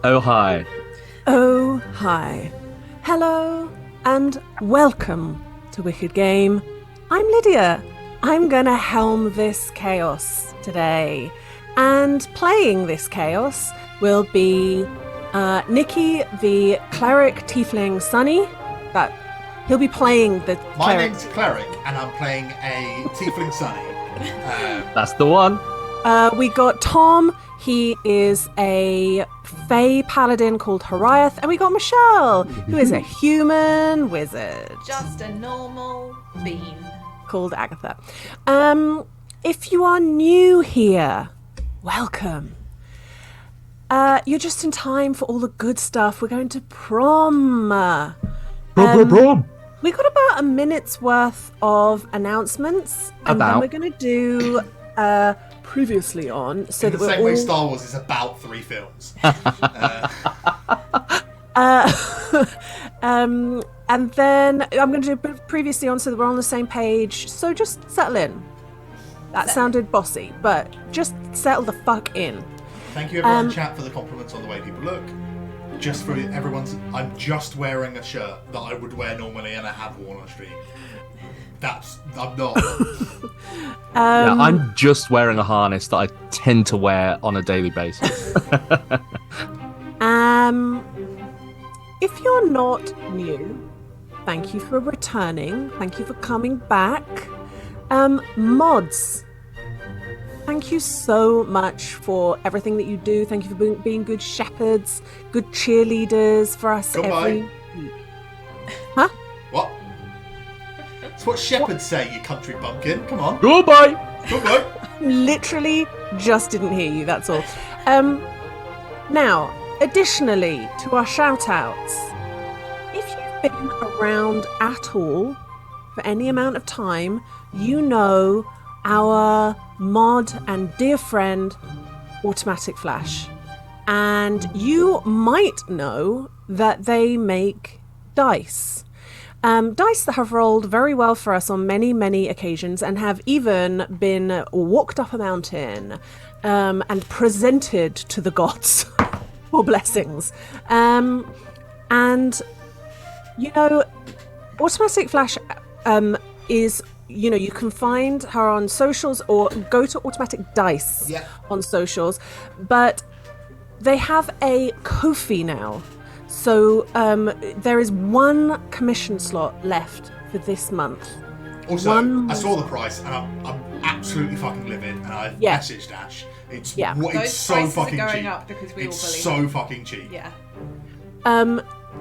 Oh, hi. Oh, hi. Hello and welcome to Wicked Game. I'm Lydia. I'm gonna helm this chaos today. And playing this chaos will be Nikki, the cleric tiefling Sunny. But he'll be playing the My cleric. name's Cleric, and I'm playing a Tiefling Sunny. That's the one. We got Tom. He is a Fey paladin called Horiath. And we got Michelle, who is a human wizard Just a normal bean. called Agatha. If you are new here, welcome. You're just in time for all the good stuff. We're going to prom. Prom. We got about a minute's worth of announcements, and then About? we're going to do previously on, so In that the we're same all. way Star Wars is about 3 films. And then I'm going to do previously on, so that we're on the same page. So just settle in. That sounded bossy, but just settle the fuck in. Thank you everyone in chat for the compliments on the way people look. Just for I'm just wearing a shirt that I would wear normally and I have worn on stream. I'm not. Yeah, I'm just wearing a harness that I tend to wear on a daily basis. If you're not new, thank you for returning. Thank you for coming back. Mods, thank you so much for everything that you do. Thank you for being good shepherds, good cheerleaders for us every week. Huh? What? It's what shepherds say, you country bumpkin. Come on. Goodbye. Goodbye. Literally just didn't hear you, that's all. Now, additionally to our shout outs, if you've been around at all for any amount of time, you know our mod and dear friend Automatic Flash. And you might know that they make dice. Dice that have rolled very well for us on many, many occasions and have even been walked up a mountain and presented to the gods for blessings. And, you know, Automatic Flash is, you know, you can find her on socials or go to Automatic Dice on socials. But they have a Ko-fi now. So there is one commission slot left for this month. Also, I saw the price and I'm absolutely fucking livid, and I've messaged Ash. It's Those so prices fucking are going cheap. up because we It's all so believe. fucking cheap. Yeah.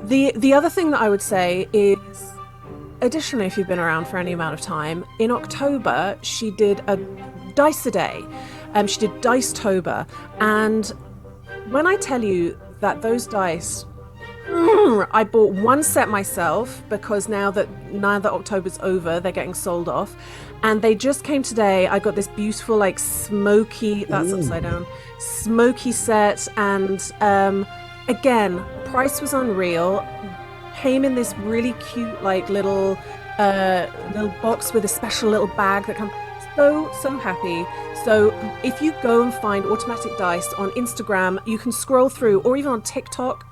The other thing that I would say is, additionally, if you've been around for any amount of time, in October she did a dice a day. She did Dice-tober, and when I tell you that those dice, I bought one set myself because now that October's over, they're getting sold off, and they just came today. I got this beautiful, like, smoky, that's upside down, smoky set, and again, price was unreal. Came in this really cute, like, little box with a special little bag that comes. So happy. So if you go and find Automatic Dice on Instagram, you can scroll through, or even on TikTok.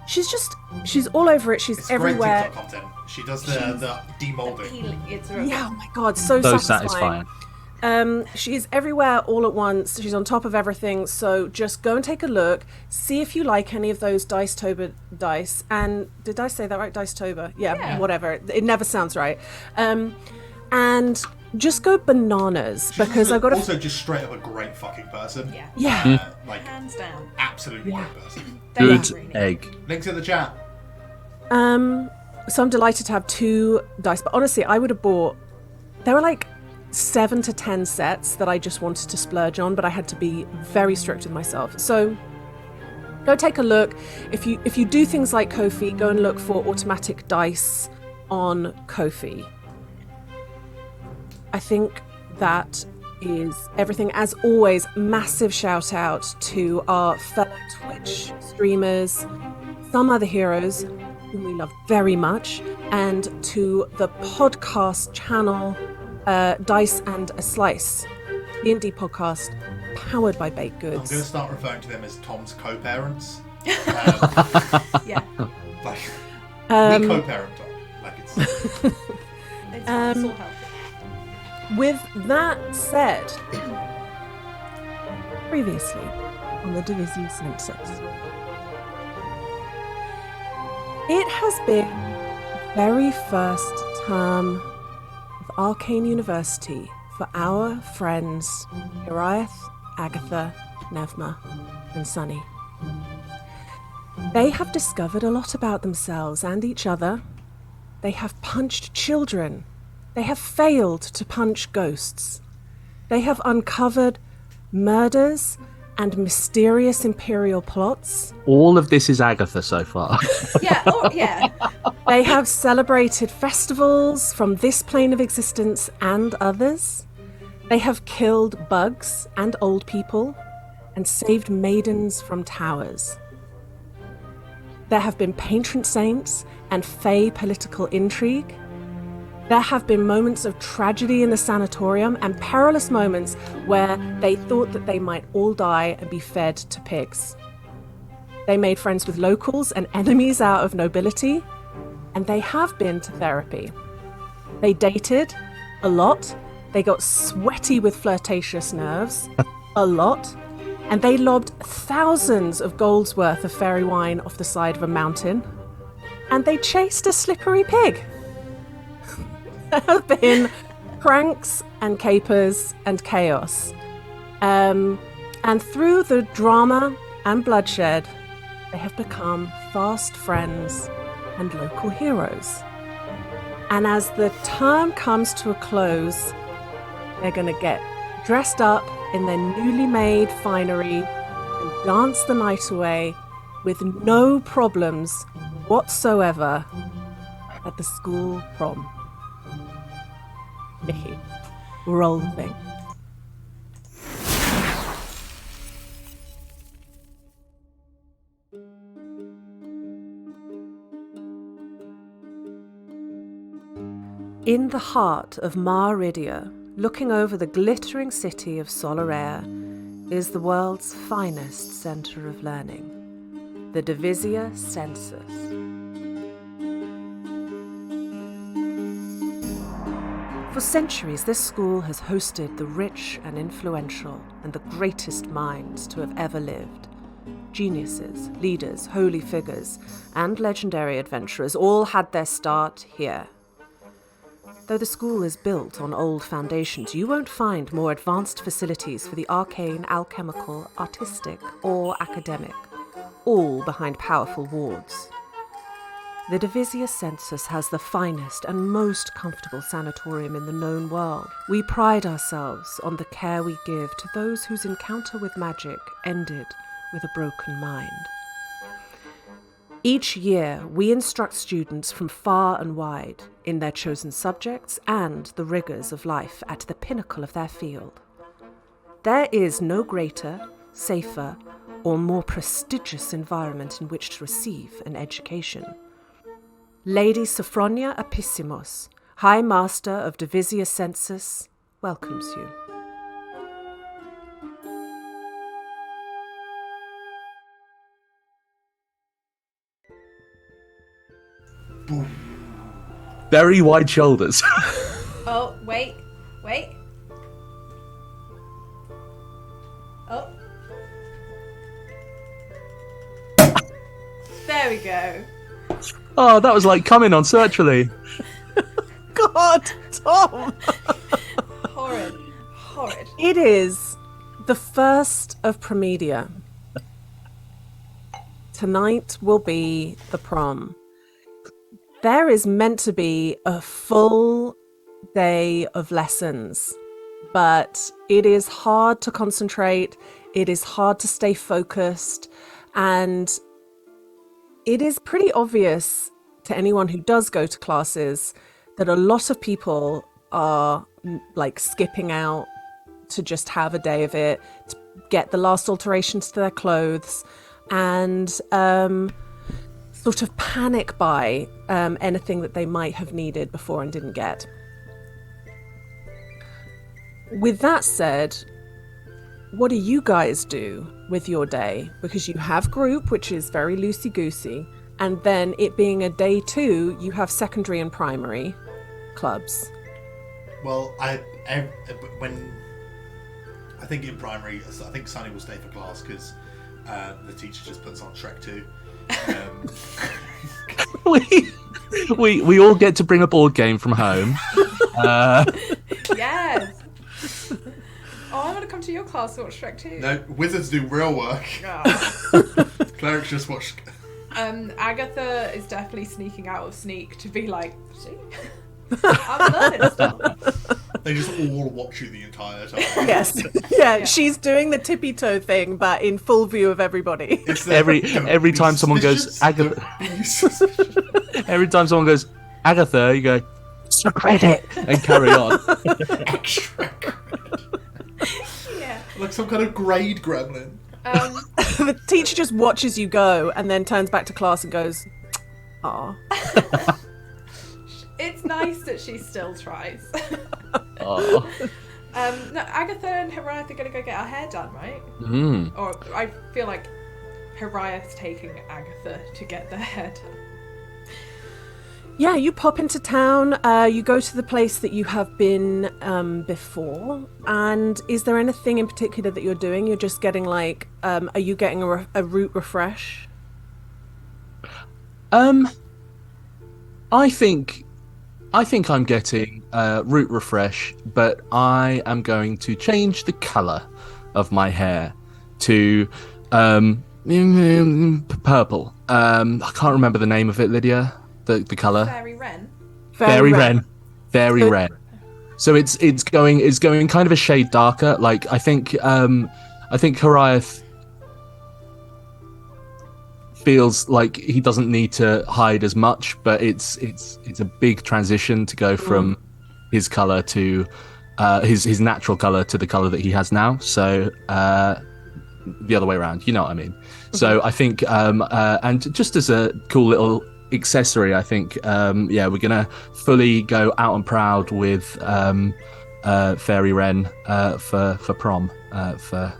She's all over it. She's It's everywhere. great TikTok content. She does the demolding. It's real. Yeah, oh my god, so Satisfying. She is everywhere all at once. She's on top of everything. So just go and take a look. See if you like any of those Dice-tober dice. And did I say that right? Dice-tober? Yeah, whatever. It never sounds right. And just go bananas because I've got also just straight up a greght fucking person. Yeah. Like Hands down. absolutely great person. They Good are really egg. Links in the chat. So I'm delighted to have 2 dice, but honestly, I would have bought. There were like 7 to 10 sets that I just wanted to splurge on, but I had to be very strict with myself. So go take a look. If you do things like Ko-fi, go and look for Automatic Dice on Ko-fi. I think that is everything. As always, massive shout out to our fellow Twitch streamers, some other heroes whom we love very much, and to the podcast channel Dice and a Slice, D&D podcast powered by Baked I'm Goods. going to start referring to them as Tom's co-parents. Yeah. Like, Um, we co-parent her. Like, it's... It's all healthy. With that said, previously on the Divisia Sensus, it has been the very first term of Arcane University for our friends Uriath, Agatha, Nevma, and Sunny. They have discovered a lot about themselves and each other. They have punched children. They have failed to punch ghosts. They have uncovered murders and mysterious imperial plots. All of this is Agatha so far. Yeah. They have celebrated festivals from this plane of existence and others. They have killed bugs and old people and saved maidens from towers. There have been patron saints and fey political intrigue. There have been moments of tragedy in the sanatorium and perilous moments where they thought that they might all die and be fed to pigs. They made friends with locals and enemies out of nobility, and they have been to therapy. They dated a lot. They got sweaty with flirtatious nerves a lot. And they lobbed thousands of golds worth of fairy wine off the side of a mountain. And they chased a slippery pig. There have been pranks and capers and chaos. And through the drama and bloodshed, they have become fast friends and local heroes. And as the term comes to a close, they're going to get dressed up in their newly made finery and dance the night away with no problems whatsoever at the school prom. Roll the thing. In the heart of Mar Idia, looking over the glittering city of Solarea, is the world's finest centre of learning, the Divisia Sensus. For centuries, this school has hosted the rich and influential and the greatest minds to have ever lived. Geniuses, leaders, holy figures, and legendary adventurers all had their start here. Though the school is built on old foundations, you won't find more advanced facilities for the arcane, alchemical, artistic, or academic, all behind powerful wards. The Divisia Sensus has the finest and most comfortable sanatorium in the known world. We pride ourselves on the care we give to those whose encounter with magic ended with a broken mind. Each year, we instruct students from far and wide in their chosen subjects and the rigours of life at the pinnacle of their field. There is no greater, safer, or more prestigious environment in which to receive an education. Lady Sophronia Apissimos, High Master of Divisia Sensus, welcomes you. Very wide shoulders. Oh, wait. Oh. There we go. Oh, that was like coming on Searchly. God, Tom! Horrid. It is the first of Promedia. Tonight will be the prom. There is meant to be a full day of lessons, but it is hard to concentrate, it is hard to stay focused, and it is pretty obvious to anyone who does go to classes that a lot of people are like skipping out to just have a day of it, to get the last alterations to their clothes, and sort of panic buy anything that they might have needed before and didn't get. With that said, what do you guys do with your day? Because you have group, which is very loosey-goosey, and then it being a day 2, you have secondary and primary clubs. Well, when I think in primary, I think Sunny will stay for class because the teacher just puts on Shrek 2. We all get to bring a board game from home. Yes. Oh, I want to come to your class to watch Shrek 2. No, wizards do real work. Oh. Clerics just watch. Agatha is definitely sneaking out of Sneak to be like, see? I'm learning stuff. They just all watch you the entire time. Yes. Yeah, she's doing the tippy toe thing, but in full view of everybody. Every time someone goes Agatha, every time someone goes Agatha, you go extra credit and carry on. Extra credit. Yeah. Like some kind of grade gremlin. The teacher just watches you go and then turns back to class and goes, "Aw." It's nice that she still tries. Oh. No, Agatha and Hariath are going to go get our hair done, right? Mm. Or I feel like Hariath's taking Agatha to get their hair done. Yeah, you pop into town, you go to the place that you have been before, and is there anything in particular that you're doing? You're just getting like, are you getting a route refresh? I think I'm getting root refresh, but I am going to change the colour of my hair to purple. I can't remember the name of it, Lydia. The colour. Fairy Wren. Fairy Wren. So it's going kind of a shade darker. Like I think Hariath feels like he doesn't need to hide as much, but it's a big transition to go from his color to his natural color to the color that he has now. So the other way around, you know what I mean. So I think and just as a cool little accessory, I think we're gonna fully go out and proud with Fairy Wren for prom for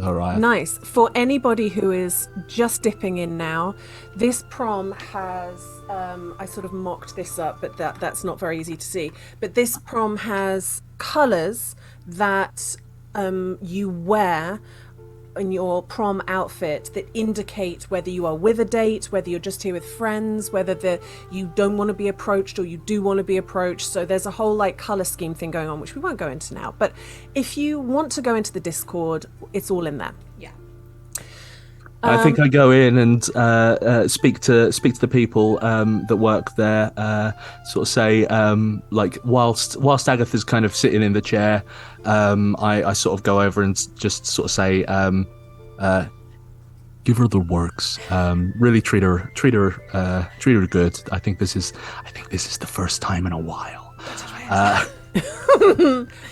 Hariath. Nice. For anybody who is just dipping in now, this prom has, I sort of mocked this up, but that's not very easy to see. But this prom has colours that you wear in your prom outfit that indicate whether you are with a date, whether you're just here with friends, whether you don't want to be approached or you do want to be approached. So there's a whole like colour scheme thing going on, which we won't go into now. But if you want to go into the Discord, it's all in there. Yeah. I think I go in and speak to the people that work there. Sort of say like whilst Agatha's kind of sitting in the chair, I sort of go over and just sort of say, give her the works. Really treat her good. I think this is the first time in a while.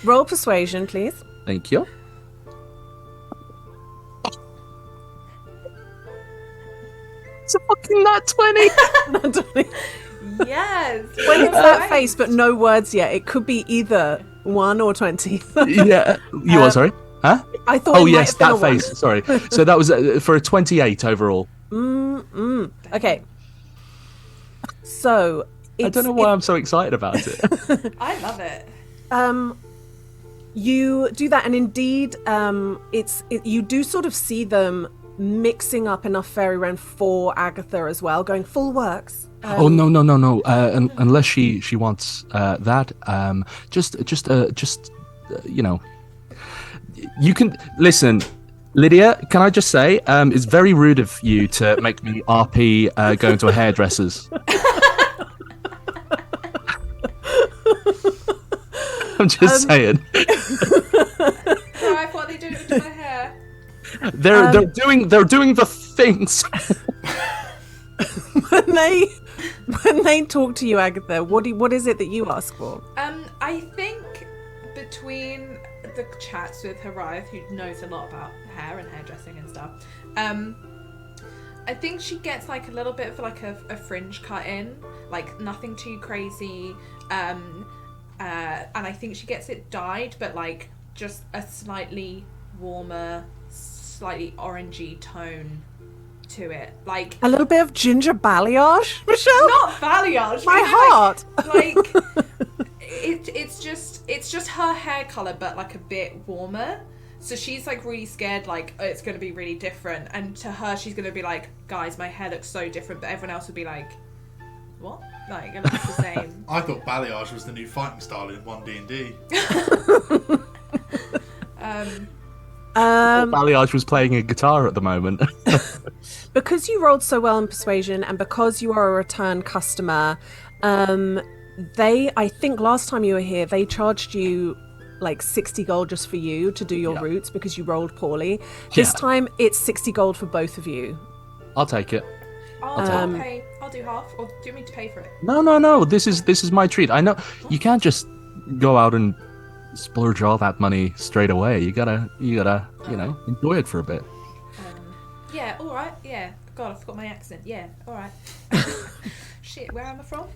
Roll persuasion, please. Thank you. It's a fucking nat 20. Yes. When it's that face, but no words yet. It could be either 1 or 20. Yeah. You are, sorry? Huh? I thought. Oh, it yes, might have that been a face. Sorry. So that was for a 28 overall. Okay. So. I don't know why I'm so excited about it. I love it. You do that, and indeed, you do sort of see them mixing up enough Fairy Wren for Agatha as well, going full works. Oh no! Unless she wants that, you know, you can listen. Lydia, can I just say, it's very rude of you to make me RP going to a hairdresser's. I'm just saying. So I thought they did it to my hair. They're doing the things. when they talk to you, Agatha, what is it that you ask for? I think between the chats with Hariath, who knows a lot about hair and hairdressing and stuff, I think she gets like a little bit of like a fringe cut in, like nothing too crazy, and I think she gets it dyed, but like just a slightly warmer, slightly orangey tone to it. Like A little bit of ginger balayage, Michelle? not balayage. My you know, heart. Like it's just her hair color, but like a bit warmer. So she's like really scared, like, oh, it's going to be really different. And to her, she's going to be like, guys, my hair looks so different. But everyone else would be like, what? Like, it looks the same. I thought balayage was the new fighting style in 1D&D. Balayage was playing a guitar at the moment. Because you rolled so well in persuasion and because you are a return customer, I think last time you were here, they charged you like 60 gold just for you to do your routes because you rolled poorly. This time it's 60 gold for both of you. I'll take it. I'll pay. I'll do half. Or do you want me to pay for it? No. This is my treat. I know you can't just go out and splurge all that money straight away. You gotta enjoy it for a bit. Yeah. All right. Yeah. God, I forgot my accent. Yeah. All right. Shit. Where am I from?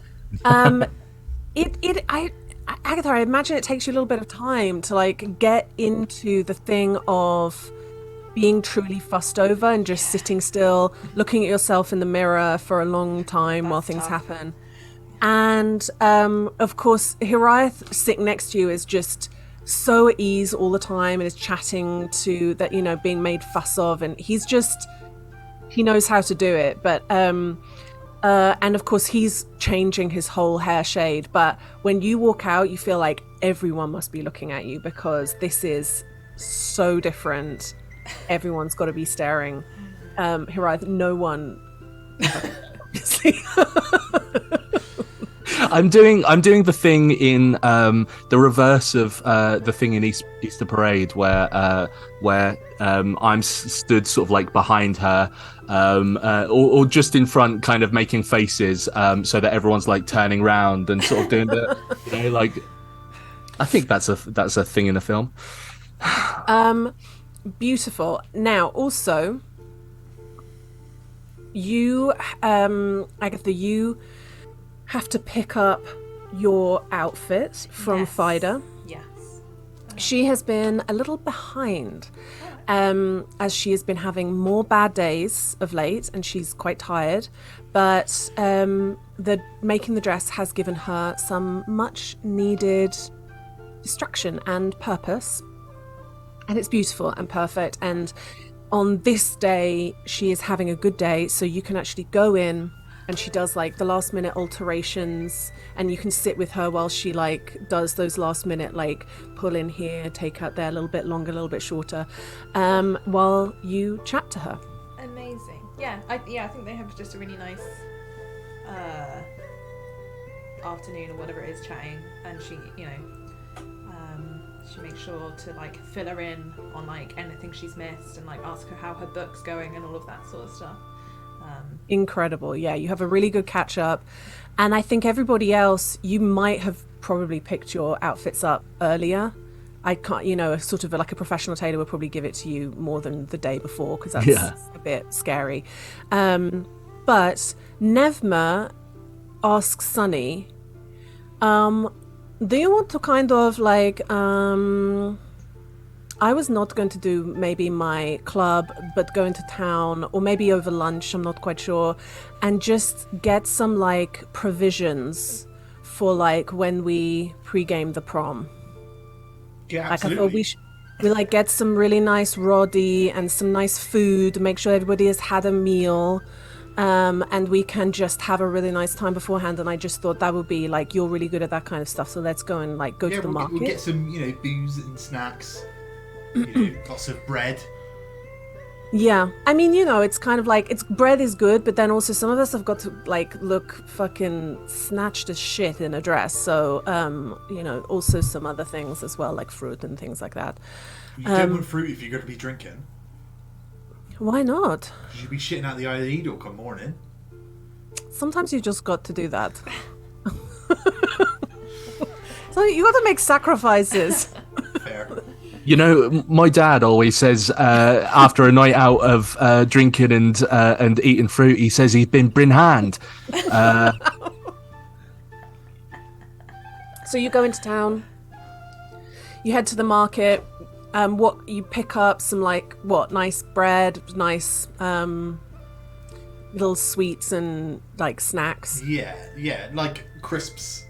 Agatha, I imagine it takes you a little bit of time to like get into the thing of being truly fussed over and just sitting still, looking at yourself in the mirror for a long time while things happen. And of course, Hiraeth sitting next to you is just so at ease all the time and is chatting to that, being made fuss of, and he knows how to do it. But and of course, he's changing his whole hair shade. But when you walk out, you feel like everyone must be looking at you because this is so different. Everyone's got to be staring. Hiraeth, no one. Obviously. I'm doing the thing in the reverse of the thing in Easter Parade where I'm stood sort of like behind her or just in front, kind of making faces so that everyone's like turning round and sort of doing the like. I think that's a thing in the film. Beautiful. Now, also, you, Agatha, you have to pick up your outfit from Fida. Yes. She has been a little behind, as she has been having more bad days of late, and she's quite tired. But making the dress has given her some much needed distraction and purpose. And it's beautiful and perfect. And on this day, she is having a good day. So you can actually go in and she does like the last minute alterations and you can sit with her while she like does those last minute, like pull in here, take out there, a little bit longer, a little bit shorter, while you chat to her. Amazing. Yeah, I think they have just a really nice afternoon or whatever it is chatting. And she, she makes sure to like fill her in on like anything she's missed and like ask her how her book's going and all of that sort of stuff. Incredible. Yeah, you have a really good catch up. And I think everybody else, you might have probably picked your outfits up earlier. I can't, sort of like a professional tailor would probably give it to you more than the day before because that's a bit scary. But Nevma asks Sunny, do you want to kind of like, I was not going to do maybe my club, but go into town or maybe over lunch, I'm not quite sure, and just get some like provisions for like when we pregame the prom. Yeah, like absolutely. I thought we like get some really nice roddy and some nice food, make sure everybody has had a meal. And we can just have a really nice time beforehand. And I just thought that would be like, you're really good at that kind of stuff. So let's go and like go to the market. We'll get some, booze and snacks, lots of bread. Yeah. I mean, it's kind of like, bread is good, but then also some of us have got to like look fucking snatched as shit in a dress. So, also some other things as well, like fruit and things like that. You don't want fruit if you're going to be drinking. Why not? You'd be shitting out the eye of the needle come morning. Sometimes you just got to do that. So you got to make sacrifices. Fair. My dad always says after a night out of drinking and eating fruit, he says he's been Brinhand. So you go into town, you head to the market. What you pick up some nice bread, nice little sweets and like snacks. Yeah, like crisps.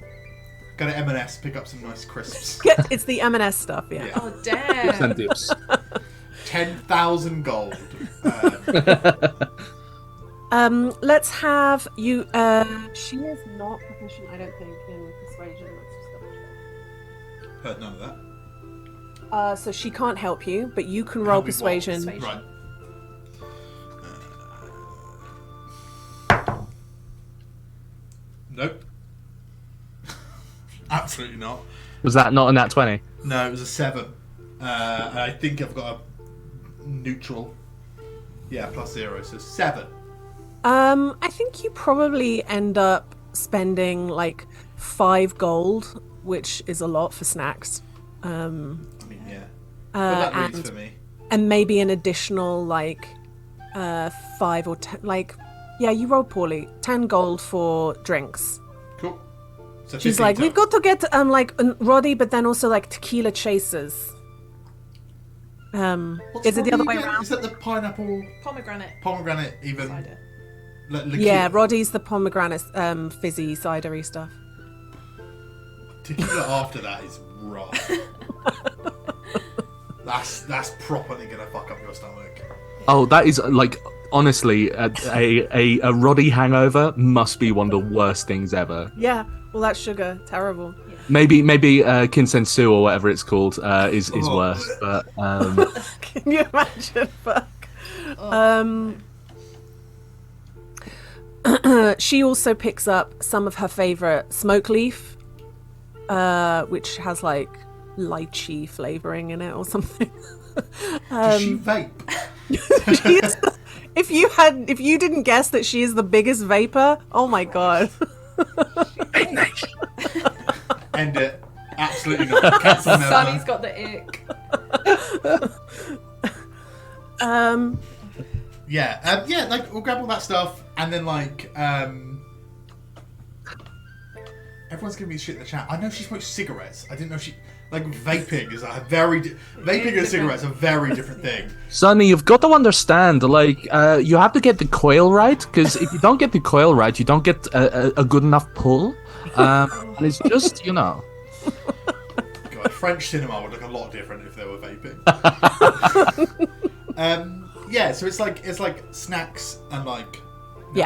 Go to M&S, pick up some nice crisps. It's the M&S stuff, yeah. Oh damn! And dips. 10,000 gold. Let's have you. She is not proficient, I don't think, in persuasion. Let's just double check. Heard none of that. So she can't help you, but you can roll Help me what? persuasion. Right. Nope. Absolutely not. Was that not a nat 20? No, it was a 7. And I think I've got a neutral. Yeah, +0, so 7. I think you probably end up spending like 5 gold, which is a lot for snacks. I mean, yeah. But that reads for me. And maybe an additional like 5 or 10. Like, yeah, you rolled poorly. 10 gold for drinks. Cool. So She's 15 like, total. we've got to get like Roddy, but then also like tequila chasers. What's Is it the Roddy other way again? around? Is that the pineapple Pomegranate even? cider. Liqueur? Yeah, Roddy's the pomegranate fizzy cidery stuff. Tequila after that is rough. That's properly gonna fuck up your stomach. Oh, that is like honestly a Roddy hangover must be one of the worst things ever. Yeah, well, that's sugar. Terrible. Maybe Kinsensu or whatever it's called is Oh. worse. But Can you imagine? Fuck. She also picks up some of her favorite smoke leaf, which has like lychee flavoring in it or something. Does she vape? She is, if you didn't guess that she is the biggest vapor, oh my god. End it. Absolutely not. Cancel Sunny's never. got the ick. Yeah, like we'll grab all that stuff and then like everyone's giving me shit in the chat. I know she smokes cigarettes. I didn't know she like vaping is a vaping and cigarettes are very different thing. Sonny, you've got to understand, like you have to get the coil right, because if you don't get the coil right, you don't get a good enough pull. And it's just God, French cinema would look a lot different if they were vaping. Yeah, so it's like snacks and like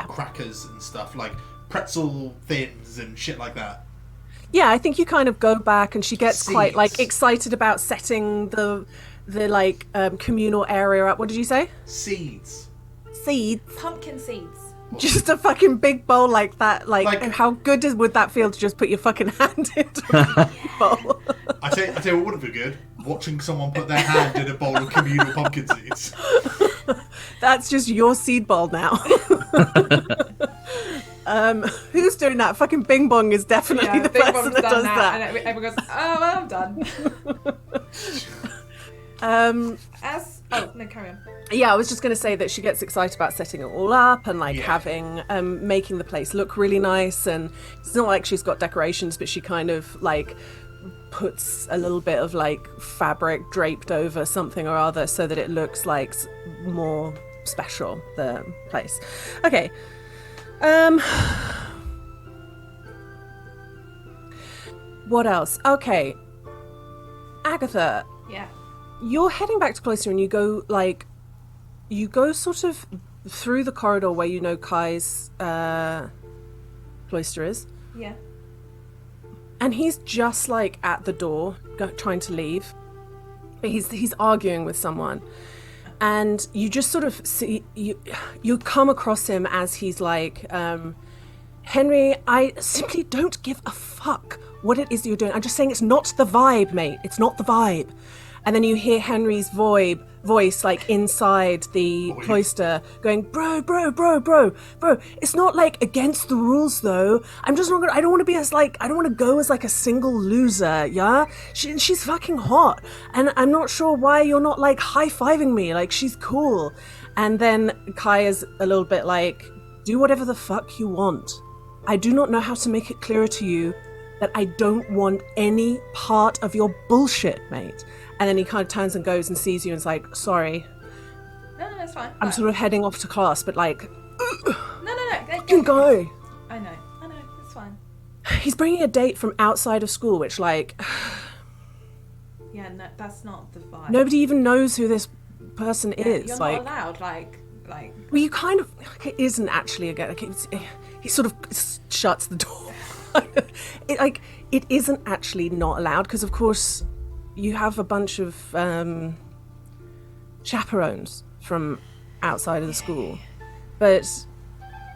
crackers and stuff, like pretzel thins and shit like that. Yeah, I think you kind of go back and she gets quite Seeds. like excited about setting the like communal area up. What did you say? Seeds. Seeds. Pumpkin seeds. Just a fucking big bowl like that. Like how good would that feel to just put your fucking hand into a bowl? I tell you what wouldn't be good. Watching someone put their hand in a bowl of communal pumpkin seeds. That's just your seed bowl now. Who's doing that? Fucking Bing Bong is definitely the Big person Mom's that done does that. and everyone goes, "Oh, well, I'm done." No, carry on. Yeah, I was just going to say that she gets excited about setting it all up and like Yeah. having making the place look really nice, and it's not like she's got decorations, but she kind of like puts a little bit of like fabric draped over something or other so that it looks like more special, the place. Okay. What else? Okay. Agatha, Yeah. you're heading back to Cloister and you go sort of through the corridor where you know Kai's cloister is, Yeah. and he's just like at the door trying to leave. He's arguing with someone, and you just sort of see you come across him as he's like, Henry, I simply don't give a fuck what it is you're doing. I'm just saying it's not the vibe, mate. It's not the vibe. And then you hear Henry's voice like inside the cloister going, bro. It's not like against the rules though. I'm just not gonna, I don't want to be as like, I don't want to go as like a single loser, yeah? She's fucking hot. And I'm not sure why you're not like high-fiving me, like she's cool. And then Kai is a little bit like, do whatever the fuck you want. I do not know how to make it clearer to you that I don't want any part of your bullshit, mate. and then he kind of turns and goes and sees you and is like, sorry, No, it's fine. I'm sort of heading off to class, but like, No. you can go. I know, it's fine. He's bringing a date from outside of school, which like, Yeah, no, that's not the vibe. nobody even knows who this person is. You're like, not allowed, like. well, you kind of, like, it isn't actually a guy. Like, he sort of shuts the door. It isn't actually not allowed because, of course, you have a bunch of chaperones from outside of the school, but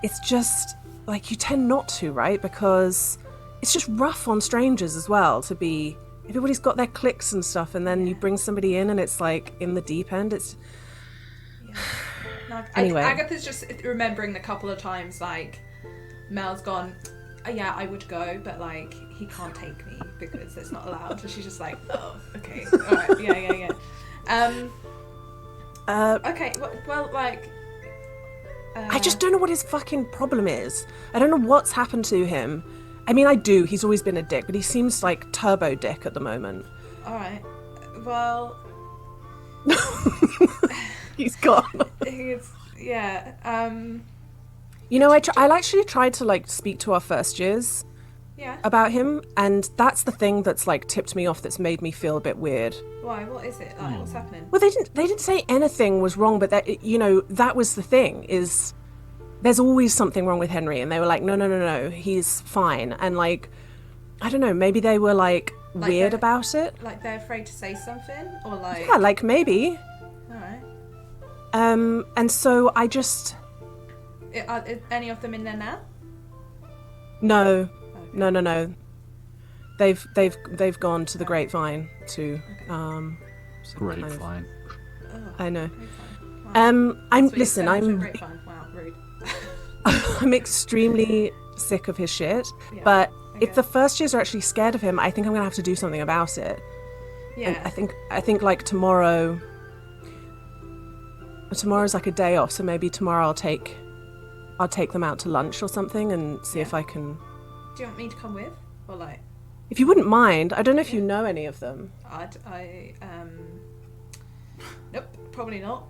it's just like you tend not to, right? Because it's just rough on strangers as well to be. Everybody's got their cliques and stuff, and then you bring somebody in, and it's like in the deep end. It's No, Anyway. Agatha's just remembering the couple of times like Mel's gone. Yeah, I would go, but like he can't take me because it's not allowed. And she's just like, oh, okay, all right, yeah. Okay, well, like. I just don't know what his fucking problem is. I don't know what's happened to him. I mean, I do. He's always been a dick, but he seems like turbo dick at the moment. All right. Well, He's gone. it's yeah. You know, I actually tried to like speak to our first years Yeah. about him, and that's the thing that's like tipped me off. That's made me feel a bit weird. Why? What is it? Like, what's happening? Well, they didn't say anything was wrong, but that that was the thing is. There's always something wrong with Henry, and they were like, no, he's fine. And like, I don't know, maybe they were like weird they're- about it. Like they're afraid to say something, or like. Yeah, like maybe. All right. And so I just Are any of them in there now? no. They've gone to the Grapevine to some Great kind of- fine. I know. Okay, fine. Wow. Sweet, Listen, so much I'm grapevine. Wow, rude. I'm extremely sick of his shit. Yeah, But okay. if the first years are actually scared of him, I think I'm gonna have to do something about it. Yeah. And I think like tomorrow's like a day off, so maybe tomorrow I'll take them out to lunch or something and see if I can. Do you want me to come with, or like? If you wouldn't mind, I don't know if you know any of them. Nope, probably not.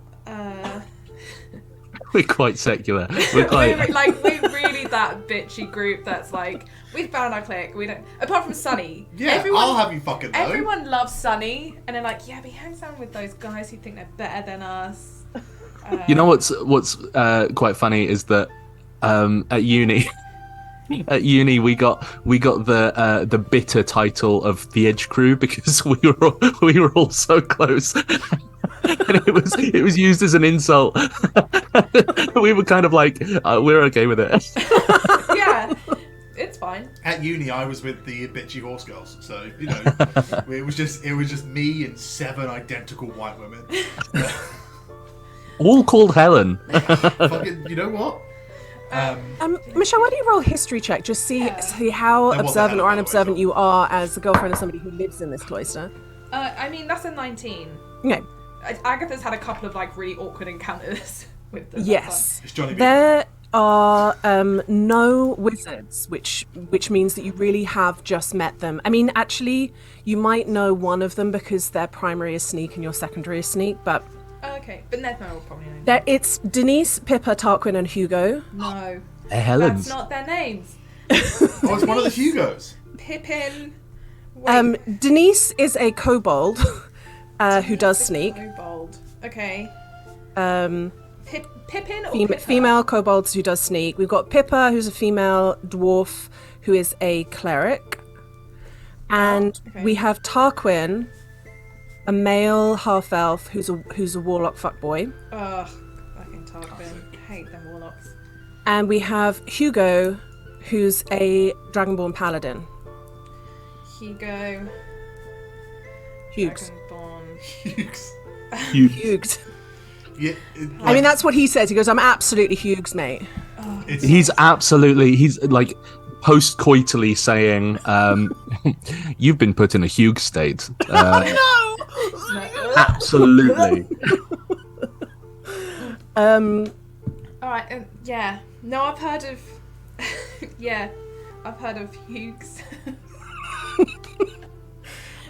We're quite secular. We're quite. We're really that bitchy group that's like, we found our clique. We don't, apart from Sunny. Yeah, I'll have you fucking know. Everyone loves Sunny, and they're like, yeah, but he hangs out with those guys who think they're better than us. You know what's quite funny is that at uni. At uni, we got the bitter title of the Edge Crew because we were all so close, and it was used as an insult. We were kind of like, we're okay with it. Yeah, it's fine. At uni, I was with the bitchy horse girls, so it was just me and 7 identical white women. All called Helen. Fucking, you know what? Michelle, why don't you roll a history check? Just see how There was a observant Helen, or by the way, unobservant you are as the girlfriend of somebody who lives in this cloister. I mean, that's a 19. Okay. Agatha's had a couple of like really awkward encounters with them. Yes. It's Johnny B. There are no wizards, which means that you really have just met them. I mean, actually, you might know one of them because their primary is sneak and your secondary is sneak, but Oh, okay, but Nesmo will probably know. it's Denise, Pippa, Tarquin, and Hugo. No, They're Helens. that's not their names. Oh, it's one of the Hugos. Pippin. Wait, Denise is a kobold who does sneak. Kobold. Okay. Um, Pippin or Pippa? female kobolds who does sneak. We've got Pippa, who's a female dwarf who is a cleric, and okay. we have Tarquin, a male half elf who's a warlock fuckboy, Ugh, fucking Tarquin. Hate them warlocks. and we have Hugo, who's a dragonborn paladin. Hugo. Hughes. Dragonborn. Hughes. Hughes. Yeah, I mean, that's what he says. He goes, "I'm absolutely Hughes, mate." He's like post-coitally saying, "You've been put in a Hughes state." No. Absolutely. All right. Yeah. No, I've heard of. Yeah, I've heard of Hughes.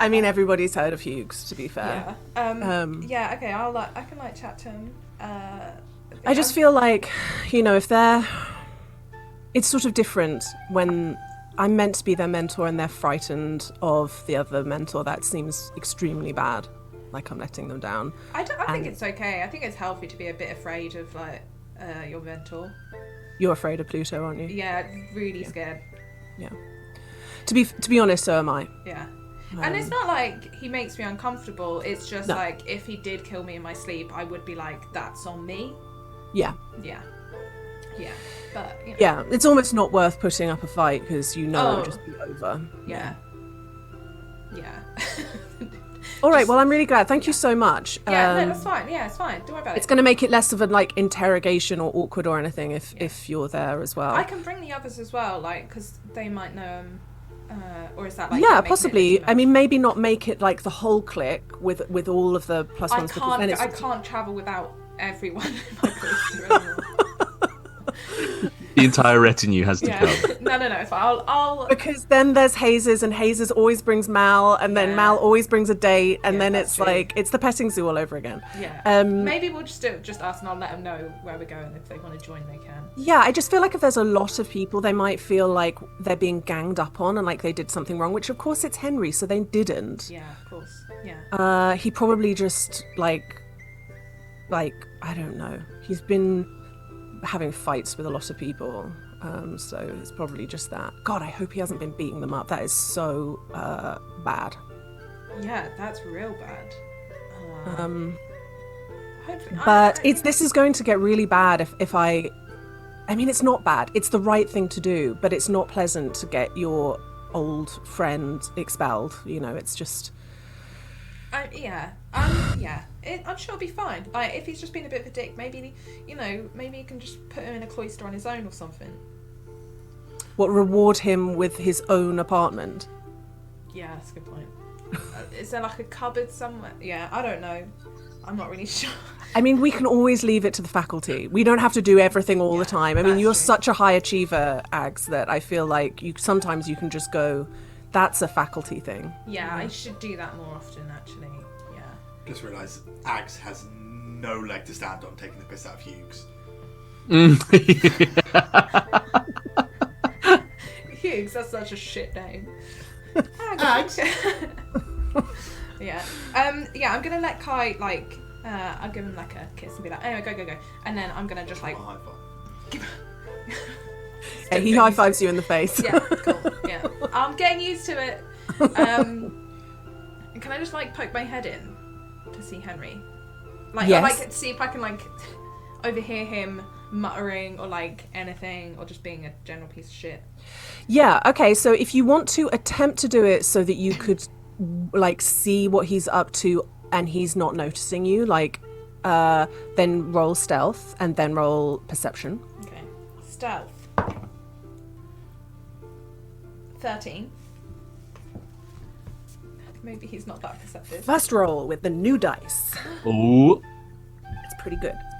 I mean, everybody's heard of Hughes, to be fair. Yeah. Yeah. Okay. I can like chat to him. I just feel like, if they're... It's sort of different when I'm meant to be their mentor and they're frightened of the other mentor. That seems extremely bad. Like I'm letting them down. I think it's okay. I think it's healthy to be a bit afraid of like your mentor. You're afraid of Pluto, aren't you? Yeah, really scared. Yeah. To be honest, so am I. Yeah. And it's not like he makes me uncomfortable. It's just No. like if he did kill me in my sleep, I would be like, that's on me. Yeah. Yeah. Yeah. But Yeah, it's almost not worth putting up a fight because it'll just be over. Yeah. Yeah. All right, well, I'm really glad. Thank you so much. Yeah, no, that's fine. Yeah, it's fine. Don't worry about It's it. going to make it less of an interrogation or awkward or anything if you're there as well. I can bring the others as well, like, because they might know him. Or is that like... Yeah, making it possibly. too I much? mean, maybe not make it like the whole clique with all of the plus ones. because then I it's- can't travel without everyone in my cloister anymore. The entire retinue has to Yeah. come. No, it's fine. I'll Because then there's Hazes, and Hazes always brings Mal, and then Yeah. Mal always brings a date, and Yeah, then that's it's true. like it's the petting zoo all over again. yeah. Maybe we'll just do it just us, and I'll let them know where we're going. If they want to join, they can. Yeah, I just feel like if there's a lot of people, they might feel like they're being ganged up on and like they did something wrong, which of course it's Henry, so they didn't. Yeah, of course. Yeah. He probably just like I don't know. He's been having fights with a lot of people, so it's probably just that. God, I hope he hasn't been beating them up. That is so bad. Yeah, that's real bad. Hopefully, But this is going to get really bad if I mean, it's not bad. It's the right thing to do, but it's not pleasant to get your old friend expelled. It's just... yeah. I'm sure it'll be fine. Like, if he's just been a bit of a dick, maybe you can just put him in a cloister on his own or something. What, reward him with his own apartment? Yeah, that's a good point. Is there like a cupboard somewhere? Yeah, I don't know. I'm not really sure. I mean, we can always leave it to the faculty. We don't have to do everything all the time. I mean, that's you're true. such a high achiever, Ags, that I feel like sometimes you can just go, that's a faculty thing. Yeah, I should do that more often, actually. Yeah. Just realised Ags has no leg to stand on taking the piss out of Hughes. Hughes, that's such a shit name. Ags? Yeah. Yeah, I'm gonna let Kai, like, I'll give him, like, a kiss and be like, anyway, go. And then I'm gonna just, like... Oh, high five. Yeah, he high fives you in the face. Yeah, cool. Yeah. I'm getting used to it. Can I just, like, poke my head in to see Henry? Like, Yes. I'd like to see if I can, like, overhear him muttering or, like, anything, or just being a general piece of shit. Yeah, okay, so if you want to attempt to do it so that you could, like, see what he's up to and he's not noticing you, like, then roll stealth and then roll perception. Okay. Stealth. 13. Maybe he's not that perceptive. First roll with the new dice. Ooh. It's pretty good. It's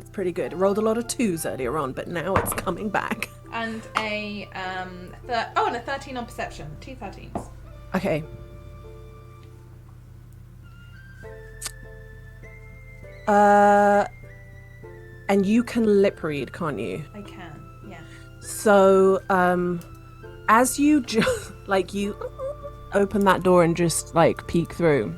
pretty good. It rolled a lot of 2s earlier on, but now it's coming back. And a and a 13 on perception. 2 13s. Okay. And you can lip read, can't you? I can. Yeah. So, as you just you open that door and just peek through,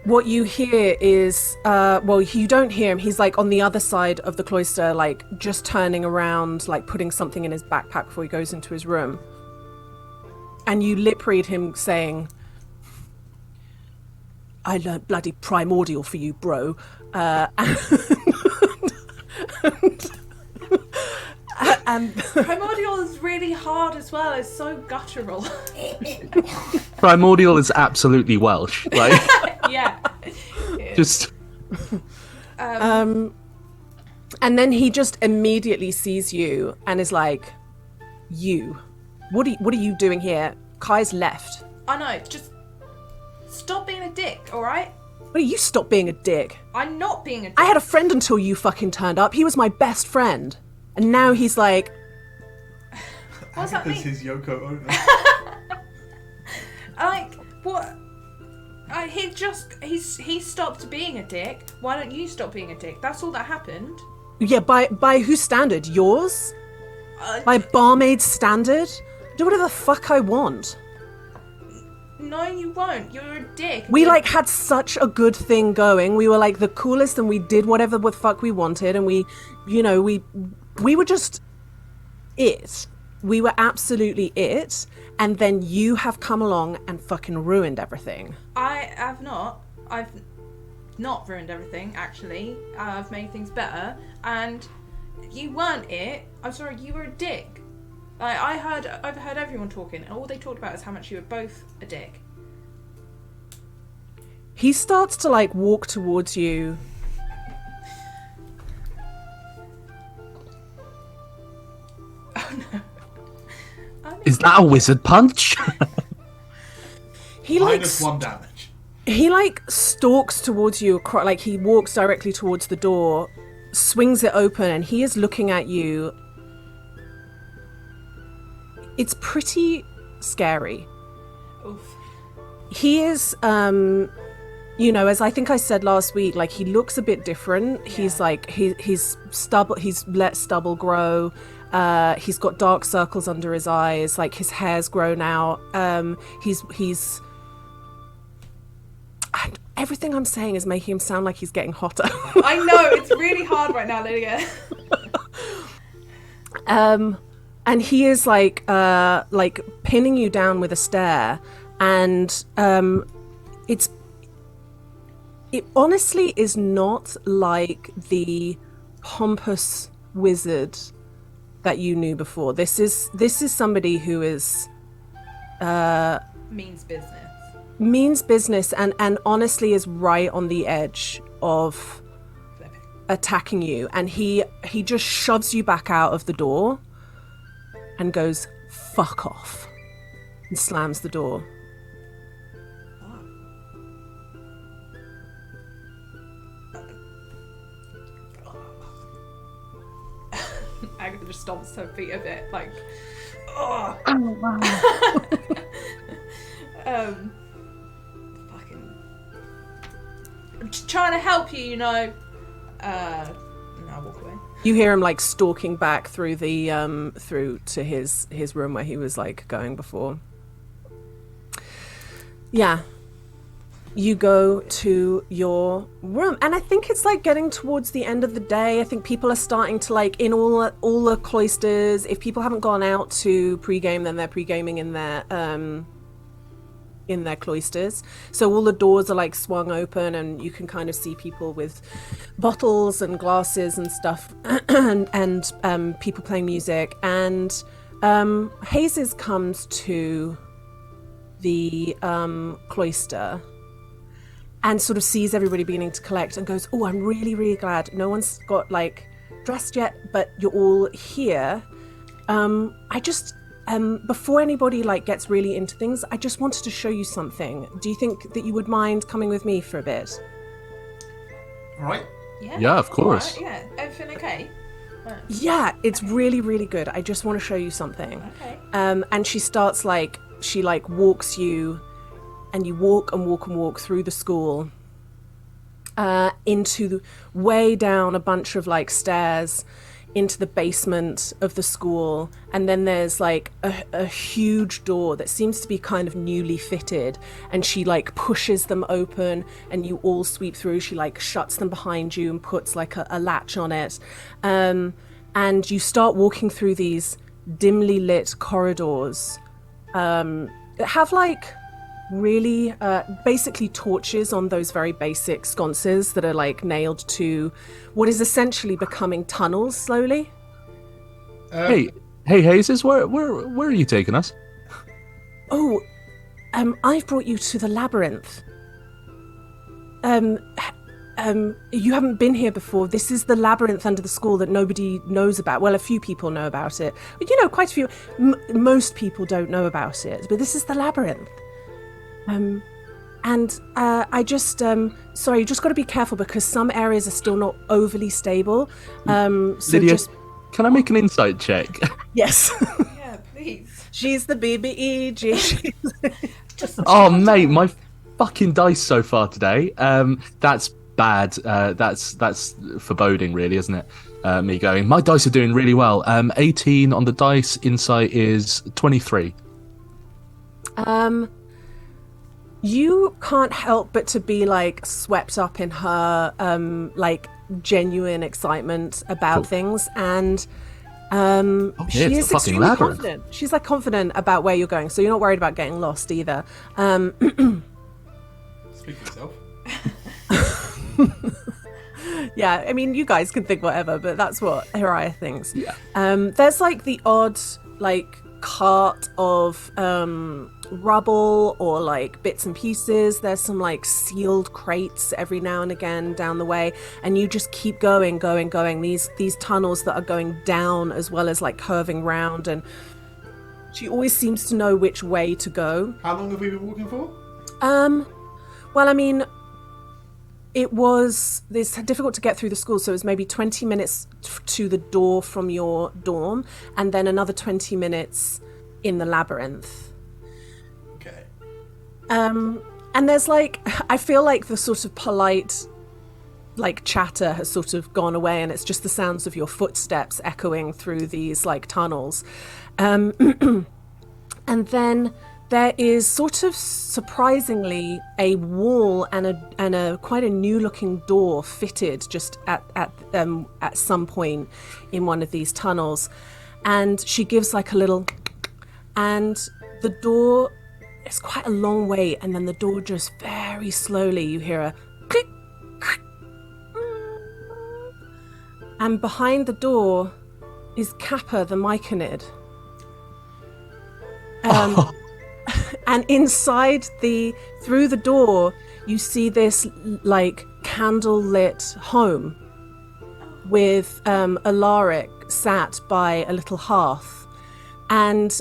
what you hear is, you don't hear him. He's on the other side of the cloister, just turning around, putting something in his backpack before he goes into his room. And you lip read him saying, "I learned bloody primordial for you, bro." And Primordial is really hard as well. It's so guttural. Primordial is absolutely Welsh. Yeah. Just and then he just immediately sees you and is like, "You, what are you doing here?" Kai's left. I know. Just stop being a dick, all right? What, you stop being a dick? I'm not being a dick. I had a friend until you fucking turned up. He was my best friend. And now he's like, What's that Agatha's mean? his Yoko Ono. Like, what? He stopped being a dick. Why don't you stop being a dick? That's all that happened. Yeah, by whose standard? Yours? By barmaid's standard? Do whatever the fuck I want. No, you won't. You're a dick. We like had such a good thing going. We were like the coolest, and we did whatever the fuck we wanted, and we were just it. We were absolutely it, and then you have come along and fucking ruined everything. I've not ruined everything, actually. I've made things better, and you weren't it. I'm sorry, you were a dick. Like, I've heard everyone talking, and all they talked about is how much you were both a dick. He starts to like walk towards you. Oh no. Is that a wizard punch? He like -1 damage. he like stalks towards you, like he walks directly towards the door, swings it open, and he is looking at you. It's pretty scary. Oof. He is, as I think I said last week, like he looks a bit different. Yeah. He's like he's let stubble grow. He's got dark circles under his eyes. Like his hair's grown out. He's. Everything I'm saying is making him sound like he's getting hotter. I know, it's really hard right now, Lydia. And he is like pinning you down with a stare, and it honestly is not like the pompous wizard that you knew before. This is somebody who is means business and honestly is right on the edge of attacking you, and he just shoves you back out of the door and goes, "Fuck off," and slams the door. Agatha just stomps her feet a bit, like, oh wow. Fucking, I'm just trying to help you, No, I'll walk away. You hear him like stalking back through the through to his room where he was like going before. Yeah. You go to your room, and I think it's like getting towards the end of the day. I think people are starting to like in all the cloisters. If people haven't gone out to pregame, then they're pregaming in their cloisters. So all the doors are like swung open, and you can kind of see people with bottles and glasses and stuff, and people playing music. And Hazes comes to the cloister and sort of sees everybody beginning to collect and goes, "Oh, I'm really, really glad no one's got like dressed yet, but you're all here. I just before anybody like gets really into things, I just wanted to show you something. Do you think that you would mind coming with me for a bit?" All right. Yeah, of course. Right, yeah, everything okay? Right. Yeah, it's really, really good. I just want to show you something. Okay. And she starts like, she like walks you, and you walk and walk and walk through the school, way down a bunch of like stairs into the basement of the school, and then there's like a huge door that seems to be kind of newly fitted, and she like pushes them open and you all sweep through. She like shuts them behind you and puts like a latch on it, and you start walking through these dimly lit corridors that have like really basically torches on those very basic sconces that are like nailed to what is essentially becoming tunnels slowly. Hey Hazes, where are you taking us? Oh, I've brought you to the labyrinth. You haven't been here before. This is the labyrinth under the school that nobody knows about. Well, a few people know about it, but quite a few. Most people don't know about it, but this is the labyrinth. I just sorry, you just got to be careful because some areas are still not overly stable. So Lydia, can I make an insight check? Yes. Yeah, please. She's the BBEG. Oh, mate, my fucking dice so far today. That's bad. That's foreboding, really, isn't it? Me going. My dice are doing really well. 18 on the dice. Insight is 23. You can't help but to be like swept up in her like genuine excitement about Cool. things, and yeah, she it's is the fucking extremely labyrinth. confident. She's like confident about where you're going, so you're not worried about getting lost either. Speak for yourself. Yeah, I mean, you guys can think whatever, but that's what Hiraya thinks. Yeah. There's like the odd like cart of rubble or like bits and pieces. There's some like sealed crates every now and again down the way, and you just keep going. These tunnels that are going down as well as like curving round, and she always seems to know which way to go. How long have we been walking for? Well, I mean, it's difficult to get through the school, so it was maybe 20 minutes to the door from your dorm, and then another 20 minutes in the labyrinth. Okay. And there's like, I feel like the sort of polite like chatter has sort of gone away, and it's just the sounds of your footsteps echoing through these like tunnels. And then there is sort of surprisingly a wall and a quite a new looking door fitted just at some point in one of these tunnels, and she gives like a little, and the door is quite a long way, and then the door just very slowly you hear a click, click, and behind the door is Kappa the Myconid. And inside through the door, you see this like candle-lit home with Alaric sat by a little hearth, and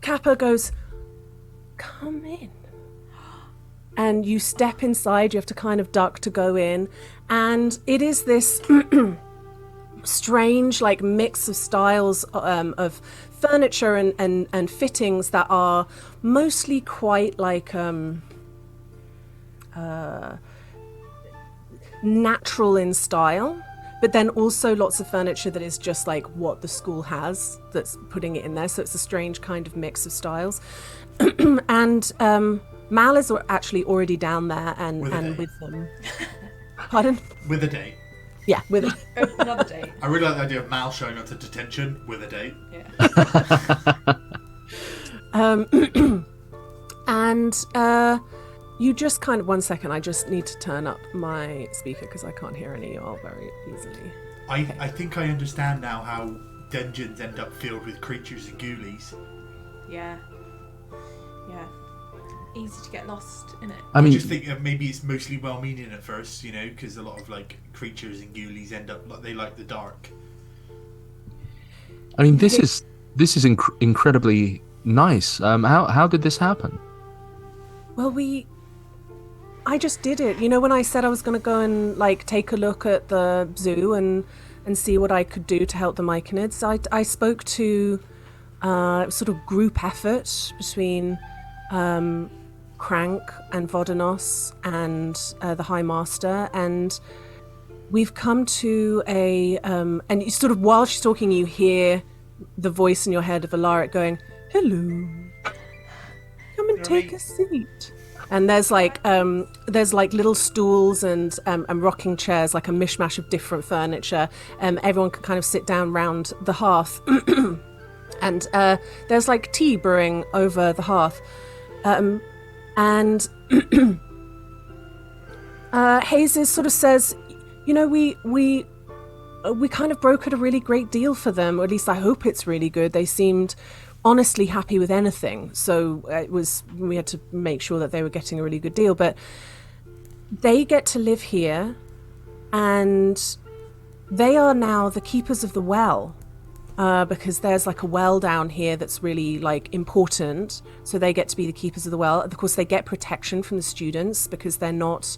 Kappa goes, "Come in." And you step inside. You have to kind of duck to go in, and it is this strange like mix of styles of furniture and fittings that are mostly quite like natural in style, but then also lots of furniture that is just like what the school has that's putting it in there, so it's a strange kind of mix of styles. And Mal is actually already down there and with them. Pardon? With a date. Yeah, with it. Another date. I really like the idea of Mal showing up to detention with a date. Yeah. And you just kind of, 1 second, I just need to turn up my speaker because I can't hear any of y'all very easily. I think I understand now how dungeons end up filled with creatures and ghoulies. Yeah. Yeah. Easy to get lost in it. I mean, just think maybe it's mostly well-meaning at first, you know, because a lot of like creatures and ghoulies end up like they like the dark. I mean, this is incredibly nice. How did this happen? Well, I just did it. You know, when I said I was going to go and like take a look at the zoo and see what I could do to help the Myconids, I spoke to sort of group effort between Crank and Vodanos and the High Master, and we've come to a and you sort of, while she's talking, you hear the voice in your head of Alaric going, "Hello, come and take a seat." And there's like little stools and rocking chairs, like a mishmash of different furniture. Everyone can kind of sit down round the hearth, and there's like tea brewing over the hearth. And Hayes sort of says, you know, we kind of brokered a really great deal for them, or at least I hope it's really good. They seemed honestly happy with anything, so we had to make sure that they were getting a really good deal. But they get to live here, and they are now the keepers of the well. Because there's like a well down here that's really like important, so they get to be the keepers of the well. Of course, they get protection from the students because they're not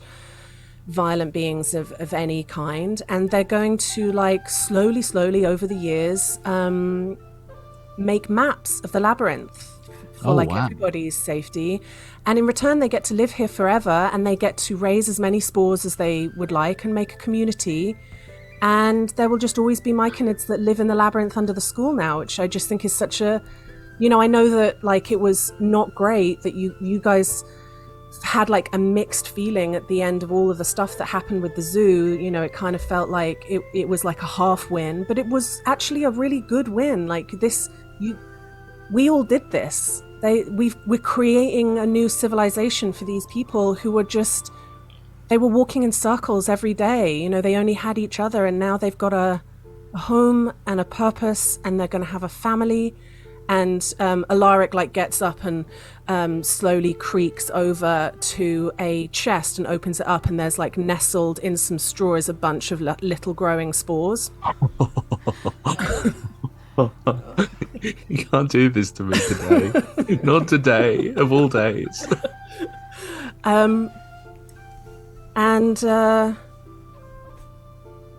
violent beings of any kind, and they're going to like slowly over the years make maps of the labyrinth for Oh, like wow. everybody's safety, and in return they get to live here forever, and they get to raise as many spores as they would like and make a community. And there will just always be myconids that live in the labyrinth under the school now, which I just think is such a, I know that like it was not great that you guys had like a mixed feeling at the end of all of the stuff that happened with the zoo. It kind of felt like it was like a half win, but it was actually a really good win. Like we all did this. We're creating a new civilization for these people who were just, they were walking in circles every day. They only had each other, and now they've got a home and a purpose, and they're going to have a family. And Alaric like gets up and slowly creaks over to a chest and opens it up, and there's like nestled in some straw is a bunch of little growing spores. You can't do this to me today. Not today, of all days. And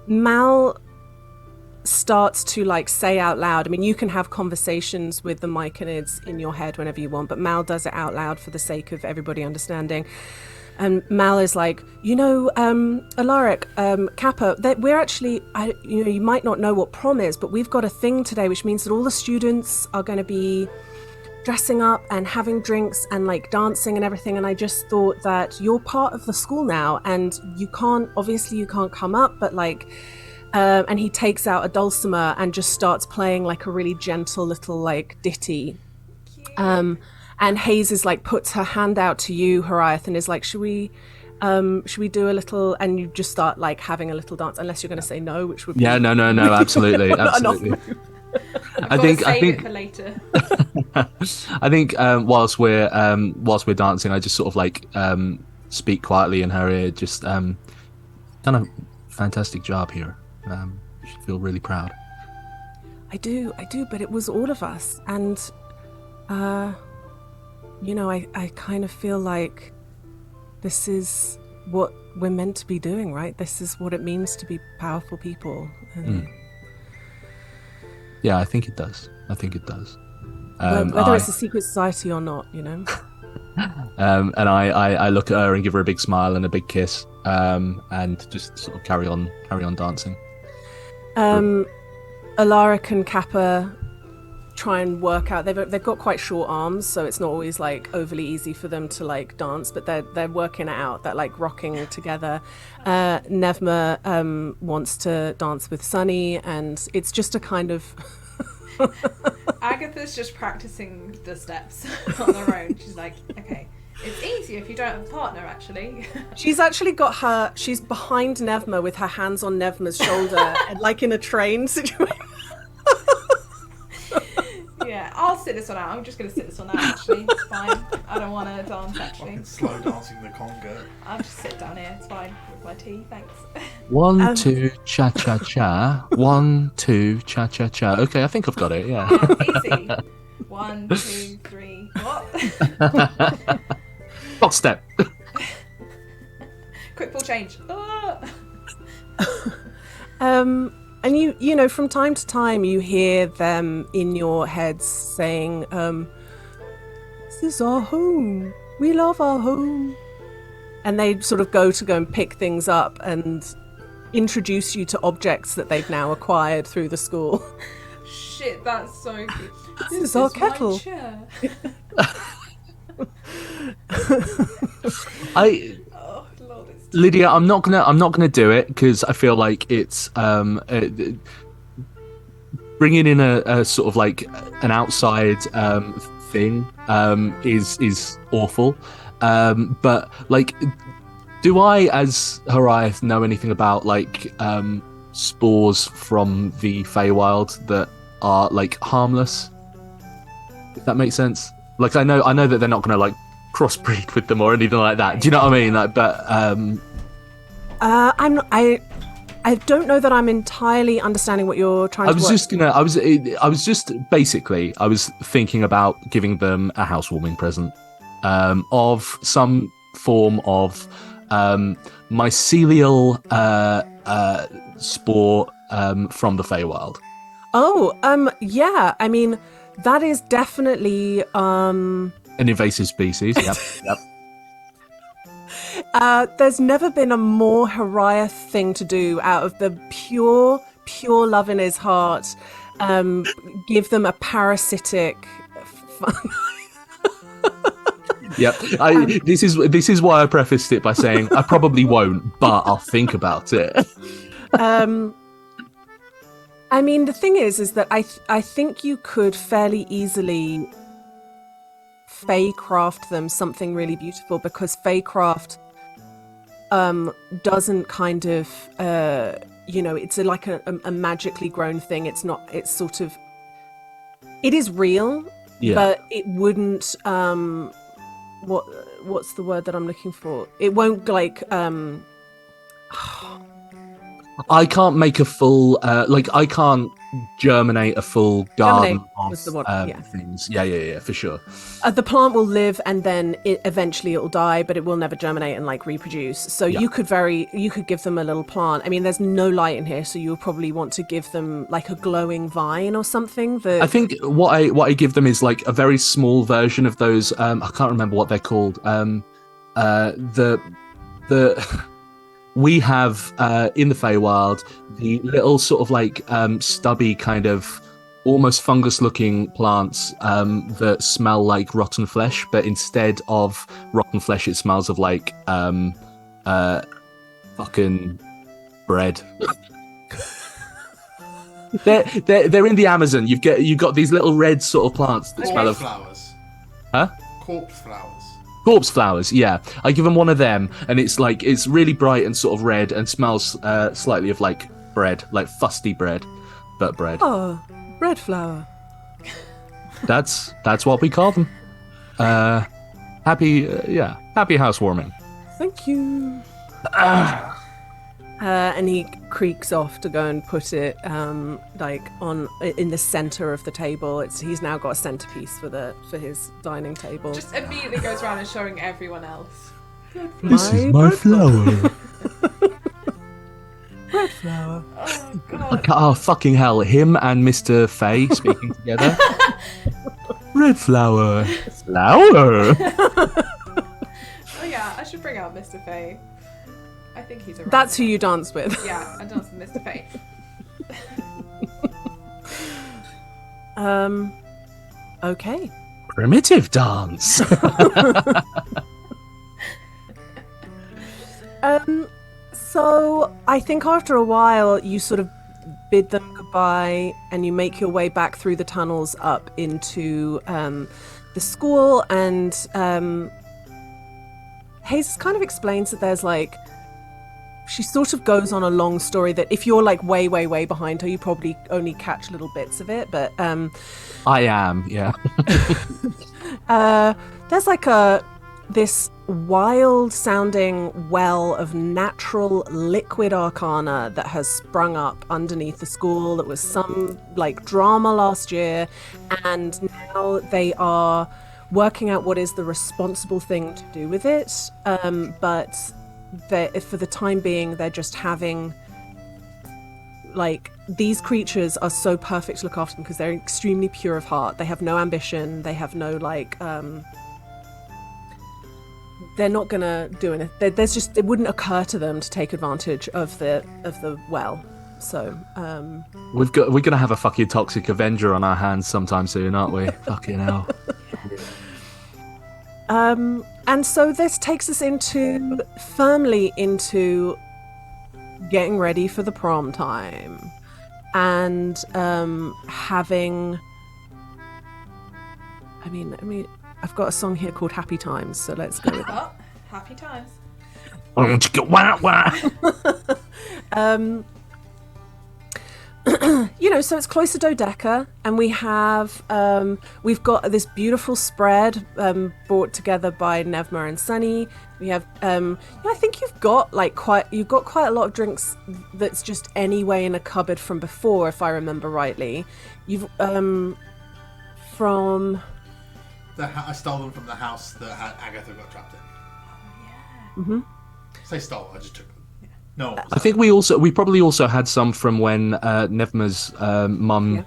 Mal starts to like say out loud. I mean, you can have conversations with the myconids in your head whenever you want, but Mal does it out loud for the sake of everybody understanding. And Mal is like, Alaric, Kappa, that we're actually, you might not know what prom is, but we've got a thing today, which means that all the students are going to be dressing up and having drinks and like dancing and everything. And I just thought that you're part of the school now, and you can't come up, but like, and he takes out a dulcimer and just starts playing like a really gentle little like ditty. And Hayes is like puts her hand out to you, Horiath, and is like, should we do a little? And you just start like having a little dance, unless you're going to say no, which would be No, absolutely. I think it for later. I think whilst we're dancing, I just sort of like speak quietly in her ear, just done a fantastic job here. You should feel really proud. I do, but it was all of us, and I kind of feel like this is what we're meant to be doing, right? This is what it means to be powerful people. And Yeah, I think it does. whether it's a secret society or not, And I look at her and give her a big smile and a big kiss, and just sort of carry on dancing. Alaric and Kappa try and work out. They've got quite short arms, so it's not always like overly easy for them to like dance, but they're working it out. They're like rocking together. Nevma wants to dance with Sunny, and it's just a kind of Agatha's just practicing the steps on her own. She's like, okay, it's easier if you don't have a partner, actually. She's actually got she's behind Nevma with her hands on Nevma's shoulder, and like in a train situation. Yeah, I'll sit this one out. I'm just going to sit this one out, actually. It's fine. I don't want to dance, actually. Fucking slow dancing the conga. I'll just sit down here. It's fine. With my tea, thanks. 1, 2, cha cha cha. 1, 2, cha cha cha. Okay, I think I've got it. Yeah. Easy. 1, 2, 3. What? Hot step. Quick ball change. And you from time to time you hear them in your heads saying, this is our home. We love our home. And they sort of go and pick things up and introduce you to objects that they've now acquired through the school. Shit, that's so good. This is our kettle. My chair. Oh, Lord, it's Lydia, I'm not gonna do it because I feel like it's bringing in a sort of like an outside thing is awful. But like, do I, as Horiath, know anything about like spores from the Feywild that are like harmless? If that makes sense. Like, I know that they're not gonna like crossbreed with them or anything like that. Do you know what I mean? Like, but I don't know that I'm entirely understanding what you're trying to work. I was thinking about giving them a housewarming present of some form of mycelial spore from the Feywild. Oh, yeah. I mean, That is definitely An invasive species. Yep. there's never been a more Hariah thing to do out of the pure love in his heart. Give them a parasitic Yep. This is why I prefaced it by saying I probably won't, but I'll think about it. I mean, the thing is that I think you could fairly easily Feycraft them something really beautiful, because Feycraft doesn't kind of it's like a magically grown thing. It's not. It's sort of. It is real, but it wouldn't. What's the word that I'm looking for? It won't like. I can't make a full I can't germinate a full garden was the of word, things. Yeah, for sure. The plant will live, and then eventually it will die, but it will never germinate and like reproduce. So you could give them a little plant. I mean, there's no light in here, so you'll probably want to give them like a glowing vine or something. I think what I give them is like a very small version of those. I can't remember what they're called. We have in the Feywild the little sort of like stubby kind of almost fungus-looking plants that smell like rotten flesh, but instead of rotten flesh, it smells of like fucking bread. They're in the Amazon. You've got these little red sort of plants that smell of flowers. Huh? Corpse flowers. Corpse flowers, yeah. I give them one of them, and it's really bright and sort of red, and smells slightly of like bread, like fusty bread, but bread. Oh, bread flower. That's what we call them. Happy housewarming. Thank you. And he creaks off to go and put it in the center of the table. He's now got a centerpiece for his dining table. Just immediately goes around and showing everyone else. This is my flower. Bread flower. Oh god. Oh fucking hell! Him and Mr. Fay speaking together. Red flower. Flower. Oh yeah, I should bring out Mr. Fay. I think he's around. That's who you dance with. Yeah, I dance with Mr. Fay. Okay. Primitive dance. So I think after a while you sort of bid them goodbye and you make your way back through the tunnels up into the school, and Hayes kind of explains that there's like, she sort of goes on a long story that if you're like way behind her, you probably only catch little bits of it, but I am, yeah. there's like this wild sounding well of natural liquid arcana that has sprung up underneath the school. That was some like drama last year, and now they are working out what is the responsible thing to do with it, but for the time being they're just having like, these creatures are so perfect to look after them because they're extremely pure of heart. They have no ambition, they have no like they're not gonna do anything. There's just, it wouldn't occur to them to take advantage of the well. So we're gonna have a fucking toxic Avenger on our hands sometime soon, aren't we? Fucking hell. And so this takes us firmly into getting ready for the prom time, and having. I mean, I've got a song here called "Happy Times," so let's go with that. Oh, happy times. So it's cloister dodeca, and we've got this beautiful spread brought together by Nevma and Sunny. We have I think you've got quite a lot of drinks that's just anyway in a cupboard from before, if I remember rightly. You've from I stole them from the house that Agatha got trapped in. Oh yeah. Say stole, I just took them. No, I think we probably also had some from when Nevma's mum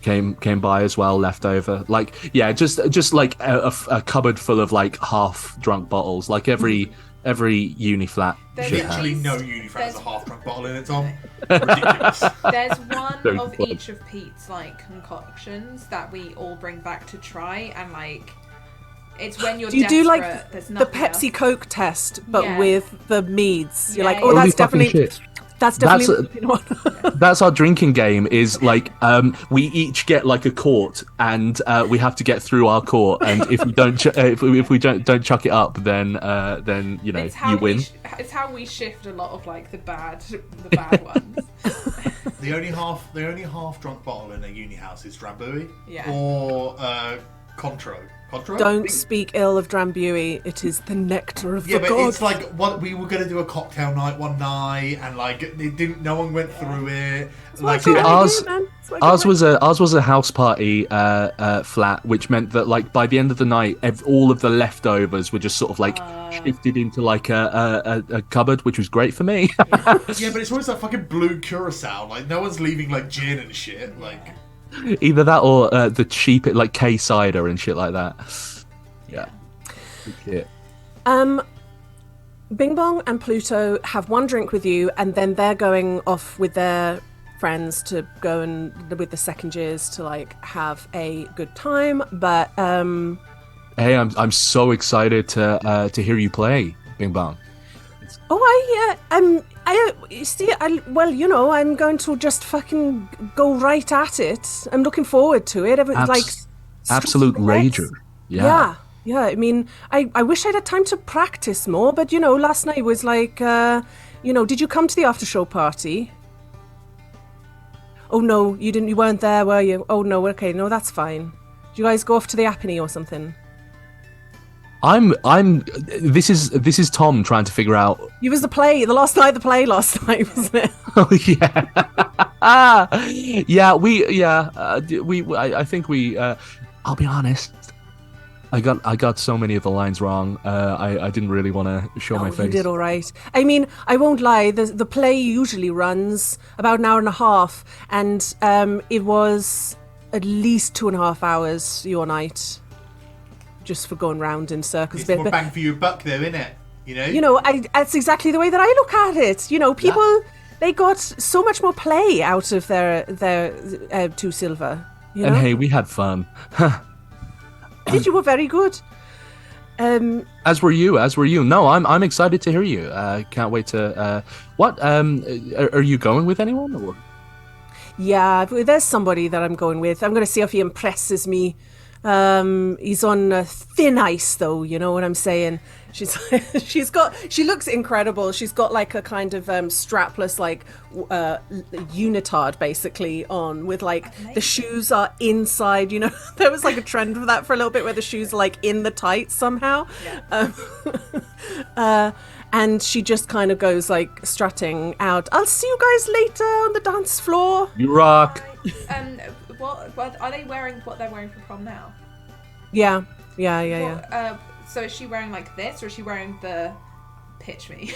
came by as well, left over. Like, yeah, just like a cupboard full of like half drunk bottles, like every uni flat. There's should have. Literally no unifrat has a half-drunk bottle in it, Tom. Ridiculous. There's one Very of funny. each of Pete's like concoctions that we all bring back to try, and like it's when you're Do you desperate. do like there's the nothing Pepsi else. Coke test, but Yeah. with the meads? You're like, Yeah, oh, yeah. Holy that's fucking definitely shit. that's That's definitely you know what? That's our drinking game. Is like we each get like a quart, and we have to get through our quart. And if we don't, if we don't chuck it up, then you know It's how you win. It's how we shift a lot of like the bad ones. The only half-drunk bottle in a uni house is Drambuie. Yeah. Or Contro. Contro? Don't speak ill of Drambuie. It is the nectar of Yeah, the but gods. it's like what we were gonna do a cocktail night one night, and like it didn't. No one went through it. Like See, ours Ours was a house party flat, which meant that like by the end of the night, all of the leftovers were just sort of like shifted into like a cupboard, which was great for me. yeah, but it's always that fucking blue curacao. Like no one's leaving like gin and shit. Like Either that or the cheap like K cider and shit like that. Yeah. Shit. Bing Bong and Pluto have one drink with you, and then they're going off with their friends to go and with the second years to like have a good time. But Hey, I'm so excited to hear you play, Bing Bong. you see, well, you know, I'm going to just fucking go right at it. I'm looking forward to it. Absolute rager. Yeah. Yeah. I mean, I wish I'd had time to practice more, but you know, last night was like, you know, did you come to the after show party? Oh no, you didn't. You weren't there, were you? Oh no, okay, no, that's fine. Did you guys go off to the Appenny or something? This is Tom trying to figure out. You was the last night last night, wasn't it? Oh yeah. I think we. I'll be honest. I got so many of the lines wrong. I didn't really want to show my face. You did all right. I mean, I won't lie. The play usually runs about an hour and a half, and it was at least 2.5 hours your night, just for going round in circles. it's more bang for your buck, though, isn't it? You know. That's exactly the way that I look at it. You know, people they got so much more play out of their two silver. You know? And hey, we had fun. You were very good. As were you. No, I'm excited to hear you. Can't wait to. What? Are you going with anyone? Or? Yeah, there's somebody that I'm going with. I'm going to see if he impresses me. He's on thin ice, though. You know what I'm saying? She looks incredible. She's got like a kind of strapless like unitard basically on with like the shoes are inside. You know, there was like a trend for that for a little bit where the shoes are like in the tights somehow. Yeah. And she just kind of goes like strutting out. I'll see you guys later on the dance floor. You rock. What are they wearing? What they're wearing for prom now? Yeah. So is she wearing like this, or is she wearing the pitch me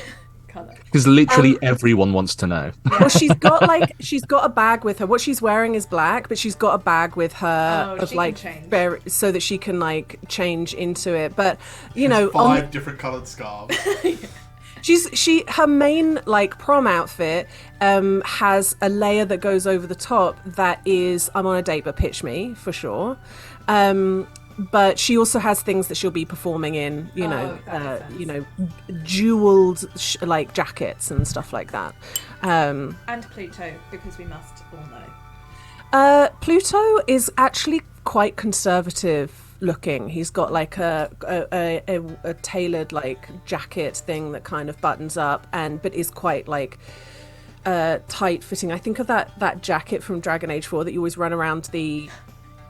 colour? Because literally everyone wants to know. Well, she's got a bag with her. What she's wearing is black, but she's got a bag with her of she like can change. so that she can like change into it. But you know, 5 different coloured scarves. her main like prom outfit has a layer that goes over the top that is I'm on a date, but pitch me for sure. But she also has things that she'll be performing in, you know, jeweled like jackets and stuff like that. And Pluto, because we must all know. Pluto is actually quite conservative looking. He's got like a tailored like jacket thing that kind of buttons up but is quite like tight fitting. I think of that jacket from Dragon Age 4 that you always run around the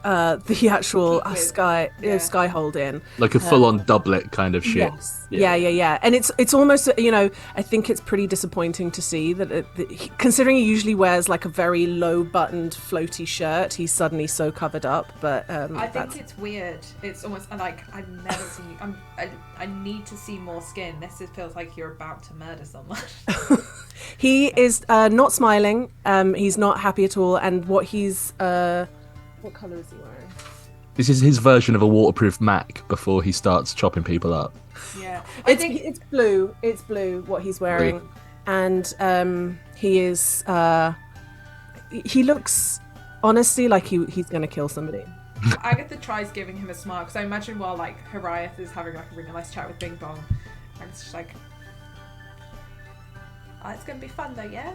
actual skyhold in, Like a full-on doublet kind of shit. Yes. Yeah. And it's almost, you know, I think it's pretty disappointing to see that considering he usually wears like a very low-buttoned floaty shirt, he's suddenly so covered up. But I think it's weird. It's almost like I've never seen you. I need to see more skin. This feels like you're about to murder someone. He is not smiling. He's not happy at all. And what he's What colour is he wearing? This is his version of a waterproof Mac before he starts chopping people up. Yeah. It's blue. It's blue. What he's wearing, and he is. He looks honestly like he's going to kill somebody. Agatha tries giving him a smile because I imagine while like Hariath is having like a really nice chat with Bing Bong, Agatha's just like, "Oh, it's gonna be fun though, yeah."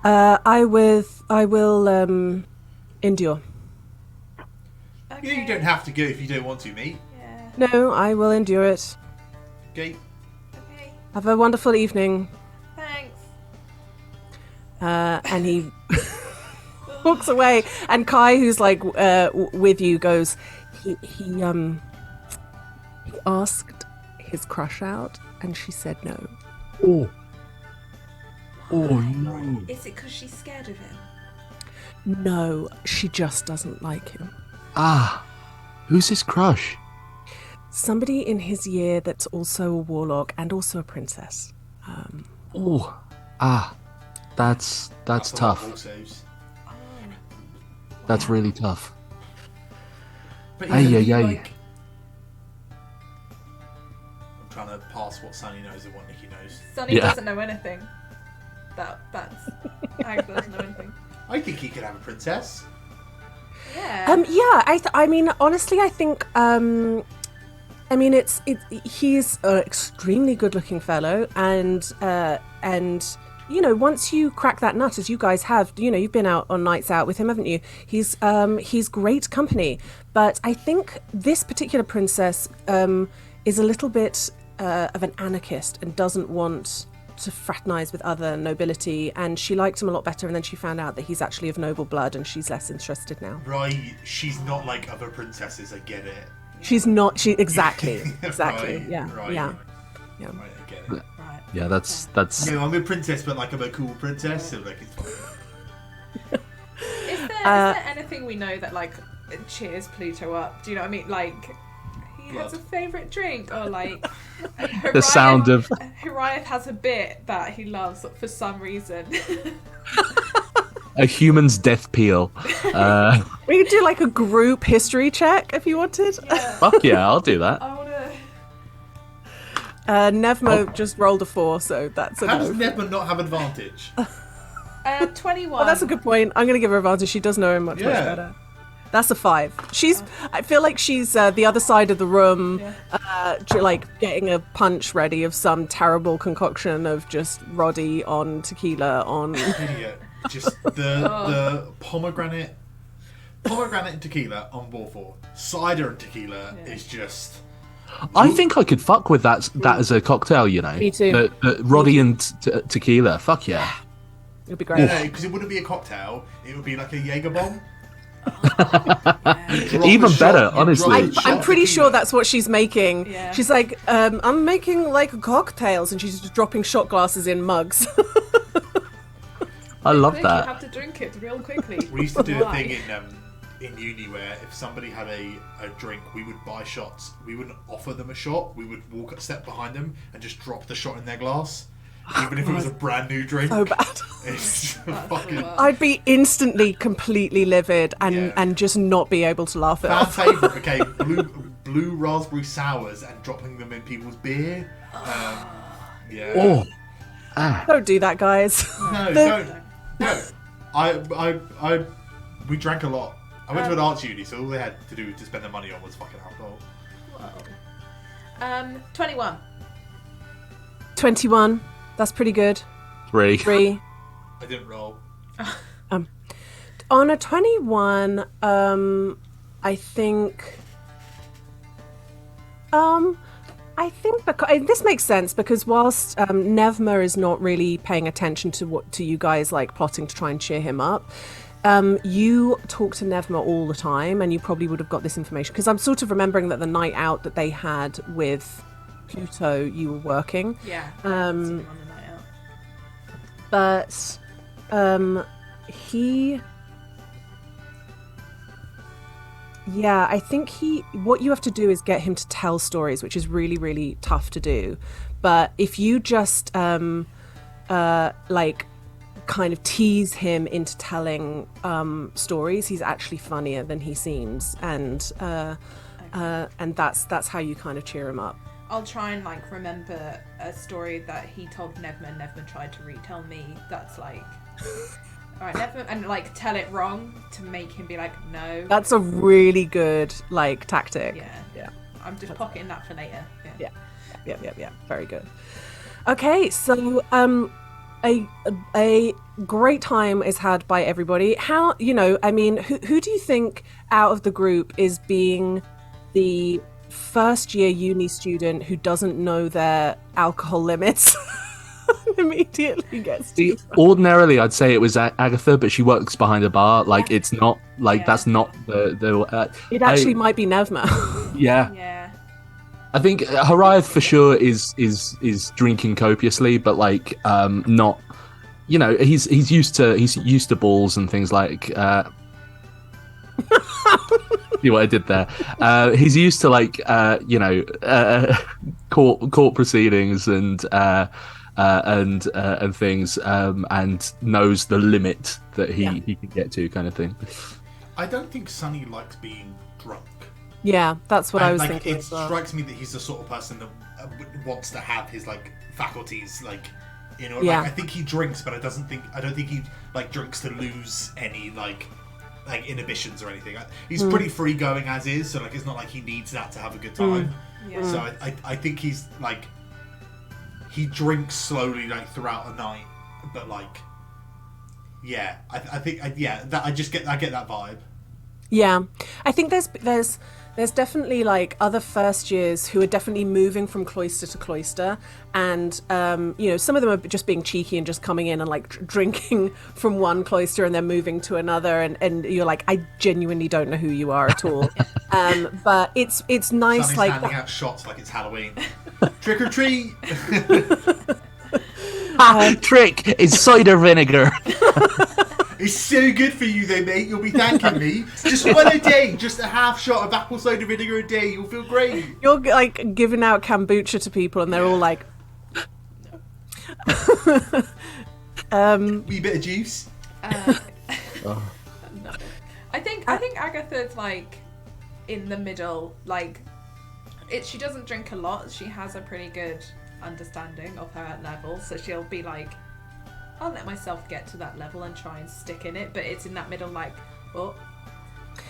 I will endure. Okay. You don't have to go if you don't want to, mate. Yeah. No, I will endure it. Okay. Okay. Have a wonderful evening. Thanks. And he walks away. And Kai, who's like with you, goes. He asked his crush out, and she said no. Oh. Oh no. Is it because she's scared of him? No, she just doesn't like him. Ah. Who's his crush? Somebody in his year that's also a warlock and also a princess. Oh. Ah. That's a lot of tough. ball saves. That's really tough. But Ay, yeah, ay, ay. like, I'm trying to pass what Sunny knows and what Nikki knows. Sonny Yeah. doesn't know anything. That's Agatha doesn't know anything. I think he could have a princess. Yeah. Yeah, I mean, honestly, I think, I mean, he's an extremely good-looking fellow, and you know, once you crack that nut, as you guys have, you know, you've been out on nights out with him, haven't you? He's great company, but I think this particular princess is a little bit of an anarchist and doesn't want to fraternize with other nobility, and she liked him a lot better, and then she found out that he's actually of noble blood, and she's less interested now. Right, she's not like other princesses, I get it. She's not. She exactly. Right, Yeah. right. Yeah. Right, I get it. Right. Yeah, that's No, I'm a princess, but like I'm a cool princess, so like it's fine. Is there anything we know that like cheers Pluto up? Do you know what I mean? Like he has a favourite drink, or like the sound of Hariath has a bit that he loves for some reason. a human's death peel. We could do like a group history check if you wanted. Yeah. Fuck yeah, I'll do that. I wanna. Nevmo just rolled a 4, so that's a How no. does Nebma not have advantage? 21. Oh, that's a good point. I'm going to give her advantage. She does know him much Yeah. better. That's a 5. I feel like she's the other side of the room, like getting a punch ready of some terrible concoction of just Roddy on tequila on. Idiot. Just the pomegranate and tequila on board for. Cider and tequila is just. I think I could fuck with that as a cocktail, you know. Me too. The Roddy and tequila. Fuck yeah. It'd be great. No, because it wouldn't be a cocktail. It would be like a Jaeger bomb. Even better, honestly. I'm pretty sure that's what she's making. Yeah. She's like, I'm making like cocktails, and she's just dropping shot glasses in mugs. I love Quick, that. You have to drink it real quickly. We used to do a Why? thing in uni where if somebody had a drink, we would buy shots. We wouldn't offer them a shot. We would walk a step behind them and just drop the shot in their glass, even if it was a brand new drink. So bad. It's That's fucking the worst. I'd be instantly completely livid and Yeah. just not be able to laugh it fan off. favourite became blue raspberry sours and dropping them in people's beer. Yeah. Oh. Ah. Don't do that, guys. No, The- don't. We drank a lot. I went to an arts uni, so all they had to do to spend their money on was fucking alcohol. 21. 21. That's pretty good. 3. 3. I didn't roll. On a 21, I think because this makes sense because whilst Nevma is not really paying attention to you guys like plotting to try and cheer him up, you talk to Nevma all the time, and you probably would have got this information because I'm sort of remembering that the night out that they had with Pluto, you were working. Yeah. Um, seen him on the night out. But I think what you have to do is get him to tell stories, which is really, really tough to do. But if you just like kind of tease him into telling stories. He's actually funnier than he seems, and that's how you kind of cheer him up. I'll try and like remember a story that he told Nevma. Nevma tried to retell me. That's like, all right, Nevma, and like tell it wrong to make him be like, no. That's a really good like tactic. Yeah. I'm just pocketing that for later. Yeah. Very good. Okay, so a great time is had by everybody. How, I mean, who do you think out of the group is being the first year uni student who doesn't know their alcohol limits and immediately gets too drunk? Ordinarily I'd say it was Agatha, but she works behind a bar. Like it's not like that's not the it actually might be Nevma. Yeah. I think Hariath for sure is drinking copiously, but like not, he's used to balls and things like. See what I did there? He's used to like court proceedings and things, and knows the limit that he can get to, kind of thing. I don't think Sonny likes being drunk. Yeah, that's what I was like, thinking. It strikes me that he's the sort of person that wants to have his like faculties like in order. Yeah. Like, I think he drinks, but I don't think he like drinks to lose any like inhibitions or anything. He's pretty free going as is, so like it's not like he needs that to have a good time. So I think he's like he drinks slowly like throughout the night, but like I think I get that vibe. Yeah, I think there's definitely like other first years who are definitely moving from cloister to cloister, and some of them are just being cheeky and just coming in and like drinking from one cloister and then moving to another, and you're like, I genuinely don't know who you are at all. But it's nice. Sonny's like handing out shots like it's Halloween. Trick or treat. Trick is cider vinegar. It's so good for you though, mate. You'll be thanking me. Just one a day. Just a half shot of apple cider vinegar a day. You'll feel great. You're like giving out kombucha to people and they're all like... Wee bit of juice. No. I think Agatha's like in the middle. Like, she doesn't drink a lot. She has a pretty good understanding of her level, so she'll be like, I'll let myself get to that level and try and stick in it, but it's in that middle like, oh,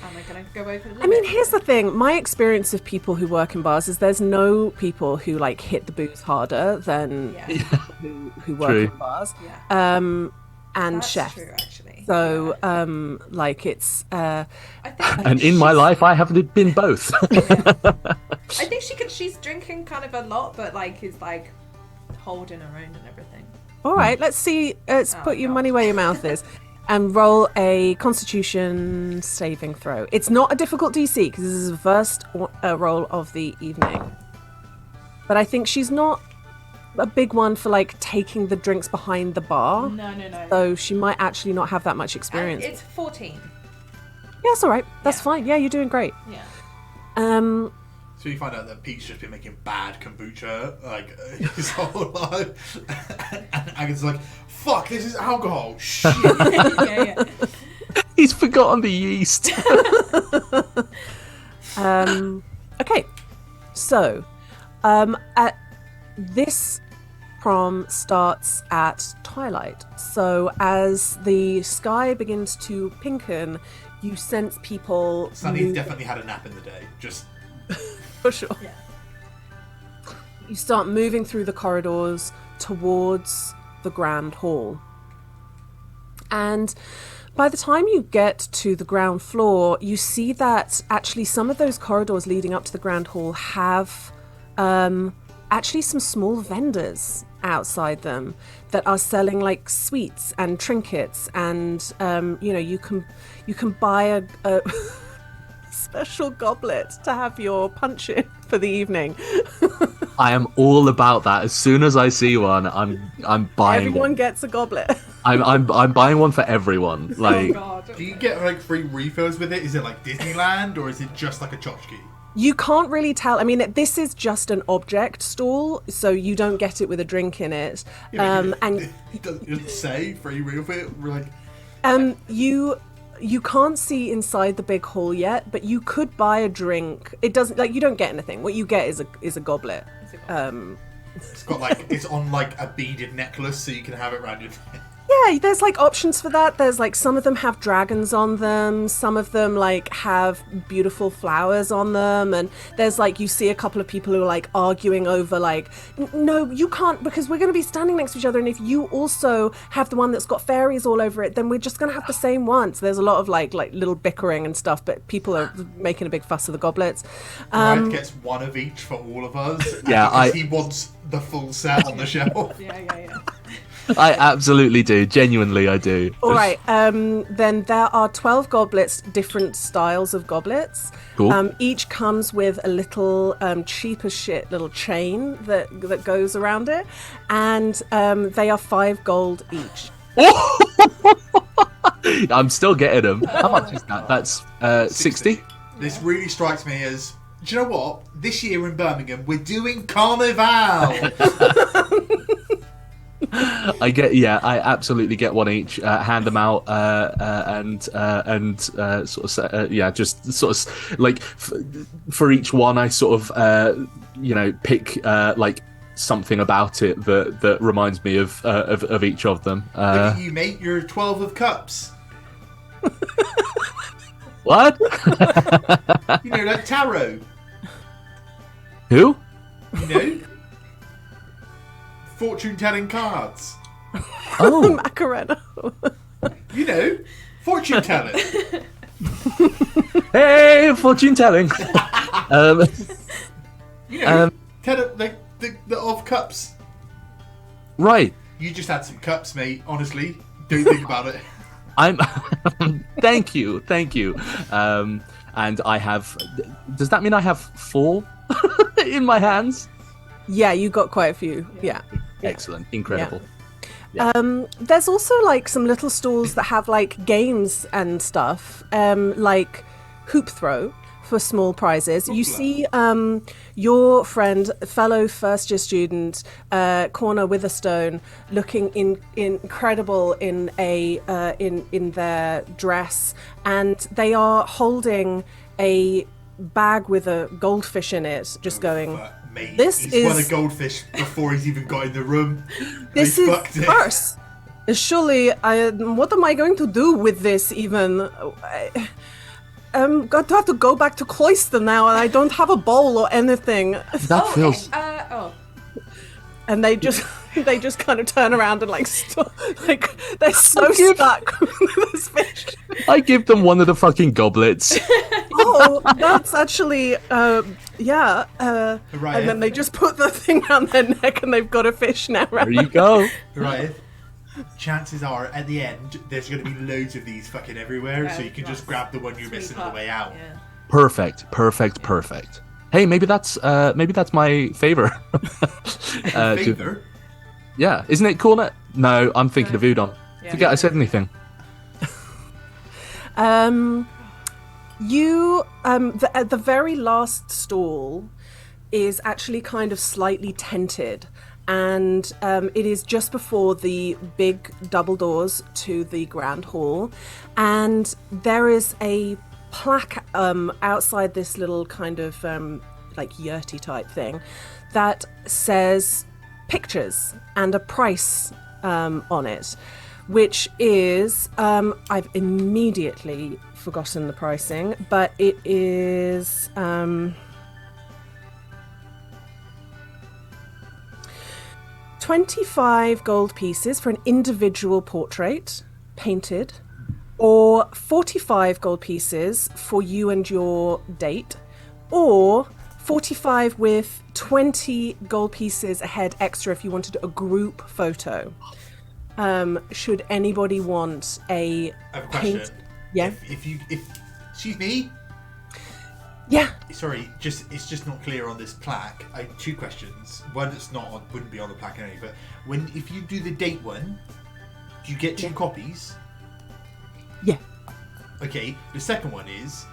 am I going to go over the limit? I mean, here's the thing. My experience of people who work in bars is there's no people who like hit the booze harder than who work in bars. Yeah. And That's chefs. true, actually. So, like it's... I think And in my life, I have been both. I think she's drinking kind of a lot, but like is like holding her own and everything. All right, let's see. Let's put your money where your mouth is. And roll a Constitution saving throw. It's not a difficult DC because this is the first roll of the evening. But I think she's not a big one for like taking the drinks behind the bar. No. So she might actually not have that much experience. It's 14. Yeah, it's all right. That's fine. Yeah, you're doing great. Yeah. So you find out that Pete's just been making bad kombucha like his whole life, and Agatha's like, "Fuck, this is alcohol." Shit. yeah. He's forgotten the yeast. Okay, so at this prom starts at twilight. So as the sky begins to pinken, you sense people. Sonny's definitely had a nap in the day. Just for sure. Yeah. You start moving through the corridors towards the grand hall. And by the time you get to the ground floor, you see that actually some of those corridors leading up to the grand hall have actually some small vendors outside them that are selling like sweets and trinkets, and you can buy a special goblet to have your punch in for the evening. I am all about that. As soon as I see one, I'm buying Everyone one. gets a goblet. I'm buying one for everyone. Oh Like God. do you get like free refills with it? Is it like Disneyland or is it just like a tchotchke? You can't really tell. I mean, this is just an object stall, so you don't get it with a drink in it. And it doesn't say free refill. We're like, you can't see inside the big hall yet, but you could buy a drink. It doesn't, like, you don't get anything. What you get is a goblet. it's got like, it's on like a beaded necklace, so you can have it around your neck. Yeah, there's like options for that. There's like some of them have dragons on them, some of them like have beautiful flowers on them, and there's like, you see a couple of people who are like arguing over like, no, you can't, because we're going to be standing next to each other, and if you also have the one that's got fairies all over it, then we're just going to have the same one. So there's a lot of like little bickering and stuff, but people are making a big fuss of the goblets. Ryan gets one of each for all of us. Yeah, because he wants the full set on the shelf. Yeah. I absolutely do. Genuinely, I do. All right. Then there are 12 goblets, different styles of goblets. Cool. Each comes with a little cheap as shit little chain that goes around it, and they are 5 gold each. I'm still getting them. How much is that? That's 60. This really strikes me as, do you know what? This year in Birmingham, we're doing Carnival. I absolutely get one each. Hand them out, and sort of, just sort of like for each one, I sort of, pick like something about it that reminds me of each of them. Look at you, mate. You're 12 of cups. What? You know, like tarot. Who? You know. Fortune-telling cards. Oh, Macarena. You know, fortune-telling. Hey, fortune telling. You know, like the of cups. Right. You just had some cups, mate. Honestly, don't think about it. I'm. Thank you. And I have. Does that mean I have 4 in my hands? Yeah, you got quite a few. Yeah. Excellent. Incredible. There's also like some little stalls that have like games and stuff, like hoop throw for small prizes. You see your friend, fellow first year student, Corner Witherstone, looking incredible in in their dress, and they are holding a bag with a goldfish in it, just going. Mate, he's won a goldfish before he's even got in the room. This is farce. Surely, what am I going to do with this even? I'm going to have to go back to Cloister now, and I don't have a bowl or anything. That feels. And they just kind of turn around and like they're so stuck with this fish. I give them one of the fucking goblets. Oh, that's actually right. And then they just put the thing around their neck, and they've got a fish now. There you go. Right. Chances are, at the end, there's going to be loads of these fucking everywhere, so you can just grab the one you're missing on the way out. Yeah. Perfect. Hey, maybe that's my favor. Favor? Yeah, isn't it Cornet? No, I'm thinking of Udon. Yeah. Forget I said anything. The very last stall is actually kind of slightly tented, and it is just before the big double doors to the grand hall, and there is a plaque outside this little kind of like yurty type thing that says pictures and a price on it, which is I've immediately forgotten the pricing, but it is 25 gold pieces for an individual portrait painted, or 45 gold pieces for you and your date, or 45 with 20 gold pieces a head extra if you wanted a group photo. Should anybody want I have a question. Yeah. If excuse me. Yeah. Sorry, it's just not clear on this plaque. I have 2 questions. One that's wouldn't be on the plaque anyway. But if you do the date one, do you get 2 copies? Yeah. Okay. The second one is,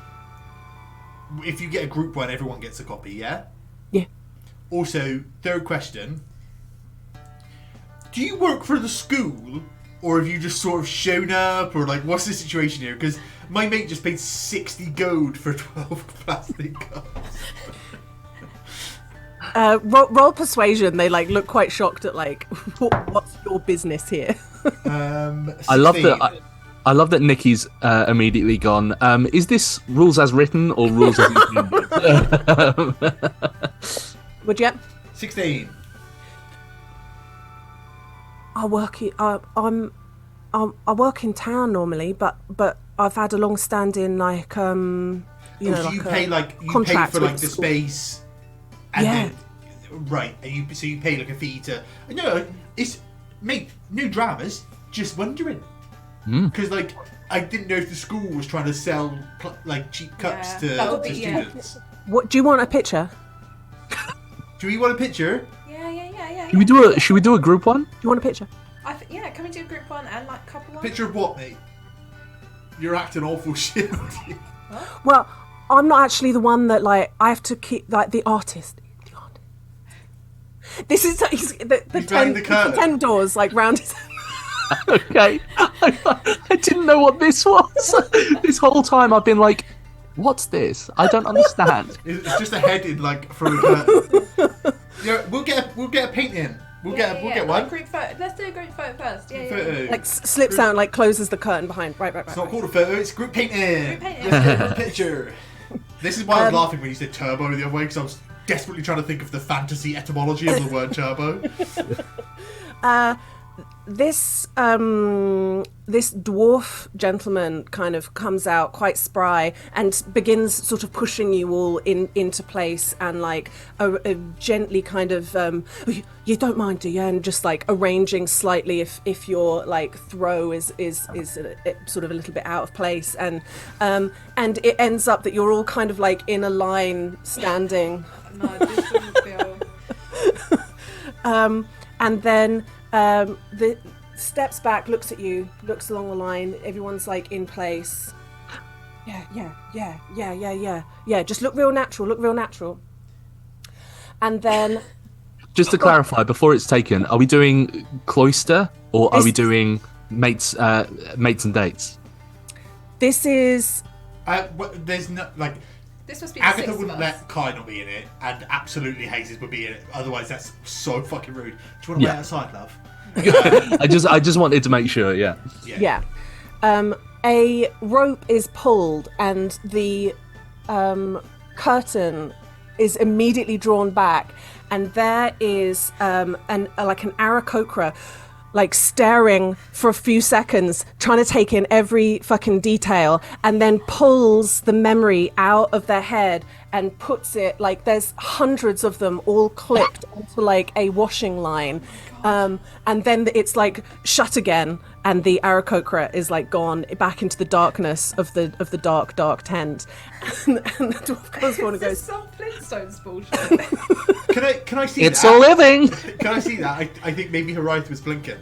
if you get a group one, everyone gets a copy. Yeah. Yeah. Also, third question: do you work for the school, or have you just sort of shown up, or like what's the situation here? Because my mate just paid 60 gold for 12 plastic cups. Roll persuasion. They like look quite shocked at like what's your business here. I love that. I love that Nikki's immediately gone. Is this rules as written or rules as intended? Would you? 16. I work in town normally, but I've had a long-standing like So you pay contract for with like the school. space, and Yeah. then, right? And you pay like a fee to. No, it's mate. No dramas. Just wondering. Because like I didn't know if the school was trying to sell like cheap cups That would to be- yeah. students. What do you want a picture? Do we want a picture? Yeah. Should we do a group one? Do you want a picture? Yeah, can we do group one and like couple one? Picture of what, mate? You're acting awful shit. Well, I'm not actually the one that like I have to keep like the artist. This is the behind the curtain. 10 doors like round his. Okay. I didn't know what this was. This whole time I've been like, what's this? I don't understand. It's just a head in like through a curtain. Yeah, we'll get a painting. We'll get one. Like group photo. Let's do a group photo first. Yeah. Photo. Like slips out and like closes the curtain behind. Right. It's not called a photo. It's group painting. Group painting. Let's get a picture. This is why I was laughing when you said turbo the other way, because I was desperately trying to think of the fantasy etymology of the word turbo. This dwarf gentleman kind of comes out quite spry and begins sort of pushing you all into place and like gently kind of you don't mind, do you? And just like arranging slightly if your like throw is sort of a little bit out of place, and it ends up that you're all kind of like in a line standing. No, this doesn't feel. And then the steps back, looks at you, looks along the line. Everyone's like in place. Yeah. Just look real natural. And then, Just to clarify, before it's taken, are we doing cloister or are we doing mates and dates? this is There's no like. This must be the Agatha six of wouldn't us. let Kai not be in it, and absolutely Hazes would be in it. Otherwise, that's so fucking rude. Do you want to wait outside, love? I just wanted to make sure. Yeah. yeah. A rope is pulled and the curtain is immediately drawn back, and there is an Aarakocra like staring for a few seconds, trying to take in every fucking detail, and then pulls the memory out of their head and puts it like there's hundreds of them all clipped onto like a washing line, and then it's like shut again, and the Aarakocra is like gone back into the darkness of the dark tent, and the dwarf comes forward and This is goes, some Flintstones bullshit. Can I see It's that? a living. Can I see that? I think maybe Horizon was blinking.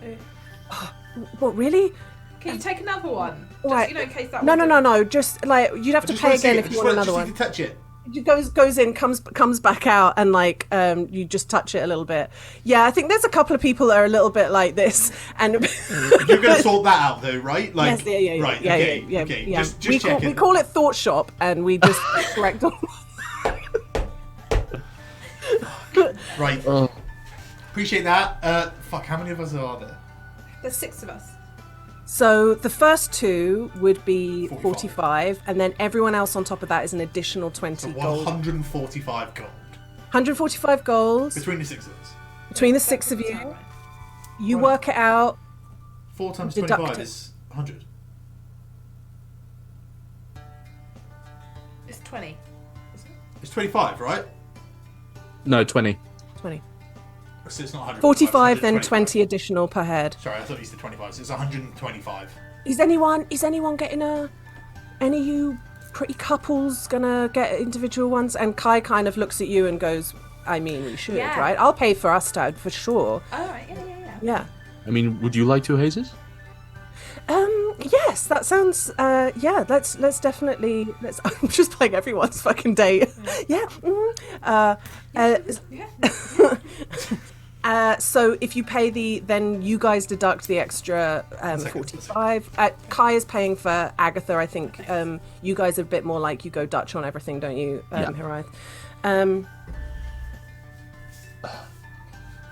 "What, really? Can you take another one? Just, Right. in case that No, wasn't- just like you'd have to Just pay wanna see again it. if I you want another just one." need to touch it. It goes in, comes back out, and like you just touch it a little bit. Yeah, I think there's a couple of people that are a little bit like this, and You're going to sort that out, though, right? Like, yes, yeah, right? yeah, Okay, yeah, okay. yeah. Just we checking. call it Thought Shop, and we just correct all. Right. Appreciate that. Fuck. How many of us are there? There's six of us. So the first two would be 45. 45, and then everyone else on top of that is an additional 20 gold. 145 gold 145 gold between the six of us. between the six of you. You work it out. 4 times Deduct 25 it. is 100. It's 20. It's 25, right? No, 20. 20. So it's not 100. 45, then 20 additional per head. Sorry, I thought you said 25. So it's 125. Is anyone getting any of you pretty couples gonna get individual ones? And Kai kind of looks at you and goes, I mean, we should, Yeah. right? I'll pay for us to, for sure. All right. Yeah. Yeah. I mean, would you like two hazes? Yes, that sounds. Yeah, let's definitely. Let's. I'm just playing everyone's fucking date. Yeah. So if you pay then you guys deduct the extra 45. Kai is paying for Agatha. I think you guys are a bit more like you go Dutch on everything, don't you, Hiraeth?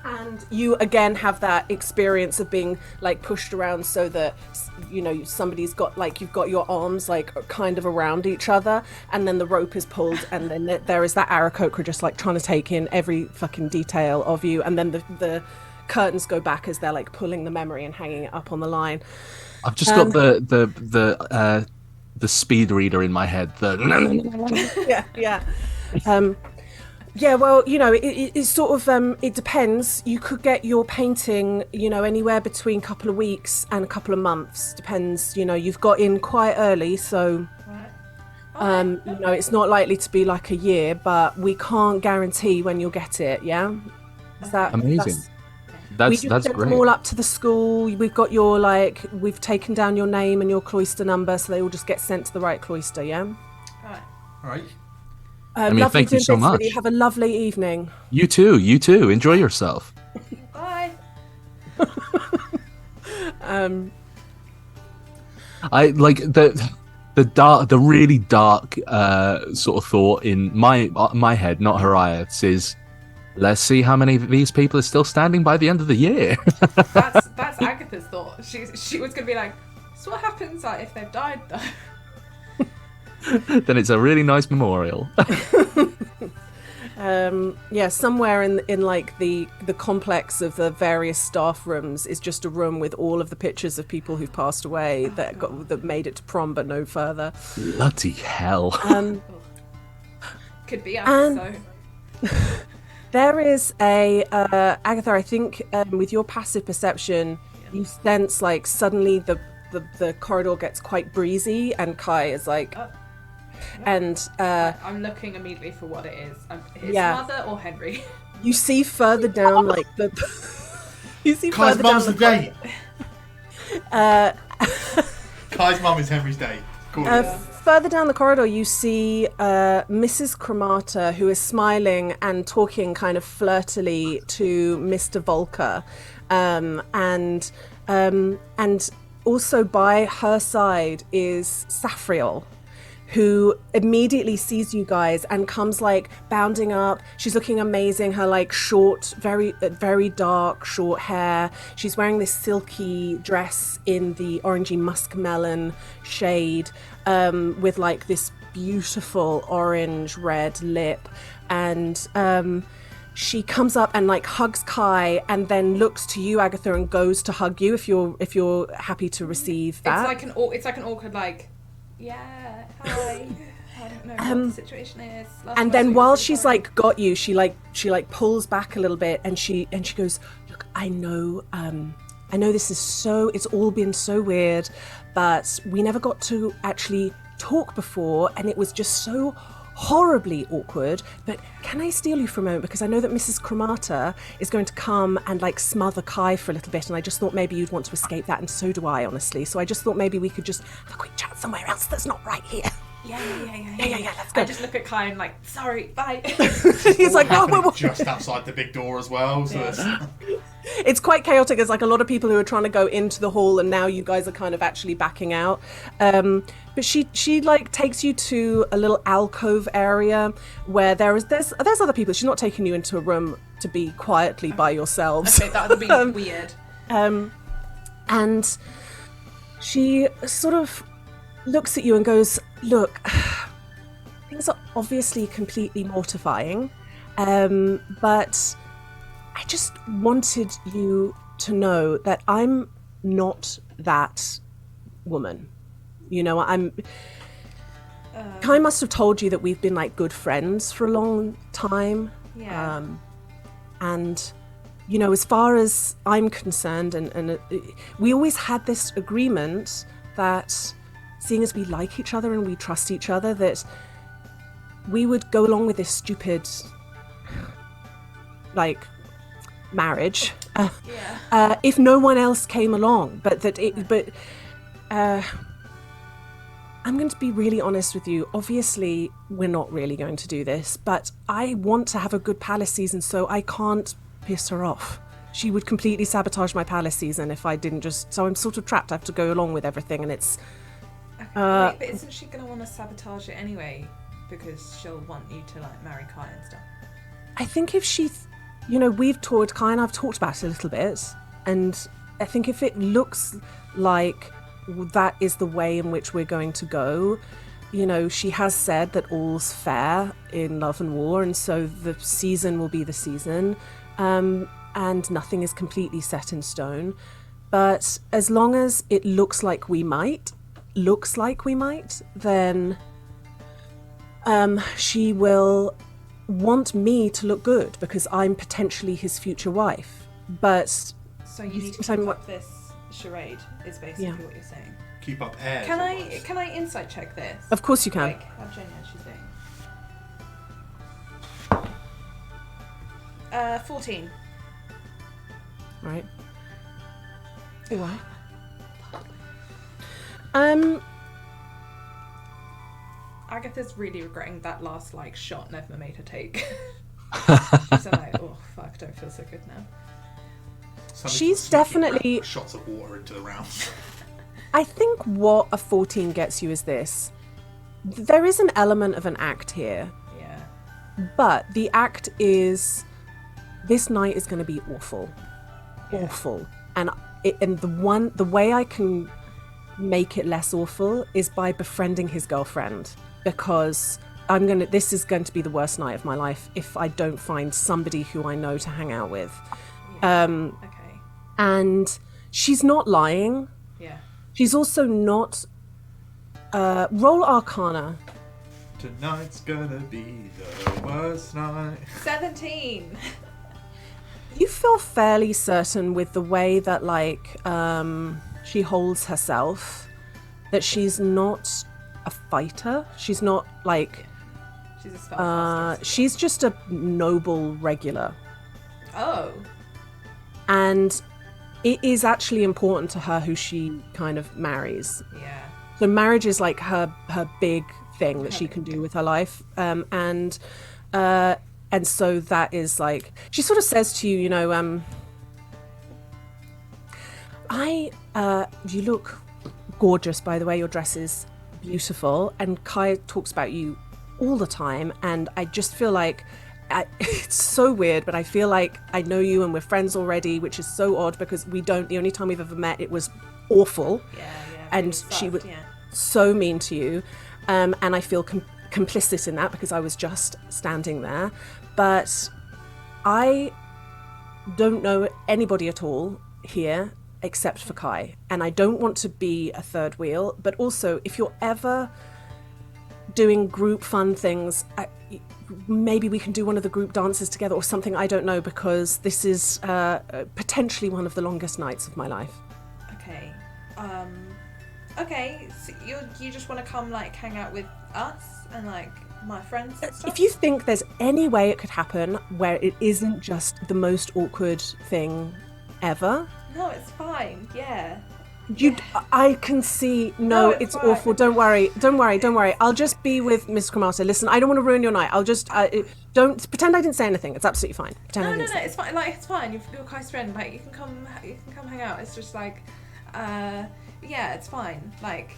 And you again have that experience of being like pushed around so that somebody's got like you've got your arms like kind of around each other, and then the rope is pulled, and then there is that Aarakocra just like trying to take in every fucking detail of you, and then the curtains go back as they're like pulling the memory and hanging it up on the line. I've just got the speed reader in my head. Yeah. Yeah, well, it's sort of, it depends. You could get your painting, anywhere between a couple of weeks and a couple of months. Depends, you've got in quite early, so, it's not likely to be like a year, but we can't guarantee when you'll get it, yeah? Is that amazing? We just That's send great. them all up to the school. We've got we've taken down your name and your cloister number, so they all just get sent to the right cloister, yeah? All right. Thank you so much. Have a lovely evening. You too. Enjoy yourself. Bye. I like the really dark sort of thought in my head, not Hiraeth's, is let's see how many of these people are still standing by the end of the year. That's Agatha's thought. She was gonna be like, so what happens like if they've died though? Then it's a really nice memorial. Somewhere in like the complex of the various staff rooms is just a room with all of the pictures of people who've passed away that made it to prom but no further. Bloody hell. Could be us, so. There is a Agatha, I think with your passive perception, you sense like suddenly the corridor gets quite breezy, and Kai is like and I'm looking immediately for what it is. His mother or Henry? You see further down like the you see Kai's further down mum's the the date. Kai's mum is Henry's date. Cool. Further down the corridor, you see Mrs. Cremata, who is smiling and talking kind of flirtily to Mr. Volker, and also by her side is Saphriel, who immediately sees you guys and comes like bounding up. She's looking amazing. Her like short, very dark short hair. She's wearing this silky dress in the orangey muskmelon shade, with like this beautiful orange red lip, and she comes up and like hugs Kai, and then looks to you, Agatha, and goes to hug you if you're happy to receive that. It's like an awkward like, yeah, hi. I don't know what the situation is. And then while she's like got you, she pulls back a little bit, and she goes, look, I know this is it's all been so weird, but we never got to actually talk before, and it was just so horribly awkward, but can I steal you for a moment, because I know that Mrs. Cremata is going to come and like smother Kai for a little bit, and I just thought maybe you'd want to escape that, and so do I, honestly. So I just thought maybe we could just have a quick chat somewhere else that's not right here. Yeah, let's go. I just look at Kai and like, sorry, bye. He's like, oh, just outside the big door as well. So it's quite chaotic. There's like a lot of people who are trying to go into the hall, and now you guys are kind of actually backing out. But she like takes you to a little alcove area where there's other people. She's not taking you into a room to be quietly by yourselves. Okay, that would be weird. And she sort of looks at you and goes, look, things are obviously completely mortifying, but I just wanted you to know that I'm not that woman. Kai must have told you that we've been like good friends for a long time. Yeah. And as far as I'm concerned, and we always had this agreement that, seeing as we like each other and we trust each other, that we would go along with this stupid, like, marriage, if no one else came along. But I'm going to be really honest with you. Obviously, we're not really going to do this, but I want to have a good palace season, so I can't piss her off. She would completely sabotage my palace season if I didn't just... So I'm sort of trapped. I have to go along with everything, and it's... Wait, but isn't she going to want to sabotage it anyway? Because she'll want you to, like, marry Kai and stuff. I think if she... You know, we've talked... Kai and I've talked about it a little bit, and I think if it looks like that is the way in which we're going to go, you know, she has said that all's fair in love and war, and so the season will be the season, and nothing is completely set in stone. But as long as it looks like we might, then she will want me to look good because I'm potentially his future wife. But so you need to keep up this charade is basically what you're saying. Keep up air. Can I insight check this? Of course you can. Like how genuine she's being. 14. Right. Why? Agatha's really regretting that last like shot Nevma made her take. She's like, oh fuck, I don't feel so good now. She's definitely shots of water into the round. I think what a 14 gets you is this. There is an element of an act here. Yeah. But the act is this night is going to be awful. Yeah. Awful. And the way I can make it less awful is by befriending his girlfriend, because this is going to be the worst night of my life if I don't find somebody who I know to hang out with. Yeah. Okay. And she's not lying. Yeah. She's also not... roll Arcana. Tonight's gonna be the worst night. 17! You feel fairly certain with the way that, like, she holds herself, that she's not a fighter. She's not, like... She's a spellcaster. She's just a noble regular. Oh. And it is actually important to her who she kind of marries. Yeah. So marriage is like her big thing that she can do with her life. And so that is like, she sort of says to you, you know, you look gorgeous, by the way, your dress is beautiful. And Kai talks about you all the time. And I just feel like, it's so weird, but I feel like I know you and we're friends already, which is so odd because the only time we've ever met, it was awful. Yeah. And she was so mean to you. And I feel complicit in that because I was just standing there. But I don't know anybody at all here except for Kai. And I don't want to be a third wheel. But also, if you're ever doing group fun things, maybe we can do one of the group dances together or something. I don't know, because this is potentially one of the longest nights of my life. Okay. Okay, so you just want to come, like, hang out with us and, like, my friends and stuff? If you think there's any way it could happen where it isn't just the most awkward thing ever... No, it's fine, yeah. I can see. No, it's fine. Awful. Don't worry. I'll just be with Miss Cremata. Listen, I don't want to ruin your night. I'll just don't pretend I didn't say anything. It's absolutely fine. No, it's fine. Like, it's fine. You're Kai's friend. Like, you can come hang out. It's just like, yeah, it's fine. Like,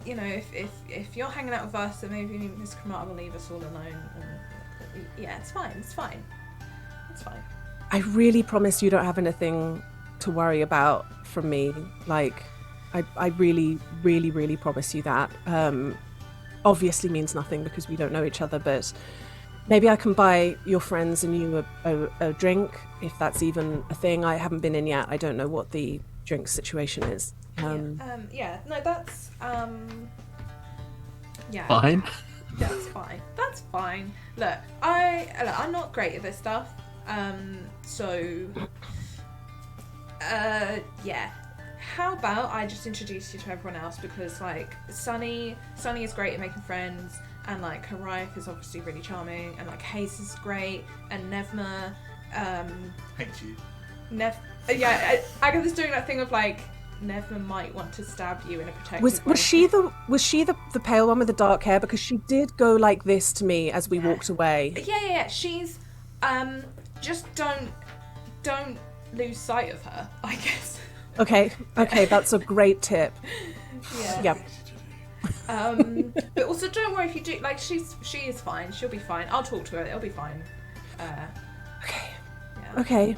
you know, if you're hanging out with us, then maybe Miss Cremata will leave us all alone. And, yeah, it's fine. It's fine. I really promise you don't have anything to worry about from me. Like, I really, really, really promise you that. Obviously means nothing because we don't know each other, but maybe I can buy your friends and you a drink, if that's even a thing. I haven't been in yet. I don't know what the drink situation is. Yeah, no, that's yeah. Fine. That's fine. Look, I'm not great at this stuff. Yeah. How about I just introduce you to everyone else, because like Sunny is great at making friends, and like her wife is obviously really charming, and like Hayes is great, and Nevma Hate you. Yeah, Agatha's doing that thing of like Nevma might want to stab you in a protective Was way. she the pale one with the dark hair? Because she did go like this to me as we walked away. Yeah. She's just don't lose sight of her, I guess. Okay, that's a great tip. Yeah. Yep. But also don't worry if you do. Like she is fine. She'll be fine. I'll talk to her. It'll be fine. Okay. Yeah. Okay.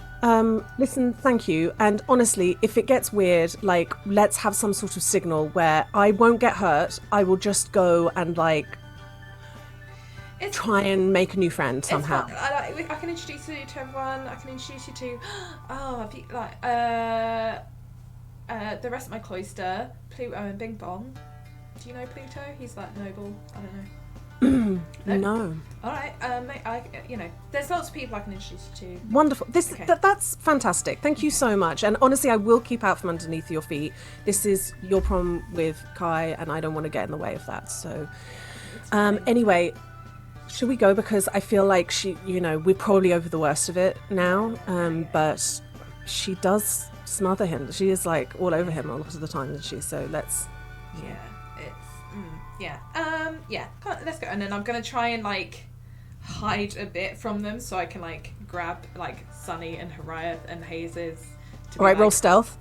Listen, thank you. And honestly, if it gets weird, like, let's have some sort of signal where I won't get hurt. I will just go and like try and make a new friend somehow. I can introduce you to everyone. I can introduce you to have you, like the rest of my cloister, Pluto and Bing Bong. Do you know Pluto? He's like noble. I don't know. No. All right. There's lots of people I can introduce you to. Wonderful. Okay. That's fantastic. Thank you so much. And honestly, I will keep out from underneath your feet. This is your prom with Kai, and I don't want to get in the way of that. So, anyway, should we go? Because I feel like we're probably over the worst of it now. But she does smother him. She is like all over him a lot of the time, isn't she? So let's. Yeah. Let's go. And then I'm gonna try and like hide a bit from them so I can like grab like Sunny and Hariath and Hazes. All right, roll stealth.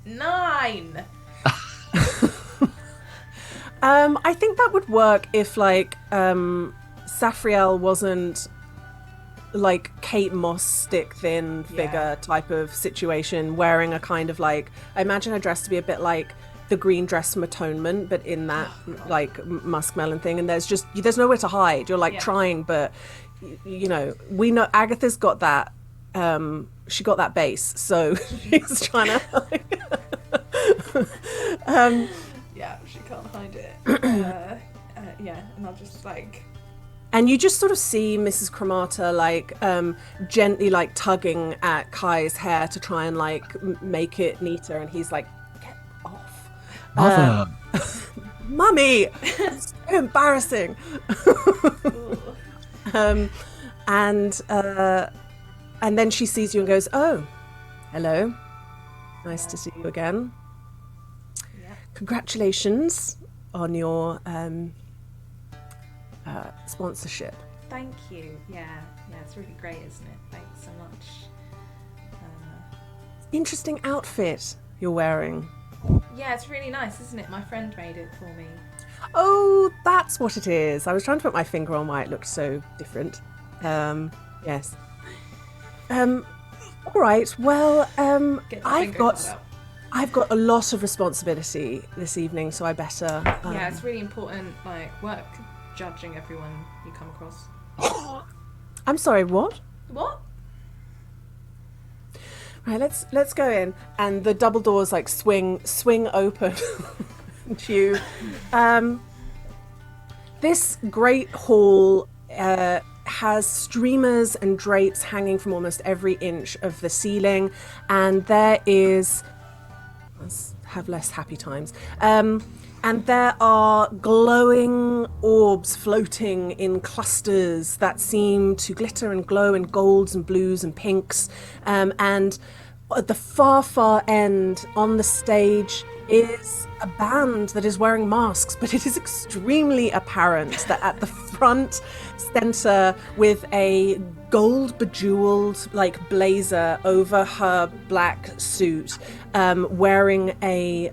9. I think that would work if like Safriel wasn't like Kate Moss stick thin figure type of situation, wearing a kind of like, I imagine her dress to be a bit like the green dress from Atonement, but in that like muskmelon thing, and there's nowhere to hide. You're like trying, but we know Agatha's got that. She got that base, so she's trying to. She can't hide it. And I'll just like. And you just sort of see Mrs. Cremata like gently like tugging at Kai's hair to try and like make it neater, and he's like, "Get off, Mother." Mummy, it's so embarrassing." And then she sees you and goes, "Oh, hello, nice to see you again. Congratulations on your sponsorship." Thank you. Yeah, it's really great, isn't it? Thanks so much. Interesting outfit you're wearing. Yeah, it's really nice, isn't it? My friend made it for me. Oh, that's what it is. I was trying to put my finger on why it looked so different. Yes. All right. Well, I've got a lot of responsibility this evening, so I better. Yeah, it's really important. Like work judging everyone you come across. I'm sorry. What? What? Right. Let's go in, and the double doors like swing open to you. This great hall has streamers and drapes hanging from almost every inch of the ceiling, and there is. Let's have less happy times. And there are glowing orbs floating in clusters that seem to glitter and glow in golds and blues and pinks. And at the far end on the stage is a band that is wearing masks, but it is extremely apparent that at the front center, with a gold bejeweled like blazer over her black suit, wearing a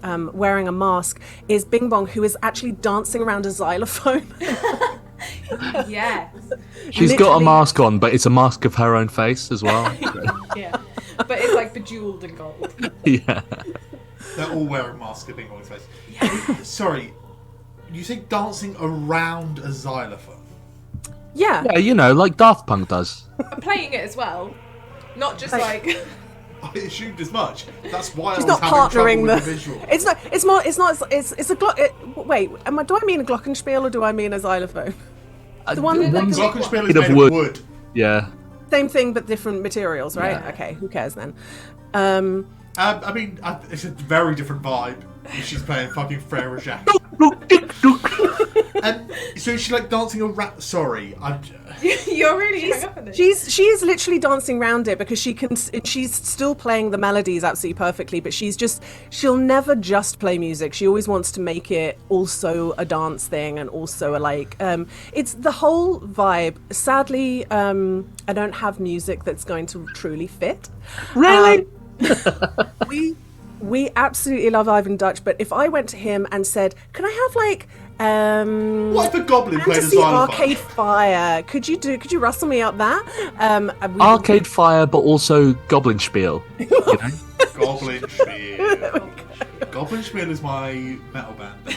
mask, is Bing Bong, who is actually dancing around a xylophone. Yes. She's got a mask on, but it's a mask of her own face as well. Yeah, but it's like bejeweled and gold. Yeah. They're all wearing masks of Bing Bong's face. Yeah. Sorry, you say dancing around a xylophone? Yeah. Yeah, like Daft Punk does. I'm playing it as well, not just like. I assumed as much. That's why She's I was not having trouble partnering with the visual. It's a wait, do I mean a glockenspiel or do I mean a xylophone? The one Glockenspiel is Made of made wood. of wood. Yeah. same thing but different materials, right? Yeah. Okay, who cares then? I mean, it's a very different vibe. She's playing fucking Frere Jacques. And so is she like dancing a rap? Sorry, You're really hung up on this. She is literally dancing around it because she's still playing the melodies absolutely perfectly, but she'll never just play music. She always wants to make it also a dance thing and also it's the whole vibe. Sadly, I don't have music that's going to truly fit. Really? We absolutely love Ivan Dutch, but if I went to him and said, "Can I have what if a goblin played a Fantasy xylophone? Arcade Fire? Could you rustle me up that?" Arcade Fire, but also Goblin Spiel. You know? Goblin Spiel. Goblin Spiel is my metal band.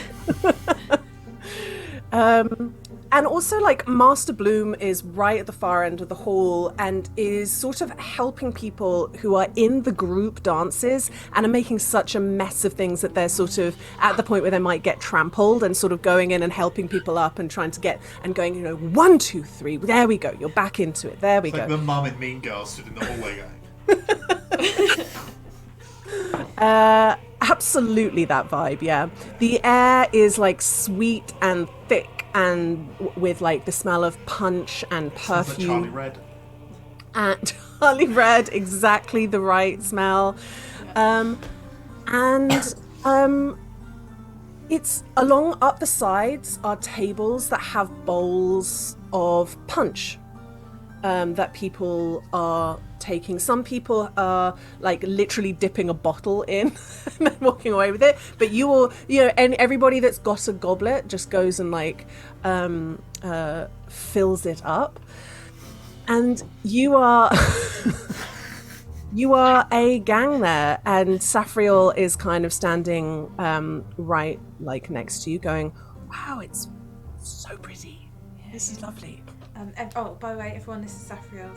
And also, Master Bloom is right at the far end of the hall and is sort of helping people who are in the group dances and are making such a mess of things that they're sort of at the point where they might get trampled, and sort of going in and helping people up and trying to get and going, 1, 2, 3, there we go, you're back into it, there we It's go. like the mum in Mean Girls stood in the hallway going. Absolutely that vibe, yeah. The air is sweet and thick and with the smell of punch and Sounds like Charlie perfume. Red. And Charlie Red, exactly the right smell. It's along up the sides are tables that have bowls of punch that people are taking. Some people are literally dipping a bottle in and then walking away with it. But and everybody that's got a goblet just goes and fills it up. And you are you are a gang there, and Saphriel is kind of standing right next to you, going, "Wow, it's so pretty. This is lovely." And by the way, everyone, this is Saphriel.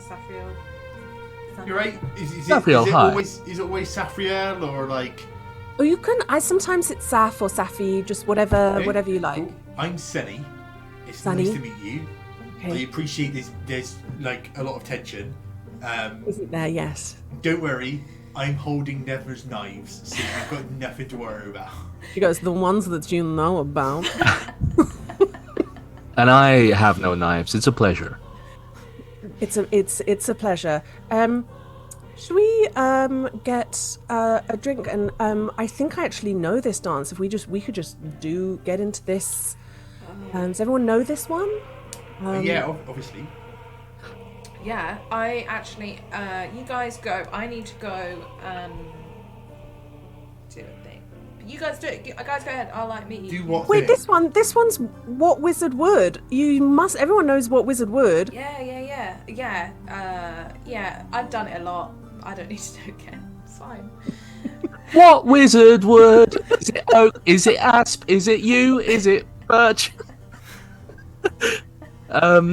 You're right. Is Saphriel, it hi. always Saphriel or Or you can. Sometimes it's Saf or Safi, just whatever you like. Cool. I'm Sunny. It's Sunny. nice to meet you. Okay. I appreciate this. There's a lot of tension. Isn't there? Yes. Don't worry. I'm holding Nevra's knives, so you've got nothing to worry about. She goes, "The ones that you know about." And I have no knives. It's a pleasure. It's a pleasure. Should we get a drink? And I think I actually know this dance. If we could just get into this. Does everyone know this one? Yeah, obviously. Yeah, I actually. You guys go. I need to go. Do a thing. You guys do it. Guys, go ahead. I'll meet you. Do what? Wait, thing? this one's What Wizard Would. Everyone knows What Wizard Would. Yeah. I've done it a lot. I don't need to do it again. It's fine. What wizard would? Is it oak? Is it asp? Is it yew? Is it birch?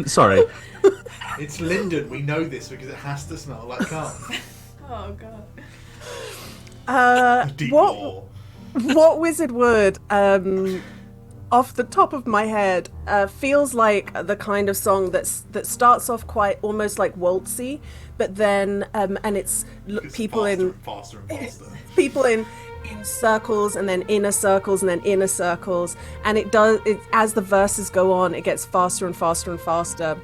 Sorry. It's linden. We know this because it has to smell like calm. Oh god. Deep What lore. What Wizard Would, off the top of my head, feels like the kind of song that starts off quite almost waltzy, but then and it's people faster and faster. people in circles and then inner circles and then inner circles, and as the verses go on, it gets faster and faster and faster.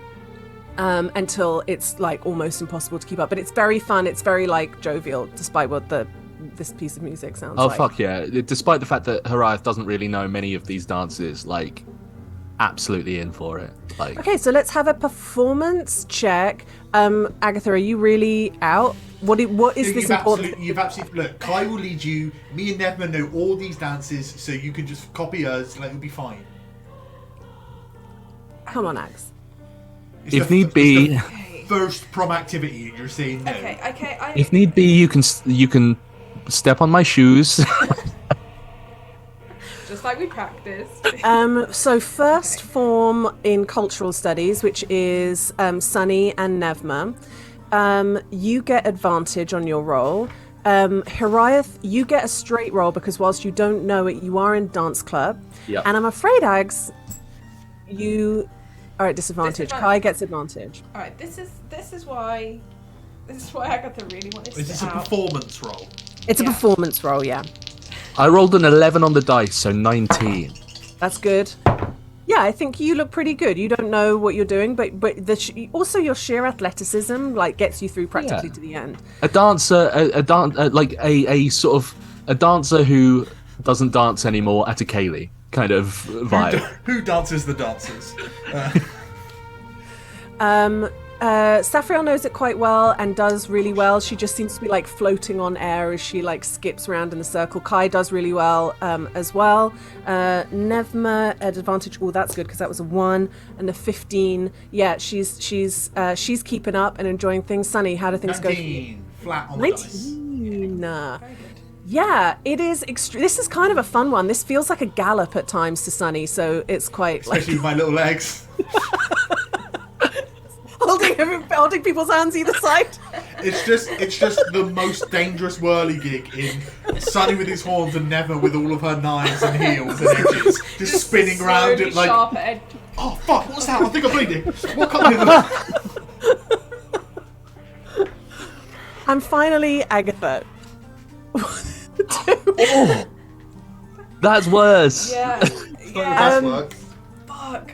Until it's almost impossible to keep up, but it's very fun. It's very jovial, despite what this piece of music sounds Oh like. fuck yeah! Despite the fact that Hariath doesn't really know many of these dances, absolutely in for it. Okay, so let's have a performance check. Agatha, are you really out? What is this important? You've absolutely look. Kai will lead you. Me and Nevma know all these dances, so you can just copy us. It'll be fine. Come on, Ags. It's If the- need it's be, the Okay. first prom activity, and you're saying no. Okay. if need be, you can step on my shoes. Just like we practiced. So first form in cultural studies, which is Sunny and Nevma, you get advantage on your roll. Hariath, you get a straight roll because whilst you don't know it, you are in dance club. Yep. And I'm afraid, Ags, you are at disadvantage. Kai gets advantage. All right. This is why Agatha really wanted to Is sit this a out. performance role? It's a Yeah. performance roll, yeah. I rolled an 11 on the dice, so 19. That's good. Yeah, I think you look pretty good. You don't know what you're doing, but also your sheer athleticism like gets you through practically to the end. A dancer, like a sort of a dancer who doesn't dance anymore at a Kaylee kind of vibe. Who dances the dancers? Saphriel knows it quite well and does really well. She just seems to be like floating on air as she like skips around in the circle. Kai does really well as well. Nevma at advantage. Oh, that's good because that was a 1 and a 15. Yeah, she's keeping up and enjoying things. Sunny, how do things go for you? Flat on the dice. 19. Yeah, it is. This is kind of a fun one. This feels like a gallop at times to Sunny, so it's quite Especially with my little legs. holding people's hands either side. It's just the most dangerous whirligig in Sunny with his horns and Never with all of her knives and heels and edges, just spinning around it like. Sharp edge. Oh fuck! What's that? I think I'm bleeding. What kind of? And finally, Agatha. Oh, that's worse. Yeah. That's work. Fuck.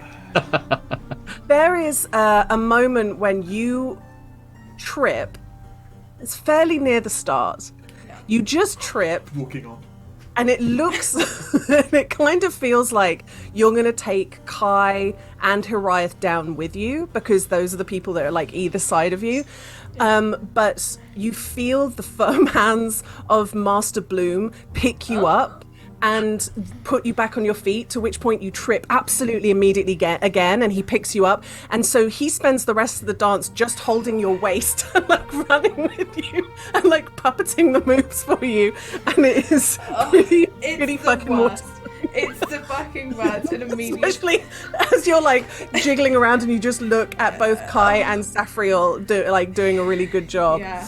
There is a moment when you trip. It's fairly near the start. You just trip, Walking on. and it looks, it kind of feels like you're going to take Kai and Hiraeth down with you because those are the people that are like either side of you. But you feel the firm hands of Master Bloom pick you up and put you back on your feet, to which point you trip absolutely immediately again, and he picks you up. And so he spends the rest of the dance just holding your waist and like running with you and like puppeting the moves for you. And it is pretty fucking worst. awesome. It's the fucking worst, and immediately. Especially as you're like jiggling around and you just look at both Kai and Saphriel doing a really good job. Yeah.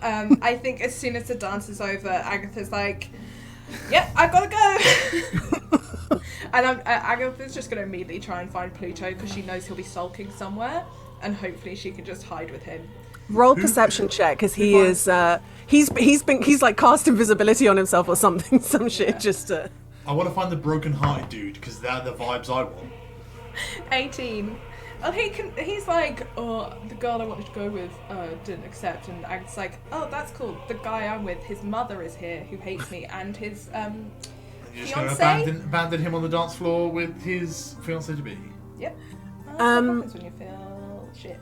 I think as soon as the dance is over, Agatha's like, "Yep, I gotta go." And Agatha's just gonna immediately try and find Pluto because she knows he'll be sulking somewhere, and hopefully she can just hide with him. Roll perception check because he is he's like cast invisibility on himself or something, some shit just to. I want to find the broken-hearted dude because they're the vibes I want. 18. And he's like, oh, the girl I wanted to go with didn't accept, and Agatha's like, oh, that's cool. The guy I'm with, his mother is here who hates me, and his You're just going to abandon him on the dance floor with his fiancée to be. Yep. That's what happens when you feel shit.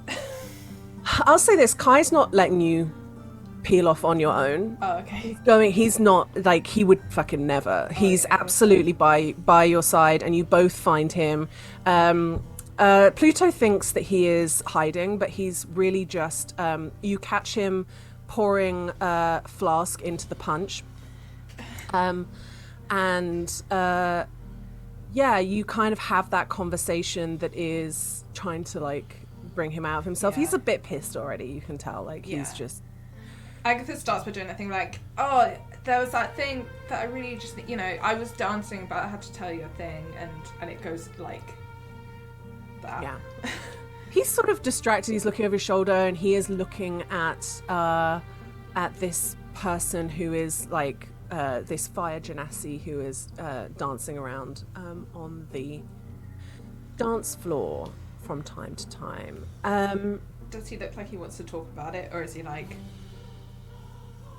I'll say this: Kai's not letting you peel off on your own. Oh, okay. He's not like he would fucking never. He's absolutely by your side, and you both find him. Pluto thinks that he is hiding, but he's really just. You catch him pouring a flask into the punch, and you kind of have that conversation that is trying to like bring him out of himself. Yeah. He's a bit pissed already. You can tell. Like he's just. Agatha starts by doing that thing like, oh, there was that thing that I really just, I was dancing, but I had to tell you a thing, and it goes like that. Yeah. He's sort of distracted. He's looking over his shoulder, and he is looking at this person who is like this fire genasi who is dancing around on the dance floor from time to time. Does he look like he wants to talk about it, or is he like?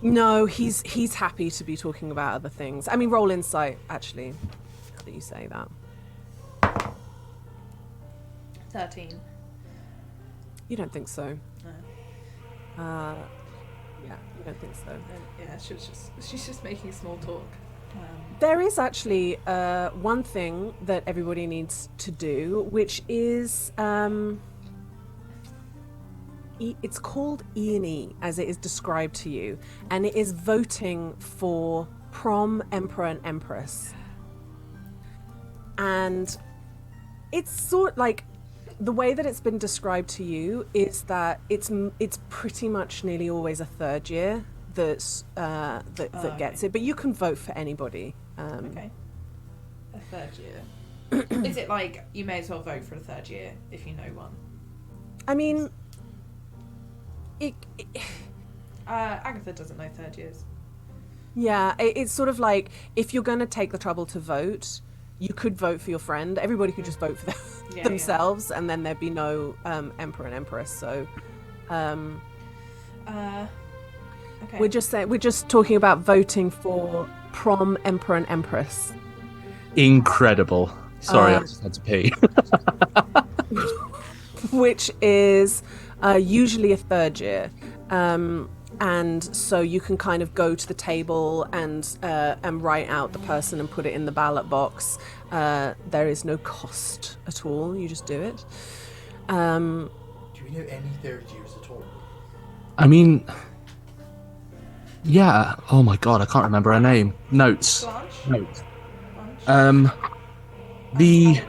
No, he's happy to be talking about other things. I mean, roll insight, actually, now that you say that. 13. You don't think so? No. Yeah, you don't think so. Yeah, she's just making small talk. There is actually one thing that everybody needs to do, which is it's called E&E as it is described to you, and it is voting for Prom, Emperor and Empress. And it's sort like the way that it's been described to you is that it's pretty much nearly always a third year that gets it, but you can vote for anybody. Okay. A third year. Is it like you may as well vote for a third year if you know one? I mean, Agatha doesn't know third years. Yeah, it's sort of like if you're going to take the trouble to vote, you could vote for your friend. Everybody could just vote for themselves, and then there'd be no emperor and empress. So, Okay. we're just talking about voting for prom emperor and empress, Incredible. Sorry, I just had to pee. which is usually a third year. And so you can kind of go to the table and write out the person and put it in the ballot box. There is no cost at all. You just do it. Do we know any third years at all? I mean, yeah. Oh my god, I can't remember her name. Notes. Blanche? Notes. Blanche?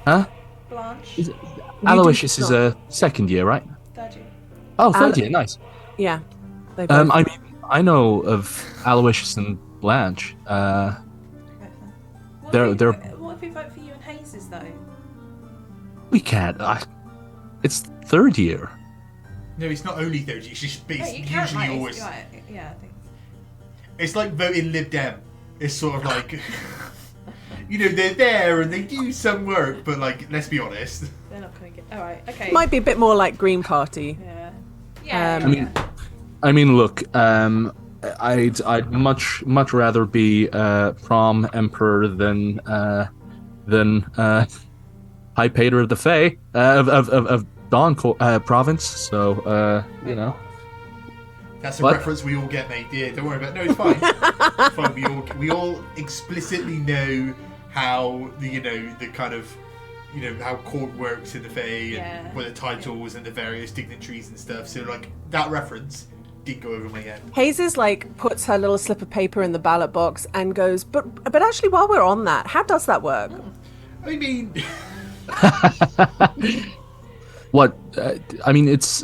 Huh? Blanche? Is it, Aloysius is a second year, right? Third year. Oh, third year, nice. Yeah. They both. I mean, I know of Aloysius and Blanche. What They're- what if we vote for you and Hayes' though? We can't. It's third year. No, it's not only third year. It's just No, you usually can't. Like, always. yeah, I think. It's like voting Lib Dem. It's sort of like, they're there and they do some work, but like, let's be honest. They're not going to get. All right. Okay. Might be a bit more like Green Party. Yeah. Yeah. I mean, look. I'd much rather be prom emperor than high pater of the Fae of Dawn province. So That's a What? reference we all get, mate. Yeah, don't worry about it. No, it's fine. It's fine. We all explicitly know how the kind of how court works in the Fae and what the titles and the various dignitaries and stuff. So like that reference did go over my head. Hayes is like puts her little slip of paper in the ballot box and goes, but actually, while we're on that, how does that work? I mean, what? I mean, it's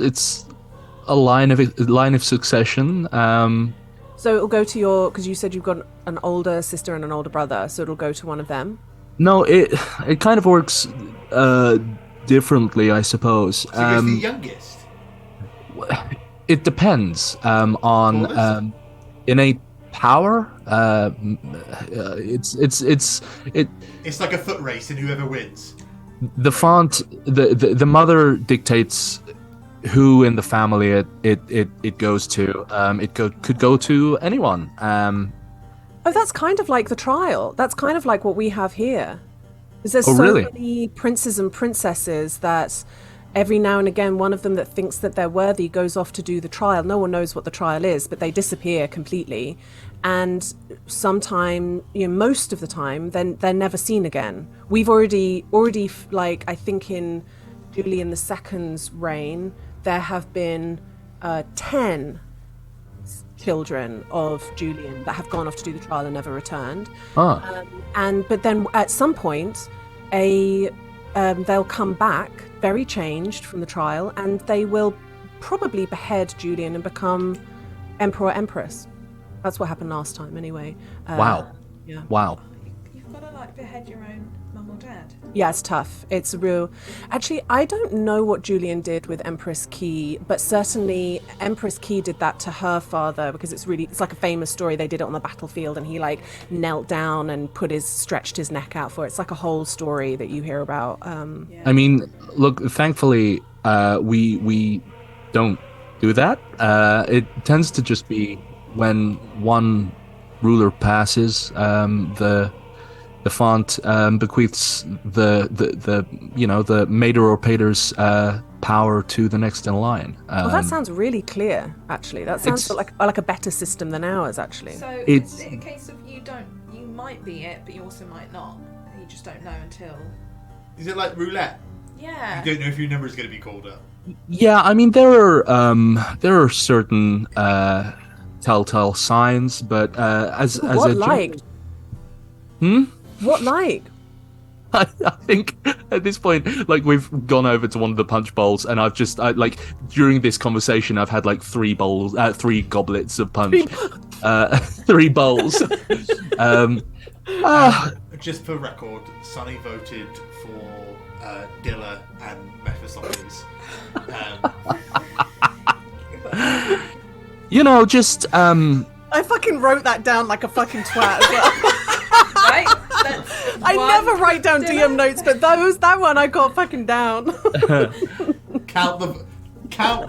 a line of succession. So it'll go to your, because you said you've got an older sister and an older brother, so it'll go to one of them. No, it kind of works differently, I suppose. so he goes the youngest. It depends on innate power. It's like a foot race, and whoever wins. The font. The mother dictates who in the family it goes to. Could go to anyone. Oh, that's kind of like the trial. That's kind of like what we have here. There's Oh, so really? many princes and princesses that every now and again, one of them that thinks that they're worthy goes off to do the trial. No one knows what the trial is, but they disappear completely. And sometime, most of the time, then they're never seen again. We've already, like, I think in Julian II's reign, there have been 10 children of Julian that have gone off to do the trial and never returned. But then at some point, they'll come back very changed from the trial, and they will probably behead Julian and become emperor or empress. That's what happened last time, anyway. Wow. Yeah. Wow. You've got to like behead your own mum or dad. Yeah, it's tough. It's a real. Actually, I don't know what Julian did with Empress Key, but certainly Empress Key did that to her father, because it's like a famous story. They did it on the battlefield, and he like knelt down and stretched his neck out for it. It's like a whole story that you hear about. I mean, look. Thankfully, we don't do that. It tends to just be when one ruler passes, the font bequeaths the mater or pater's power to the next in line. Well, that sounds really clear. Actually, that sounds like a better system than ours. Actually, So It's- is it a case of you might be it, but you also might not. You just don't know until. Is it like roulette? Yeah. You don't know if your number is going to be called up. Yeah, I mean there are certain telltale signs, but as what a like? What like? I think at this point, like, we've gone over to one of the punch bowls, and during this conversation, I've had like three goblets of punch, 3 bowls. Just for record, Sonny voted for Dilla and Mephistopheles. Just I fucking wrote that down like a fucking twat as well. Right? I never write down DM notes, but that one I got fucking down. Count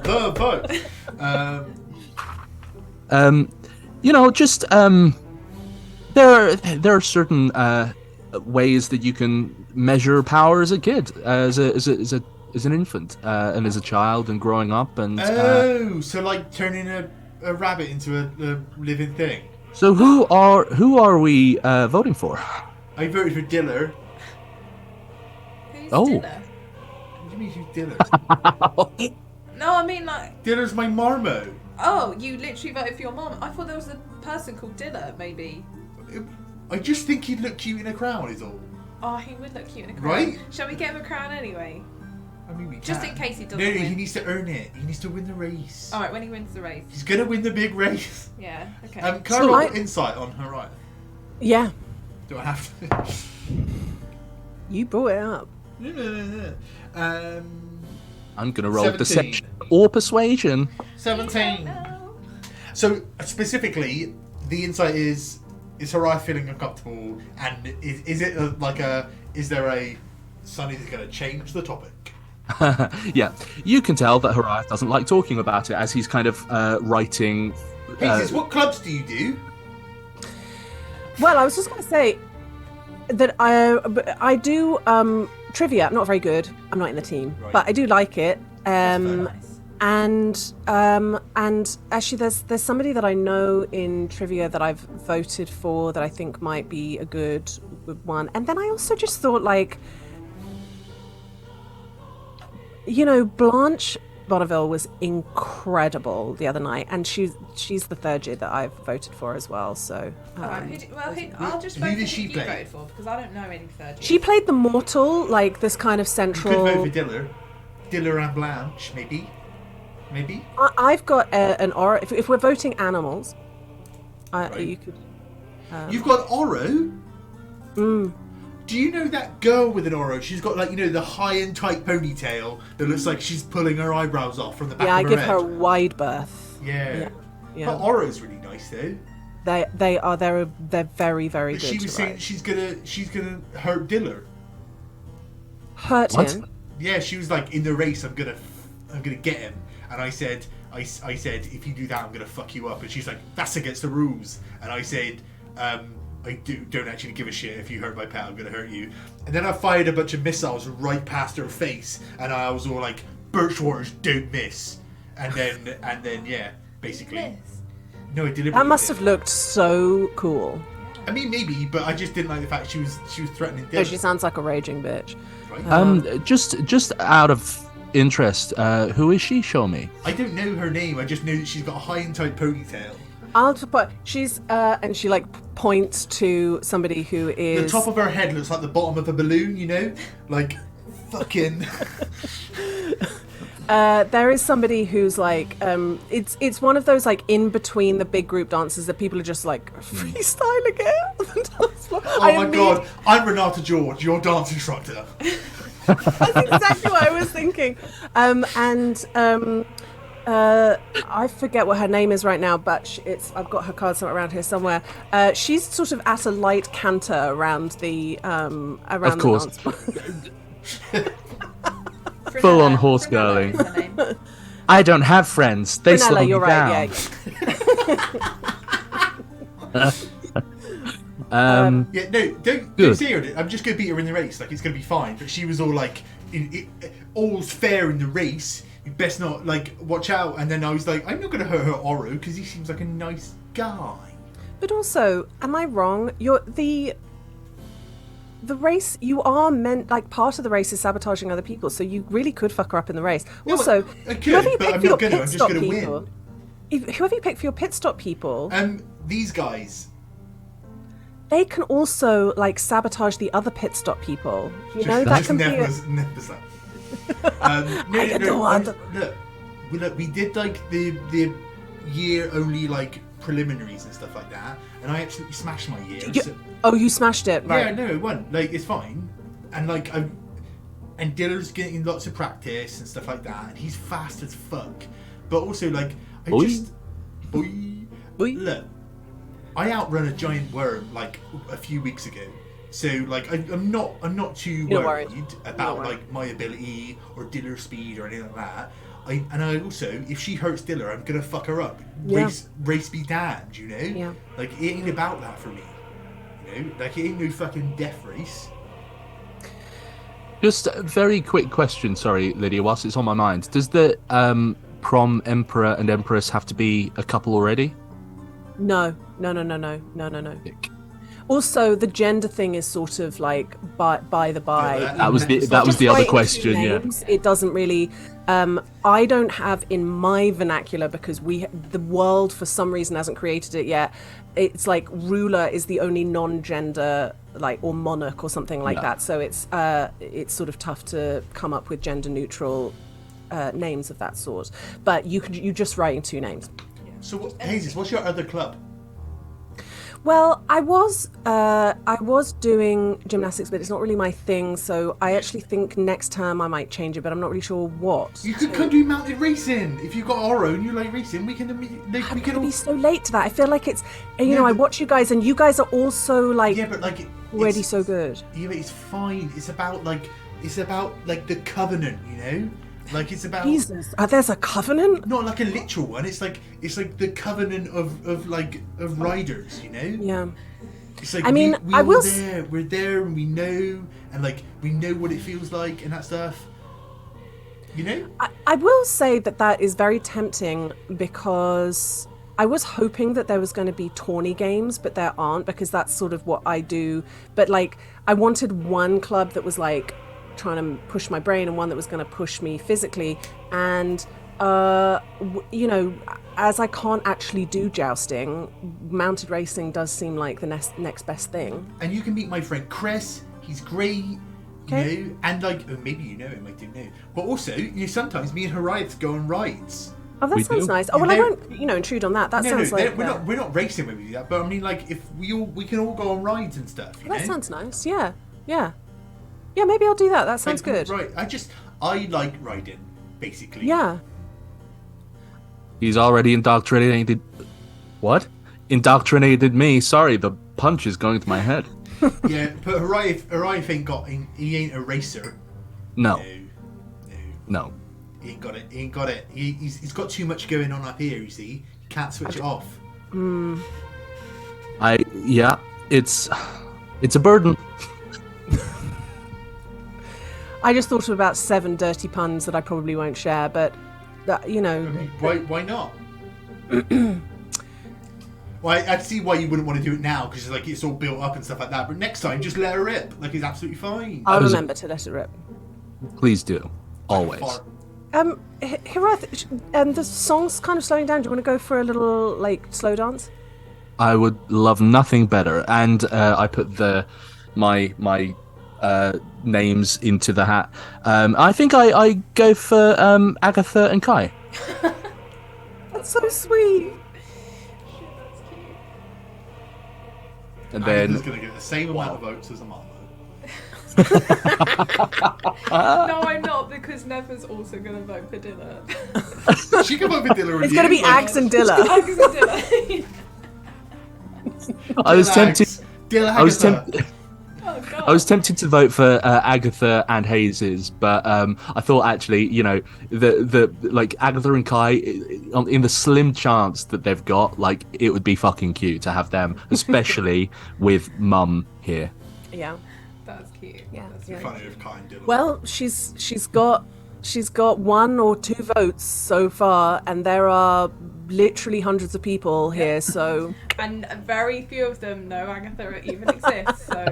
the vote. Just there are certain ways that you can measure power as a kid, as an infant, and as a child, and growing up, and so like turning a rabbit into a living thing. So who are we voting for? I voted for Diller. Who's Oh. Dilla? What do you mean who's Diller? No, I mean like. Diller's my marmo. Oh, you literally voted for your mom. I thought there was a person called Dilla, maybe. I just think he'd look cute in a crown, is all. Oh, he would look cute in a crown. Right? Shall we get him a crown anyway? I mean, we Just can. in case he doesn't No, win. he needs to earn it. He needs to win the race. Alright, when he wins the race. He's gonna win the big race. Yeah, okay. Can I So roll I- insight on her right? Yeah, Do I have to? you brought it up. I'm gonna roll 17. deception or persuasion. 17. No. So specifically, the insight is her eye feeling uncomfortable, and is it is there a Sunny that's going to change the topic? Yeah, you can tell that Horath doesn't like talking about it as he's kind of writing. Pieces, what clubs do you do? Well, I was just going to say that I do trivia. Not very good. I'm not in the team, Right. but I do like it. Nice. And actually, there's somebody that I know in trivia that I've voted for that I think might be a good one. And then I also just thought, like, Blanche Bonneville was incredible the other night, and she's the third year that I've voted for as well. So Alright, I'll just who vote for did she who you play? voted for because I don't know any third she played the mortal, like this kind of You could central. vote for Diller and Blanche, maybe. I've got an aura. If we're voting animals, Right. you could. You've got Oro. Mm. Do you know that girl with an Oro? She's got the high and tight ponytail that looks like she's pulling her eyebrows off from the back Yeah, I of her give head. her a wide berth. Yeah. Yeah. But Oro's really nice though. They're very, very But good. she was you're saying right. she's gonna hurt Diller. Hurt What? him. Yeah, she was like, in the race, I'm gonna get him. And I said, I said, if you do that, I'm gonna fuck you up. And she's like, that's against the rules. And I said, I don't actually give a shit. If you hurt my pet, I'm gonna hurt you. And then I fired a bunch of missiles right past her face, and I was all like, Birchwaters don't miss. And then yeah, basically. Miss. No, I deliberately. That must did. have looked so cool. I mean, maybe, but I just didn't like the fact she was threatening Oh, Diller. she sounds like a raging bitch. Right? Just out of interest, who is she? Show me. I don't know her name. I just know that she's got a high and tight ponytail. I'll just put she's and she like points to somebody who The is top of her head looks like the bottom of a balloon, like fucking. there is somebody who's like it's one of those like in between the big group dances that people are just like freestyling it on the dance floor. Oh my god! I'm Renata George, your dance instructor. That's exactly what I was thinking. I forget what her name is right now, but I've got her card somewhere around here somewhere. She's sort of at a light canter around the Of course. dance floor. Full on Prunella. horse Prunella girling. is her name. I don't have friends. They slow Prunella, me you're down. right. Yeah. Yeah, no, don't Good. see her. I'm just gonna beat her in the race. Like it's gonna be fine. But she was all like, "All's fair in the race. You best not watch out." And then I was like, "I'm not gonna hurt her Oro because he seems like a nice guy." But also, am I wrong? You're the race. You are meant part of the race is sabotaging other people, so you really could fuck her up in the race. No, Also, I could, whoever you but pick I'm for your not gonna. pit I'm just stop gonna people, whoever you pick for your pit stop people, These guys. they can also sabotage the other pit stop people. You know that Just can be. never stop. I don't want to- Look, we did the year only preliminaries and stuff like that, and I absolutely smashed my year. You smashed it, right? Yeah, no, it won. It's fine, and and Diller's getting lots of practice and stuff like that, and he's fast as fuck. But also, Boy. boy. Boy. Look, I outrun a giant worm like a few weeks ago. So like I'm not too You're worried worried. about Not worried. like my ability or Diller's speed or anything like that. I also, if she hurts Diller, I'm gonna fuck her up. Yeah. Race be damned, you know. Yeah. Like it ain't about that for me. You know, like it ain't no fucking death race. Just a very quick question, sorry, Lydia, whilst it's on my mind. Does the prom emperor and empress have to be a couple already? No. Dick. Also, the gender thing is sort of like by the by. Yeah, That was the Just other Writing two question, yeah. names, it doesn't really. I don't have in my vernacular because the world for some reason hasn't created it yet. It's like ruler is the only non-gender, like, or monarch or something like Yeah. that. So it's sort of tough to come up with gender neutral names of that sort. But you're just writing two names. So, Hazes, what's your other club? Well, I was doing gymnastics, but it's not really my thing. So I actually think next term I might change it, but I'm not really sure what. You could come do mounted racing. If you've got our own, you like racing, we can I'm we can gonna all... be so late to that. I feel like it's, you Yeah, know, I but- watch you guys, and you guys are also like Yeah, but like already it's- so good. Yeah, but it's fine. It's about like the covenant, you know? Like it's about Jesus, there's a covenant. not like a literal one. It's like the covenant of riders, you know? Yeah. It's like I mean, we I all will we're there and we know, and like we know what it feels like and that stuff. You know? I will say that is very tempting because I was hoping that there was going to be tourney games, but there aren't because that's sort of what I do. But like, I wanted one club that was like trying to push my brain and one that was going to push me physically. And, you know, as I can't actually do jousting, mounted racing does seem like the next best thing. And you can meet my friend Chris. He's great. Okay. You know, and like maybe you know him, I don't know. But also, you know, sometimes me and Hariath go on rides. Oh, that We sounds do. nice. Oh, well, I They're- won't, you know, intrude on that. That sounds no, like... we're not racing when we do that. But I mean, like if we can all go on rides and stuff. You That know? sounds nice. Yeah. Yeah, maybe I'll do that. That sounds good. Right. I like riding, basically. Yeah. He's already indoctrinated. What? Indoctrinated me. Sorry, the punch is going to my head. Yeah, but Hariath he ain't a racer. No, No. no. He ain't got it. He ain't got it. He's got too much going on up here, you see. He can't switch it off. Yeah, it's a burden. I just thought of about 7 dirty puns that I probably won't share, but that, you know, I mean, why not? Well, I see why you wouldn't want to do it now because like it's all built up and stuff like that. But next time, just let her rip. Like it's absolutely fine. I'll was- remember to let it rip. Please do. Always. Fart. Hirath, the song's kind of slowing down. Do you want to go for a little like slow dance? I would love nothing better. And I put my names into the hat. I think I go for Agatha and Kai. That's so sweet. And Agatha's then gonna get the same amount of votes as Amalo. No, I'm not because Never's also going to vote for Dilla. She can vote for Dilla. It's gonna be Axe and Dilla. I was tempted. Dilla I was Agatha. tempted. Oh god. I was tempted to vote for Agatha and Hazes, but I thought actually, you know, the like Agatha and Kai, in the slim chance that they've got, like it would be fucking cute to have them, especially with Mum here. Yeah. That's cute. Yeah, That's yeah. really Funny if Kai and Dilla. Well, she's got 1 or 2 votes so far, and there are literally hundreds of people here. So And very few of them know Agatha even exists, so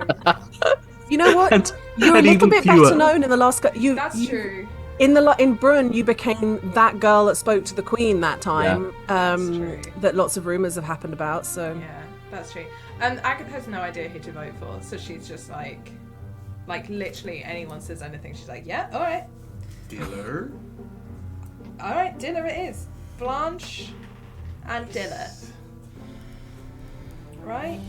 you know what? And- You're a and little even bit fewer. better known in the last. that's true. In Brun, you became that girl that spoke to the Queen that time. true. That lots of rumors have happened about. So Yeah, that's true. And Agatha has no idea who to vote for, so she's just like literally anyone says anything, she's like, yeah, alright. Dilla. Alright, Dilla it is. Blanche and Dilla. Right?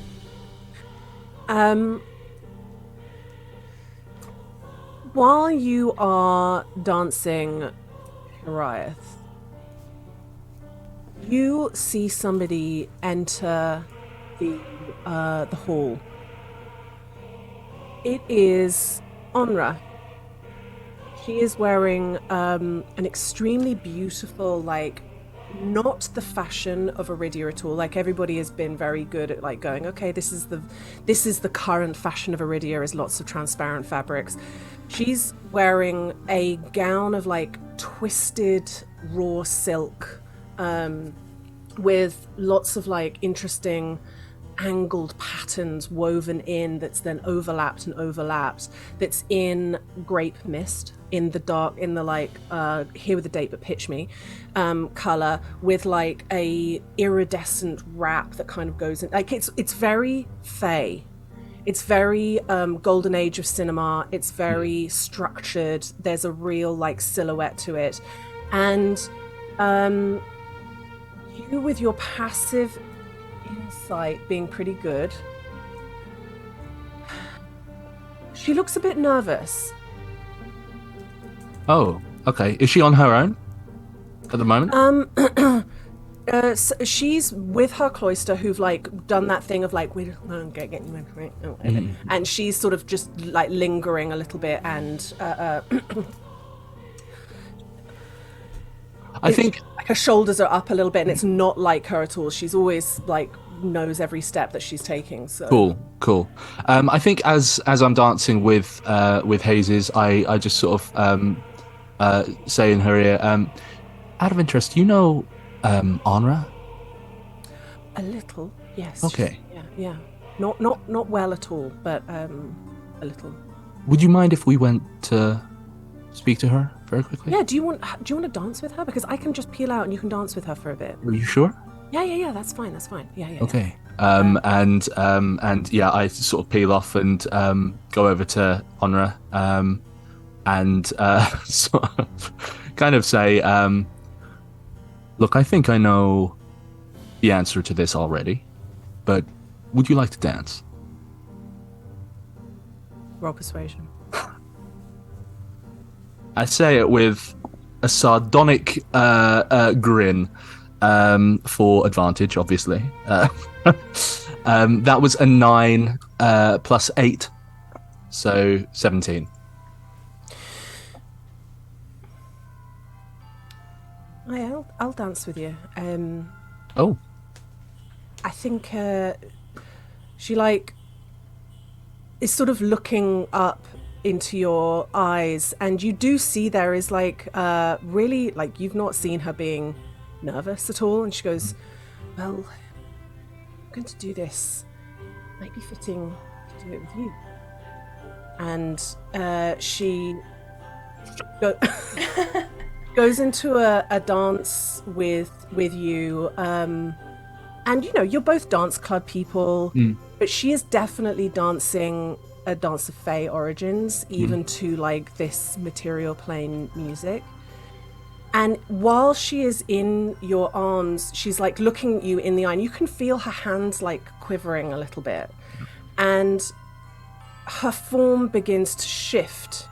While you are dancing, Goliath, you see somebody enter the hall. It is Onra. She is wearing an extremely beautiful, like, not the fashion of Iridia at all. Like, everybody has been very good at like going, okay, this is the current fashion of Iridia, is lots of transparent fabrics. She's wearing a gown of like twisted raw silk, with lots of like interesting angled patterns woven in, that's then overlapped, that's in grape mist, in the dark, in the like here with the date but pitch me color, with like a iridescent wrap that kind of goes in, like it's very fey, it's very golden age of cinema, it's very structured, there's a real like silhouette to it. And you, with your passive insight being pretty good, she looks a bit nervous. Oh, okay. Is she on her own at the moment? So she's with her cloister, who've like done that thing of like, we don't get you in, right? And she's sort of just like lingering a little bit, and I think like her shoulders are up a little bit, and it's not like her at all. She's always like knows every step that she's taking. So cool. I think as I'm dancing with Hazes, I just sort of say in her ear, out of interest, you know Onra? a little, yes. Okay. Yeah. Not well at all, but a little. Would you mind if we went to speak to her very quickly? Yeah. Do you want to dance with her? Because I can just peel out and you can dance with her for a bit. Are you sure? Yeah. That's fine. Yeah. Okay. And yeah, I sort of peel off and go over to Onra, and sort of kind of say, look, I think I know the answer to this already, but would you like to dance? Roll persuasion. I say it with a sardonic grin, for advantage, obviously. That was a 9 plus 8, so 17. I'll dance with you. Oh. I think she like is sort of looking up into your eyes, and you do see there is like really, like, you've not seen her being nervous at all, and she goes, well, I'm going to do this, might be fitting to do it with you. And she goes into a dance with you, and you know, you're both dance club people, but she is definitely dancing a dance of Fae origins, even to like this material plane music. And while she is in your arms, she's like looking at you in the eye, and you can feel her hands like quivering a little bit, and her form begins to shift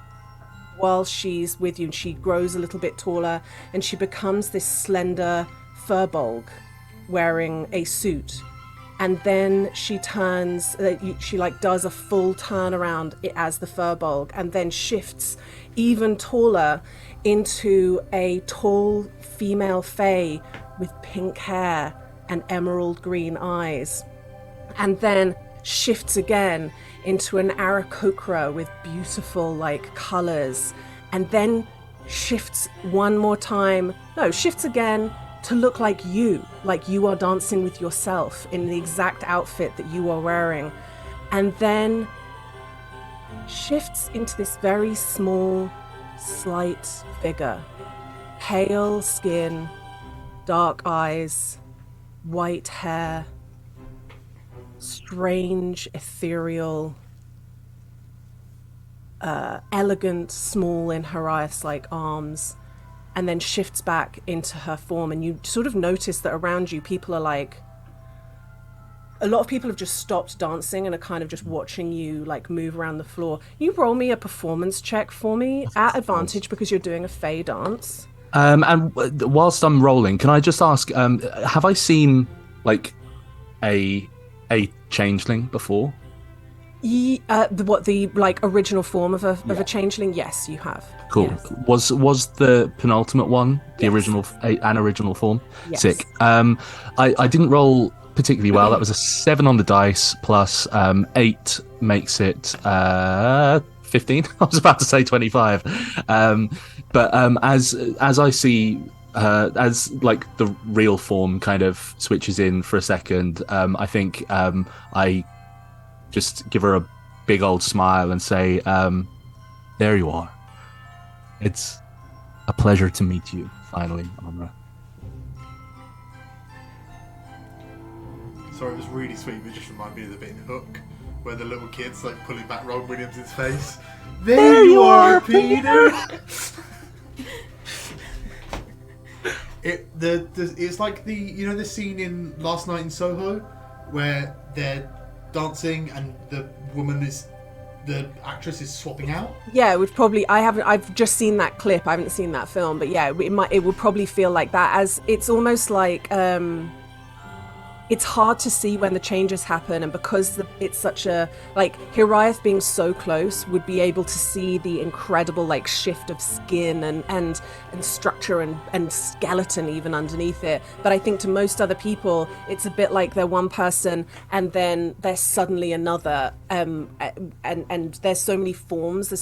while she's with you, and she grows a little bit taller, and she becomes this slender furbolg wearing a suit. And then she turns, she like does a full turn around as the furbolg, and then shifts even taller into a tall female fae with pink hair and emerald green eyes, and then shifts again into an Aarakocra with beautiful like colors, and then shifts one more time, shifts again to look like you are dancing with yourself in the exact outfit that you are wearing, and then shifts into this very small, slight figure, pale skin, dark eyes, white hair, strange, ethereal, elegant, small in Hariath-like arms, and then shifts back into her form. And you sort of notice that around you, people are like, a lot of people have just stopped dancing and are kind of just watching you like move around the floor. You roll me a performance check for me at advantage because you're doing a Fae dance. And whilst I'm rolling, can I just ask, have I seen like a a changeling before? The like original form of a changeling? Yes, you have. Cool. Yes. Was the penultimate one the Yes. original form? Yes. Sick. I didn't roll particularly well. That was a 7 on the dice plus 8 makes it 15. I was about to say 25. But as I see as like the real form kind of switches in for a second, I think I just give her a big old smile and say, there you are. It's a pleasure to meet you, finally, Amra. Sorry, it was really sweet, but it just reminded me of the bit in Hook, where the little kid's like pulling back Ron Williams' face. There you are, Peter! It's like the scene in Last Night in Soho, where they're dancing and the actress is swapping out. Yeah, it would probably. I've just seen that clip. I haven't seen that film, but yeah, it would probably feel like that. As it's almost like it's hard to see when the changes happen, and because it's such a like Hiraeth being so close would be able to see the incredible like shift of skin and structure and skeleton even underneath it. But I think to most other people it's a bit like they're one person and then there's suddenly another, and there's so many forms, it's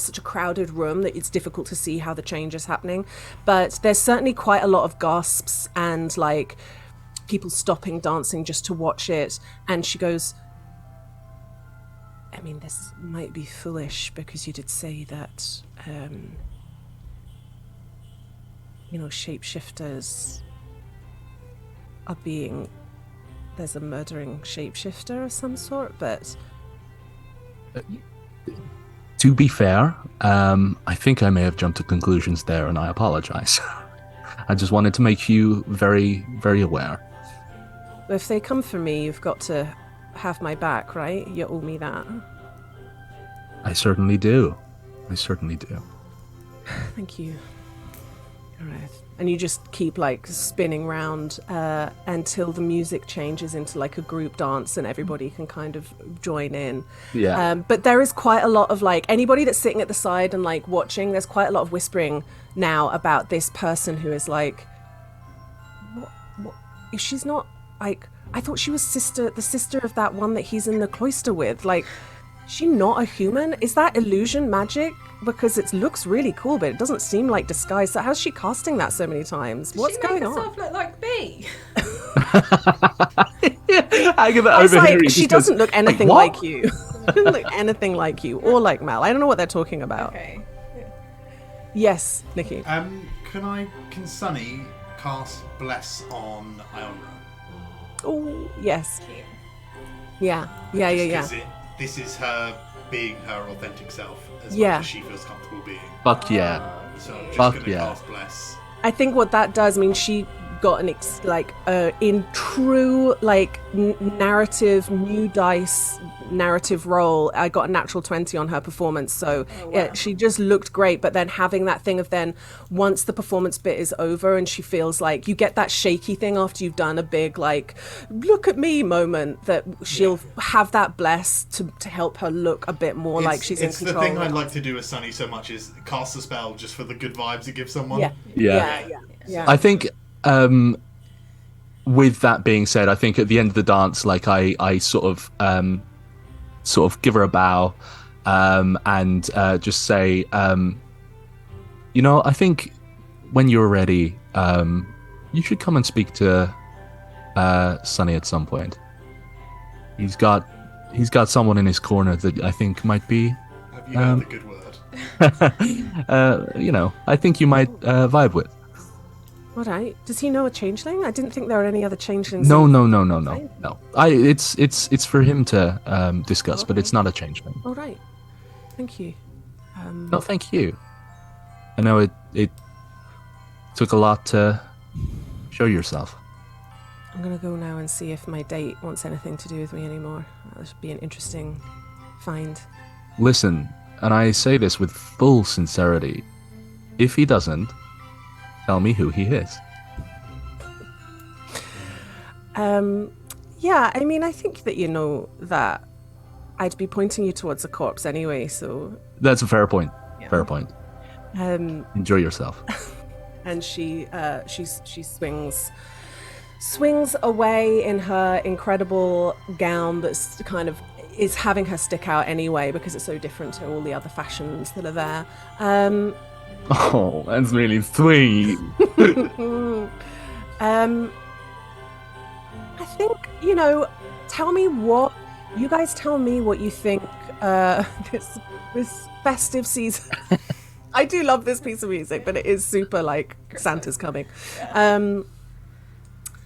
such a crowded room that it's difficult to see how the change is happening. But there's certainly quite a lot of gasps and like people stopping dancing just to watch it. And she goes, I mean, this might be foolish because you did say that, shapeshifters are there's a murdering shapeshifter of some sort, but... To be fair, I think I may have jumped to conclusions there, and I apologize. I just wanted to make you very, very aware. If they come for me, you've got to have my back, right? You owe me that. I certainly do. Thank you. All right. And you just keep like spinning round until the music changes into like a group dance and everybody can kind of join in. Yeah. But there is quite a lot of like anybody that's sitting at the side and like watching, there's quite a lot of whispering now about this person who is like, what if she's not like, I thought she was the sister of that one that he's in the cloister with. Like, is she not a human? Is that illusion magic? Because it looks really cool, but it doesn't seem like disguise. So how's she casting that so many times? What's going on? She makes herself look like me. Agatha over here. She doesn't look anything like you. She doesn't look anything like you or like Mal. I don't know what they're talking about. Okay. Yeah. Yes, Nikki. Can Sunny cast Bless on Iona? Oh, yes. Cute. Yeah. This is her being her authentic self as much as she feels comfortable being. Fuck yeah. So I'm just going to cast Bless. I think what that does, I mean, she got in true like narrative, new dice narrative role, I got a natural 20 on her performance. So yeah, she just looked great. But then having that thing of then once the performance bit is over and she feels like you get that shaky thing after you've done a big like look at me moment, that she'll have that bless to help her look a bit more like she's in control. It's the thing I'd like to do with Sunny so much is cast a spell just for the good vibes it gives someone. Yeah. I think with that being said, I think at the end of the dance, like I sort of give her a bow and just say, I think when you're ready, you should come and speak to Sunny at some point. He's got someone in his corner that I think might be. Have you heard the good word? I think you might vibe with. All right. Does he know a changeling? I didn't think there were any other changelings. No. It's for him to discuss, but it's not a changeling. All right. Thank you. No, thank you. I know it took a lot to show yourself. I'm gonna go now and see if my date wants anything to do with me anymore. That should be an interesting find. Listen, and I say this with full sincerity. If he doesn't, tell me who he is. Yeah, I mean, I think that you know that I'd be pointing you towards a corpse anyway, so That's a fair point. Yeah. Fair point. Enjoy yourself. and she swings away in her incredible gown that's kind of is having her stick out anyway because it's so different to all the other fashions that are there. Oh, that's really sweet. I think, tell me what you guys tell me what you think this festive season. I do love this piece of music, but it is super like Santa's coming.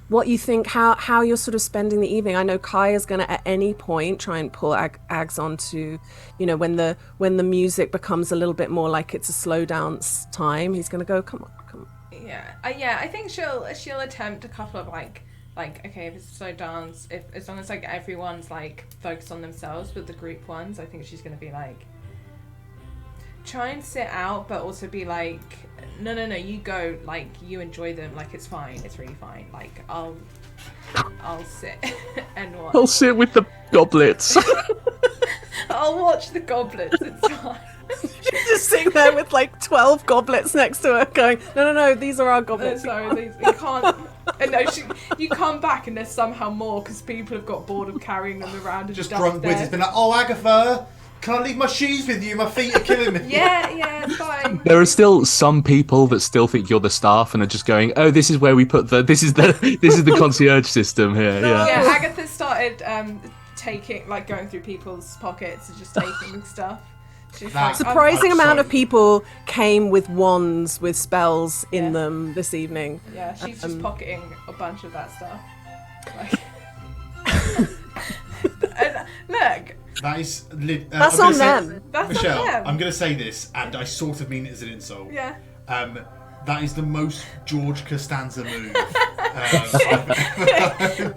What you think, how you're sort of spending the evening. I know Kai is going to at any point try and pull Ags onto, when the music becomes a little bit more like it's a slow dance time, he's going to go, come on. Yeah, I think she'll attempt a couple of like okay, if it's a slow dance, as long as like everyone's like focused on themselves with the group ones, I think she's gonna be like try and sit out, but also be like, no, you go, like you enjoy them, like it's fine, it's really fine, like I'll sit and watch. I'll sit with the goblets. I'll watch the goblets. It's fine. She's just sitting there with like 12 goblets next to her going, no, these are our goblets. Sorry, you can't. And no, you come back and there's somehow more because people have got bored of carrying them around and Just stuff. drunk wizards been like, oh, Agatha, can I leave my shoes with you? My feet are killing me. Yeah, it's fine. There are still some people that still think you're the staff and are just going, oh, this is where we put this is the concierge system here. Yeah. Yeah, Agatha started going through people's pockets and just taking stuff. She's like, Surprising amount of people came with wands with spells in them this evening. Yeah, she's just pocketing a bunch of that stuff. And look, That is. That's on them. That's Michelle, on them. I'm going to say this, and I sort of mean it as an insult. Yeah. That is the most George Costanza move.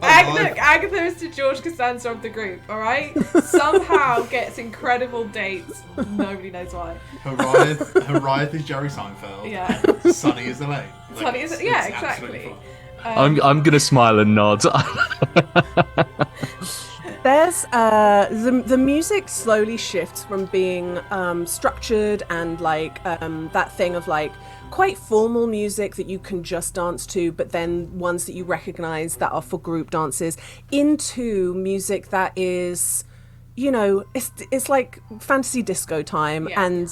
Agatha is to George Costanza of the group, alright? Somehow gets incredible dates. Nobody knows why. Hariath is Jerry Seinfeld. Yeah. Sunny is Elaine. Sunny is exactly. I'm gonna smile and nod. There's the music slowly shifts from being structured and like that thing of like quite formal music that you can just dance to, but then ones that you recognize that are for group dances, into music that is, it's like fantasy disco time. Yeah. And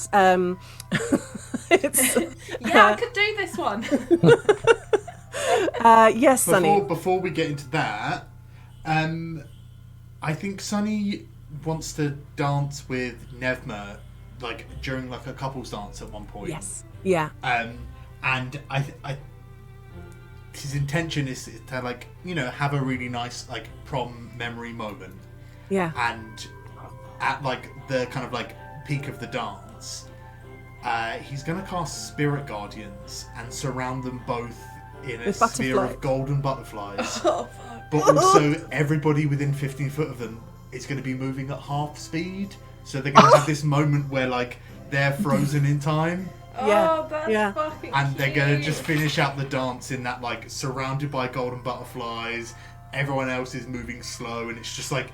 it's I could do this one. yes, Sunny. Before we get into that, I think Sunny wants to dance with Nevma, like during like a couples dance at one point. Yes. Yeah. And I his intention is to like have a really nice like prom memory moment. Yeah. And at like the kind of like peak of the dance, he's gonna cast Spirit Guardians and surround them both in a sphere of golden butterflies. Oh, fuck. But also, everybody within 15 foot of them is going to be moving at half speed. So they're going to have this moment where, like, they're frozen in time. Oh, that's fucking And they're going to cute. just finish out the dance in that, like, surrounded by golden butterflies. Everyone else is moving slow. And it's just like,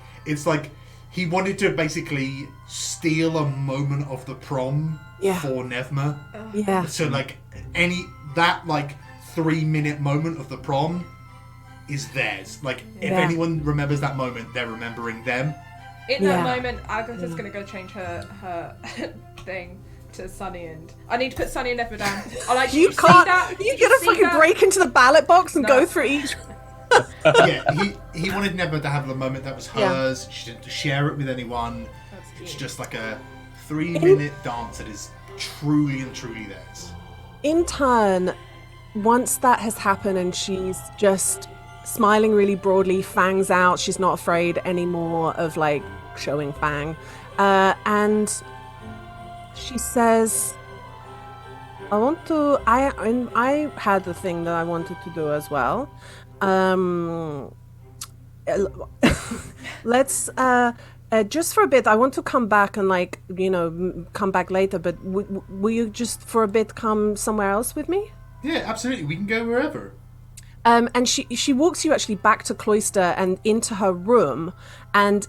he wanted to basically steal a moment of the prom for Nevma. Yeah. So, like, that 3-minute moment of the prom is theirs. Like, if anyone remembers that moment, they're remembering them. In that moment, Agatha's going to go change her thing to Sunny, and I need to put Sunny and Nevma down. I like You see can't. that? You gotta fucking break into the ballot box and go through each. He wanted Nevma to have the moment that was hers. She didn't share it with anyone. That's It's cute. just like a 3-minute dance that is truly and truly theirs. In turn, once that has happened and she's just smiling really broadly, fangs out, she's not afraid anymore of like showing fang, and she says, I had the thing that I wanted to do as well. Let's just for a bit, I want to come back and come back later, but will you just for a bit come somewhere else with me? Yeah, absolutely. We can go wherever. And she walks you actually back to Cloister and into her room, and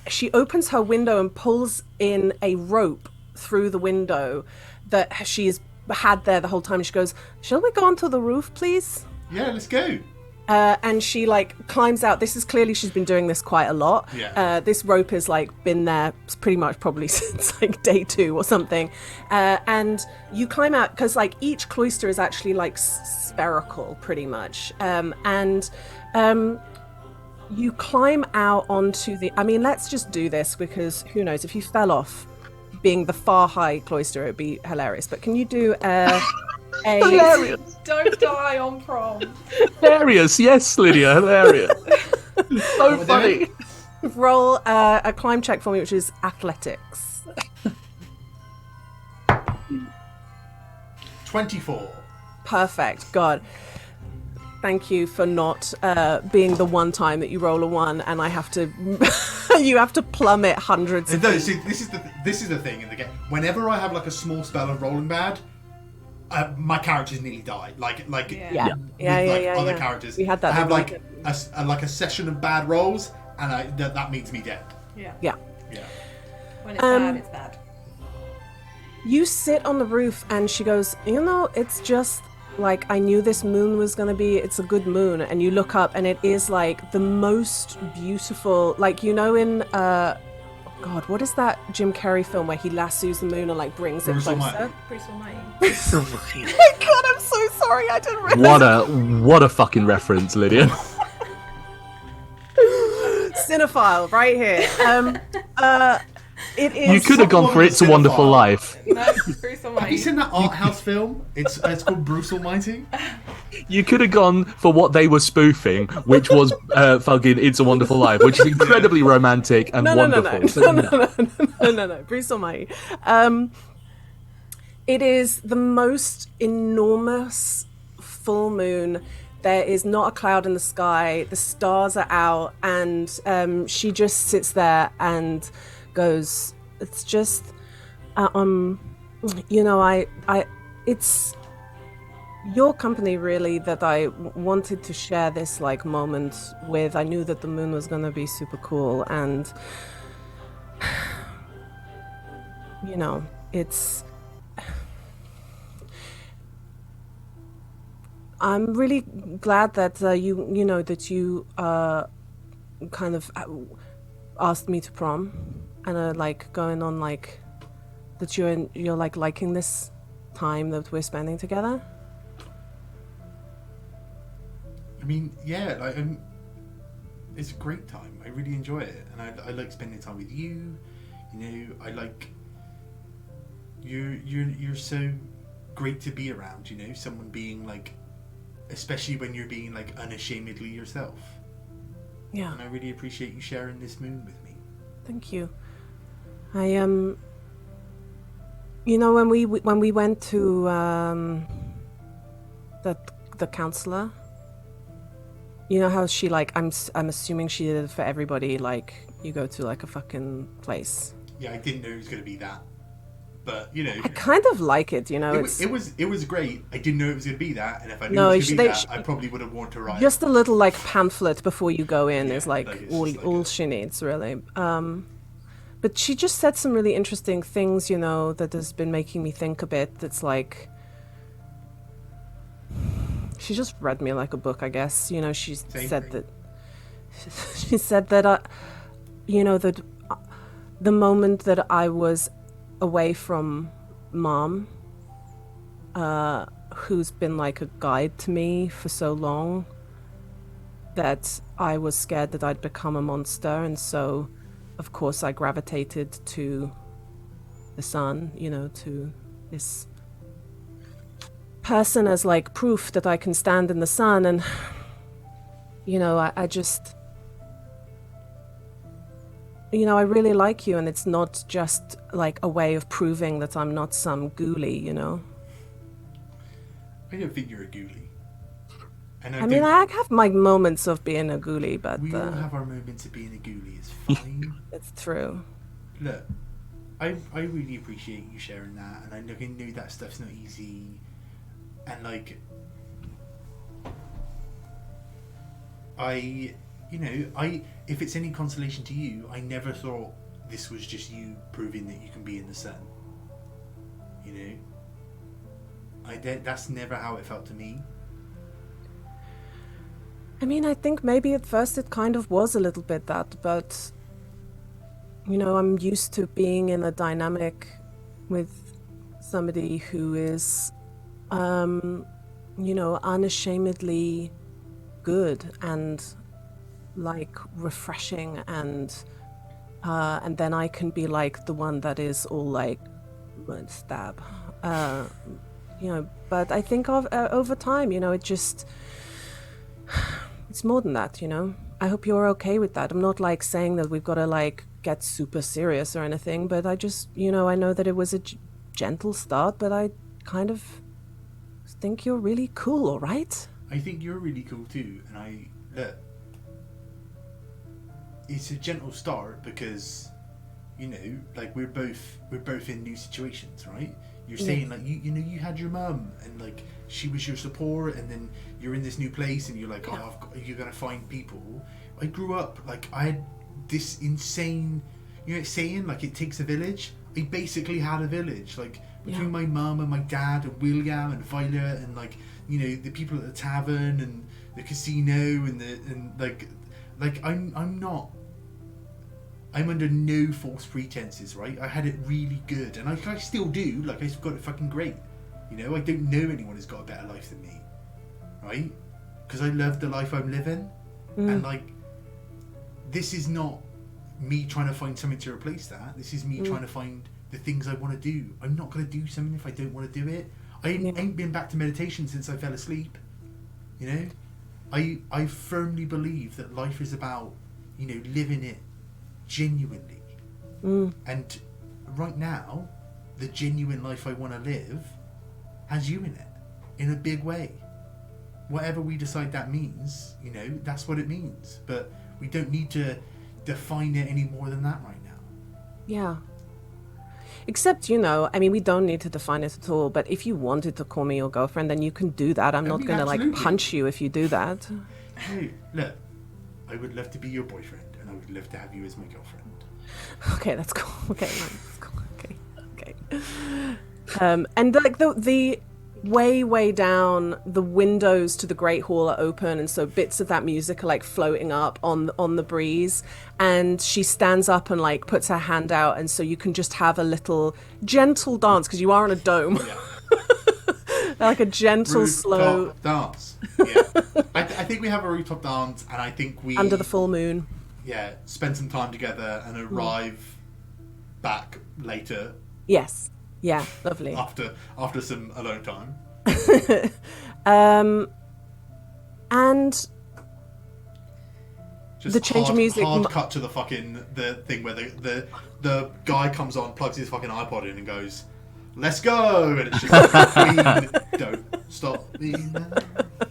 she opens her window and pulls in a rope through the window that she's had there the whole time. She goes, "Shall we go onto the roof, please?" Yeah, let's go. And she like climbs out. This is clearly she's been doing this quite a lot. Yeah. This rope has like been there pretty much probably since like day 2 or something. And you climb out because like each cloister is actually like spherical pretty much. And you climb out onto the. I mean, let's just do this because who knows if you fell off, being the far high cloister, it'd be hilarious. But can you do Hilarious. Don't die on prom. Hilarious, yes, Lydia, hilarious. So funny. roll a climb check for me, which is athletics. 24. Perfect. God. Thank you for not being the one time that you roll a 1 and I have to you have to plummet hundreds of No, feet. see, this is the thing in the game. Whenever I have like a small spell of rolling bad, my characters nearly die. Like Yeah. with other characters. We had that I have with like a session of bad rolls, and that means me dead. Yeah. Yeah. Yeah. When it's bad, it's bad. You sit on the roof and she goes, "You know, it's just like I knew this moon was going to be, it's a good moon." And you look up and it is like the most beautiful, like, you know, in God, what is that Jim Carrey film where he lassos the moon and like brings it Bruce closer? Almighty. Bruce Almighty. Oh my God, I'm so sorry, I didn't realize. What a fucking reference, Lydia. Cinephile right here. It is. You could have gone for It's a Wonderful Life. No, Bruce Have you Almighty. seen that art house film? It's called Bruce Almighty. You could have gone for what they were spoofing, which was fucking It's a Wonderful Life, which is incredibly romantic and wonderful. No. Bruce Almighty. It is the most enormous full moon. There is not a cloud in the sky. The stars are out, and she just sits there and goes, "It's just, you know, it's your company really that I wanted to share this like moment with. I knew that the moon was gonna be super cool, and you know, it's." I'm really glad that you know that you kind of asked me to prom, and are like going on like that you're like liking this time that we're spending together. I mean, yeah, like, it's a great time. I really enjoy it, and I like spending time with you. You know, I like you're so great to be around. You know, someone being like. Especially when you're being like unashamedly yourself. Yeah. And I really appreciate you sharing this moon with me. Thank you. I you know, when we went to the counselor, you know how she like I'm assuming she did it for everybody. Like you go to like a fucking place. Yeah, I didn't know it was going to be that. But, you know, I kind of like it, you know. it was great. I didn't know it was going to be that, and if I knew No, it was going to be they- that, I probably would have worn to write. Just a little like pamphlet before you go in is Yeah, like like, it's all just like all a- she needs really. But she just said some really interesting things, you know, that has been making me think a bit. That's like she just read me like a book, I guess. You know, she Same said thing. that she said that you know that the moment that I was away from Mom, who's been like a guide to me for so long, that I was scared that I'd become a monster, and so of course I gravitated to the sun, you know, to this person as like proof that I can stand in the sun. And you know, I just, you know, I really like you, and it's not just like a way of proving that I'm not some ghoulie, you know. I don't think you're a ghoulie. And I mean, I have my moments of being a ghoulie, but we all have our moments of being a ghoulie. It's fine. it's true. Look, I really appreciate you sharing that, and I know that stuff's not easy, and like, if it's any consolation to you, I never thought this was just you proving that you can be in the sun. You know, that's never how it felt to me. I mean, I think maybe at first it kind of was a little bit that, but you know, I'm used to being in a dynamic with somebody who is, you know, unashamedly good and like refreshing, and then I can be like the one that is all like stab, you know. But I think over time, you know, it's more than that, you know. I hope you're okay with that. I'm not like saying that we've got to like get super serious or anything, but I just, you know, I know that it was a gentle start, but I kind of think you're really cool, all right? I think you're really cool too, and look, it's a gentle start because, you know, like we're both in new situations, right? You're saying like you know, you had your mum and like she was your support, and then you're in this new place and you're like, you're gonna find people. I grew up like I had this insane, you know, saying like it takes a village. I basically had a village, like between my mum and my dad and William and Violet and like, you know, the people at the tavern and the casino and like I'm under no false pretenses, right? I had it really good, and I still do. Like, I've got it fucking great. You know, I don't know anyone who's got a better life than me, right? Because I love the life I'm living, and like, this is not me trying to find something to replace that. This is me trying to find the things I want to do. I'm not going to do something if I don't want to do it. I ain't been back to meditation since I fell asleep. You know, I firmly believe that life is about, you know, living it genuinely. And right now, the genuine life I want to live has you in it, in a big way. Whatever we decide that means, you know, that's what it means. But we don't need to define it any more than that right now. Yeah. Except, you know, I mean, we don't need to define it at all, but if you wanted to call me your girlfriend, then you can do that. I'm not going to, like, punch you if you do that. Hey, look, I would love to be your boyfriend, and I would love to have you as my girlfriend. Okay, that's cool. Okay, that's cool. Okay. And, like, the way down, the windows to the Great Hall are open, and so bits of that music are like floating up on the breeze, and she stands up and like puts her hand out, and so you can just have a little gentle dance because you are on a dome. Like a gentle rooftop slow dance. Yeah. I think we have a rooftop dance, and I think we under the full moon. Yeah, spend some time together and arrive back later. Yes. Yeah, lovely. After some alone time. And just the change of music. Hard cut to the thing where the guy comes on, plugs his fucking iPod in, and goes, "Let's go!" And it's just like, don't stop me now.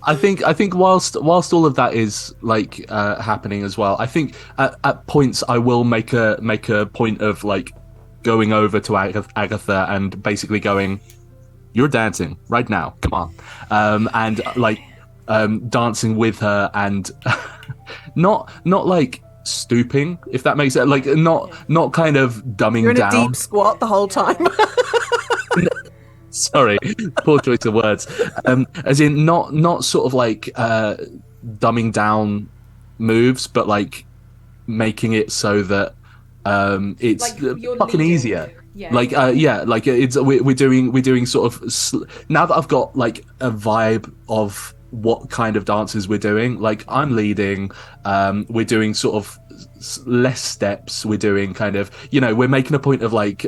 I think whilst all of that is like happening as well, I think at points I will make a point of like going over to Agatha and basically going, "You're dancing right now, come on," and like dancing with her, and not like stooping, if that makes sense, like not kind of dumbing You're in down. a deep squat the whole time. Sorry, poor choice of words. As in not sort of like dumbing down moves, but like making it so that it's like you're fucking leading. easier. Yeah. Like like it's we're doing sort of now that I've got like a vibe of what kind of dances we're doing. Like I'm leading, we're doing sort of less steps. We're doing kind of, you know, we're making a point of like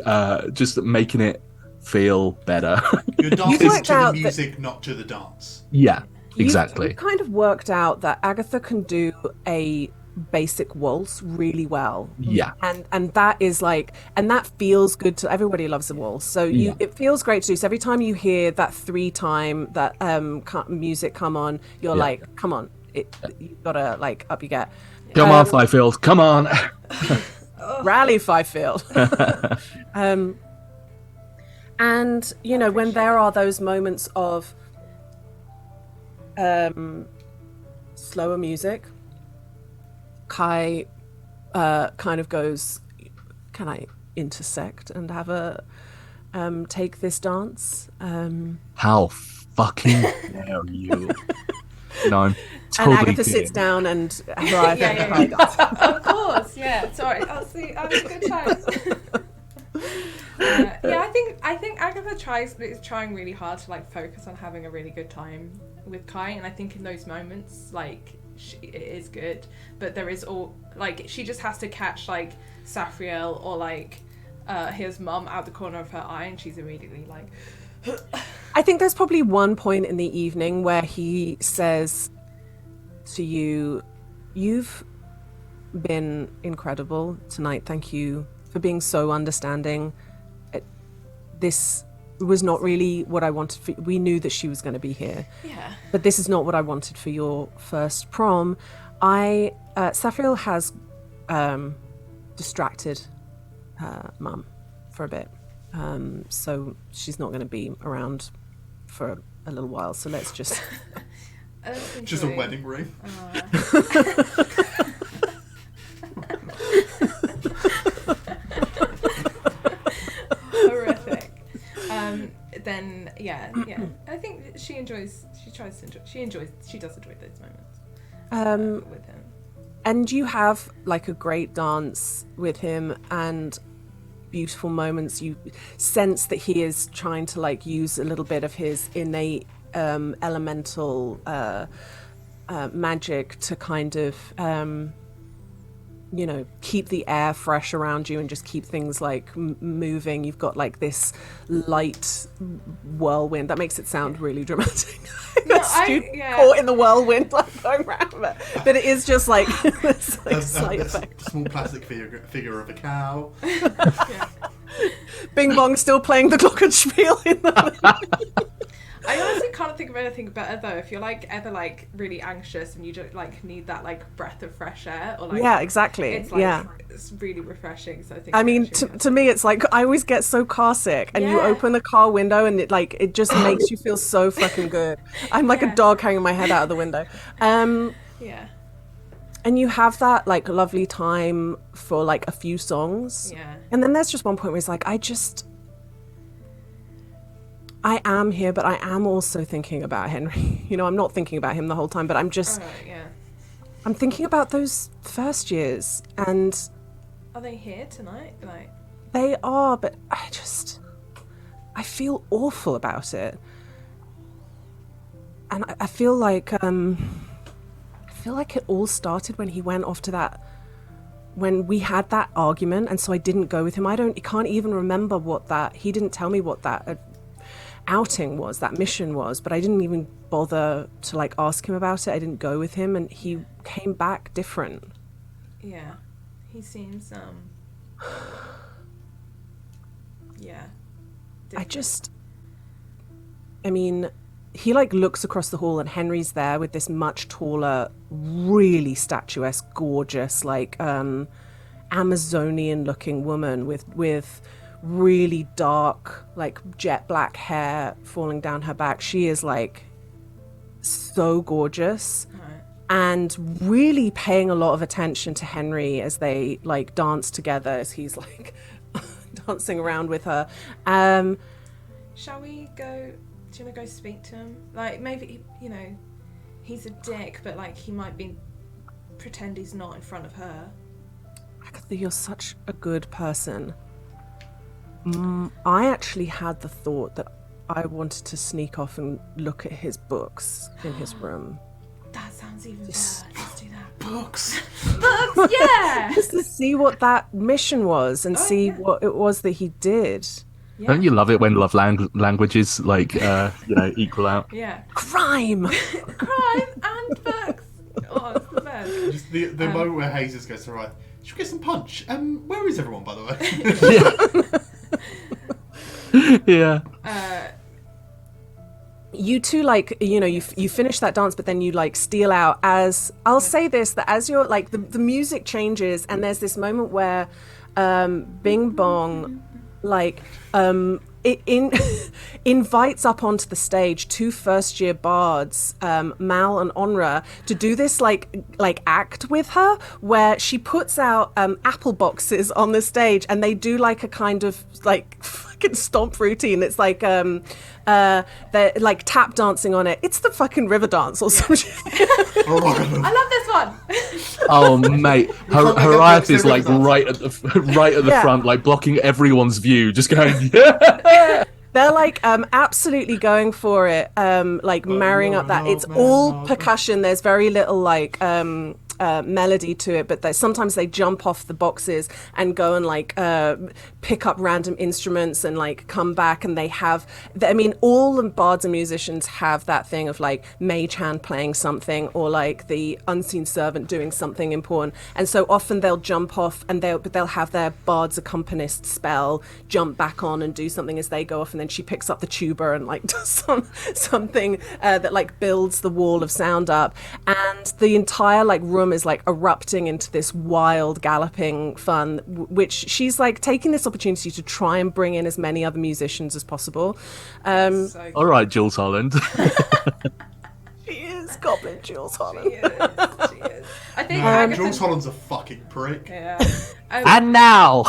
just making it feel better. You're dancing worked to the out music, not to the dance. Yeah, exactly. You've kind of worked out that Agatha can do a basic waltz really well. Yeah. And that is like, and that feels good to everybody. Loves a waltz, so it feels great to do. So every time you hear that 3-time that music come on, you're like, come on, you've gotta like up you get. Come on, Fifield, come on. Rally Fifield. And you know, when there are those moments of slower music, Kai kind of goes, "Can I intersect and have a take this dance?" How fucking dare you? No, I'm And totally Agatha kidding. sits down and Hariah Yeah. Of course, yeah. Sorry, I'll see. I'm a good time. I think Agatha is trying really hard to like focus on having a really good time with Kai, and I think in those moments, like it is good, but there is all like she just has to catch like Saphriel or like his mum out the corner of her eye, and she's immediately like. I think there's probably one point in the evening where he says to you, "You've been incredible tonight. Thank you for being so understanding. This was not really what I wanted. We knew that she was going to be here. Yeah. But this is not what I wanted for your first prom. Saphriel has distracted her mum for a bit. So she's not going to be around for a little while. So let's just..." Just a wedding ring. Horrific. Then yeah. I think she does enjoy those moments with him. And you have like a great dance with him and beautiful moments. You sense that he is trying to like use a little bit of his innate elemental magic to kind of keep the air fresh around you and just keep things like moving. You've got like this light whirlwind that makes it sound really dramatic. Caught in the whirlwind, like going around, but it is just like this like slight effect. Small plastic figure of a cow. Bing Bong still playing the glockenspiel in the I honestly can't think of anything better though. If you're like ever like really anxious and you just like need that like breath of fresh air, or like exactly. It's like it's really refreshing. So I mean, to me, it's like I always get so car sick, and you open the car window, and it just makes you feel so fucking good. I'm like a dog hanging my head out of the window. And you have that like lovely time for like a few songs. Yeah. And then there's just one point where it's like, I am here, but I am also thinking about Henry. I'm not thinking about him the whole time, but I'm just, I'm thinking about those first years, and are they here tonight? Like they are, but I feel awful about it, and I feel like it all started when he went off to when we had that argument, and so I didn't go with him. I can't even remember he didn't tell me what that outing was, that mission was, but I didn't even bother to like ask him about it. I didn't go with him, and he came back different. Yeah, he seems different. He like looks across the hall, and Henry's there with this much taller, really statuesque, gorgeous, like Amazonian looking woman with really dark, like jet black hair falling down her back. She is like so gorgeous, and really paying a lot of attention to Henry as they like dance together, as he's like dancing around with her. Shall we go? Do you want to go speak to him? Like maybe he's a dick, but like he might pretend he's not in front of her. Agatha, you're such a good person. I actually had the thought that I wanted to sneak off and look at his books in his room. That sounds even better. Let's do that. Books. Books, yeah. Just to see what that mission was and what it was that he did. Yeah. Don't you love it when love languages like equal out? Yeah. Crime and books. Oh, it's the best. Just the moment where Hazes goes to right. Should we get some punch? Where is everyone, by the way? Yeah. You two, like, you finish that dance, but then you like steal out. As I'll say this, that as you're like the music changes, and there's this moment where Bing Bong like invites up onto the stage 2 first-year bards, Mal and Onra, to do this like act with her, where she puts out apple boxes on the stage, and they do like a kind of like fucking stomp routine. It's like they're like tap dancing on it. It's the fucking river dance or some shit. I love this one. Oh mate, Hariath is like right at the front, like blocking everyone's view, just going. Yeah! They're like absolutely going for it, like marrying up that. It's all percussion. There's very little like melody to it, but sometimes they jump off the boxes and go and like pick up random instruments and like come back, and they have, I mean, all the bards and musicians have that thing of like mage hand playing something, or like the unseen servant doing something important, and so often they'll jump off and they'll have their bard's accompanist spell jump back on and do something as they go off, and then she picks up the tuba and like does something that like builds the wall of sound up, and the entire like room is like erupting into this wild galloping fun, which she's like taking this opportunity to try and bring in as many other musicians as possible. All right, Jules Holland. She is Goblin Jules Holland. She is. I think Jules Holland's a fucking prick. Yeah. And now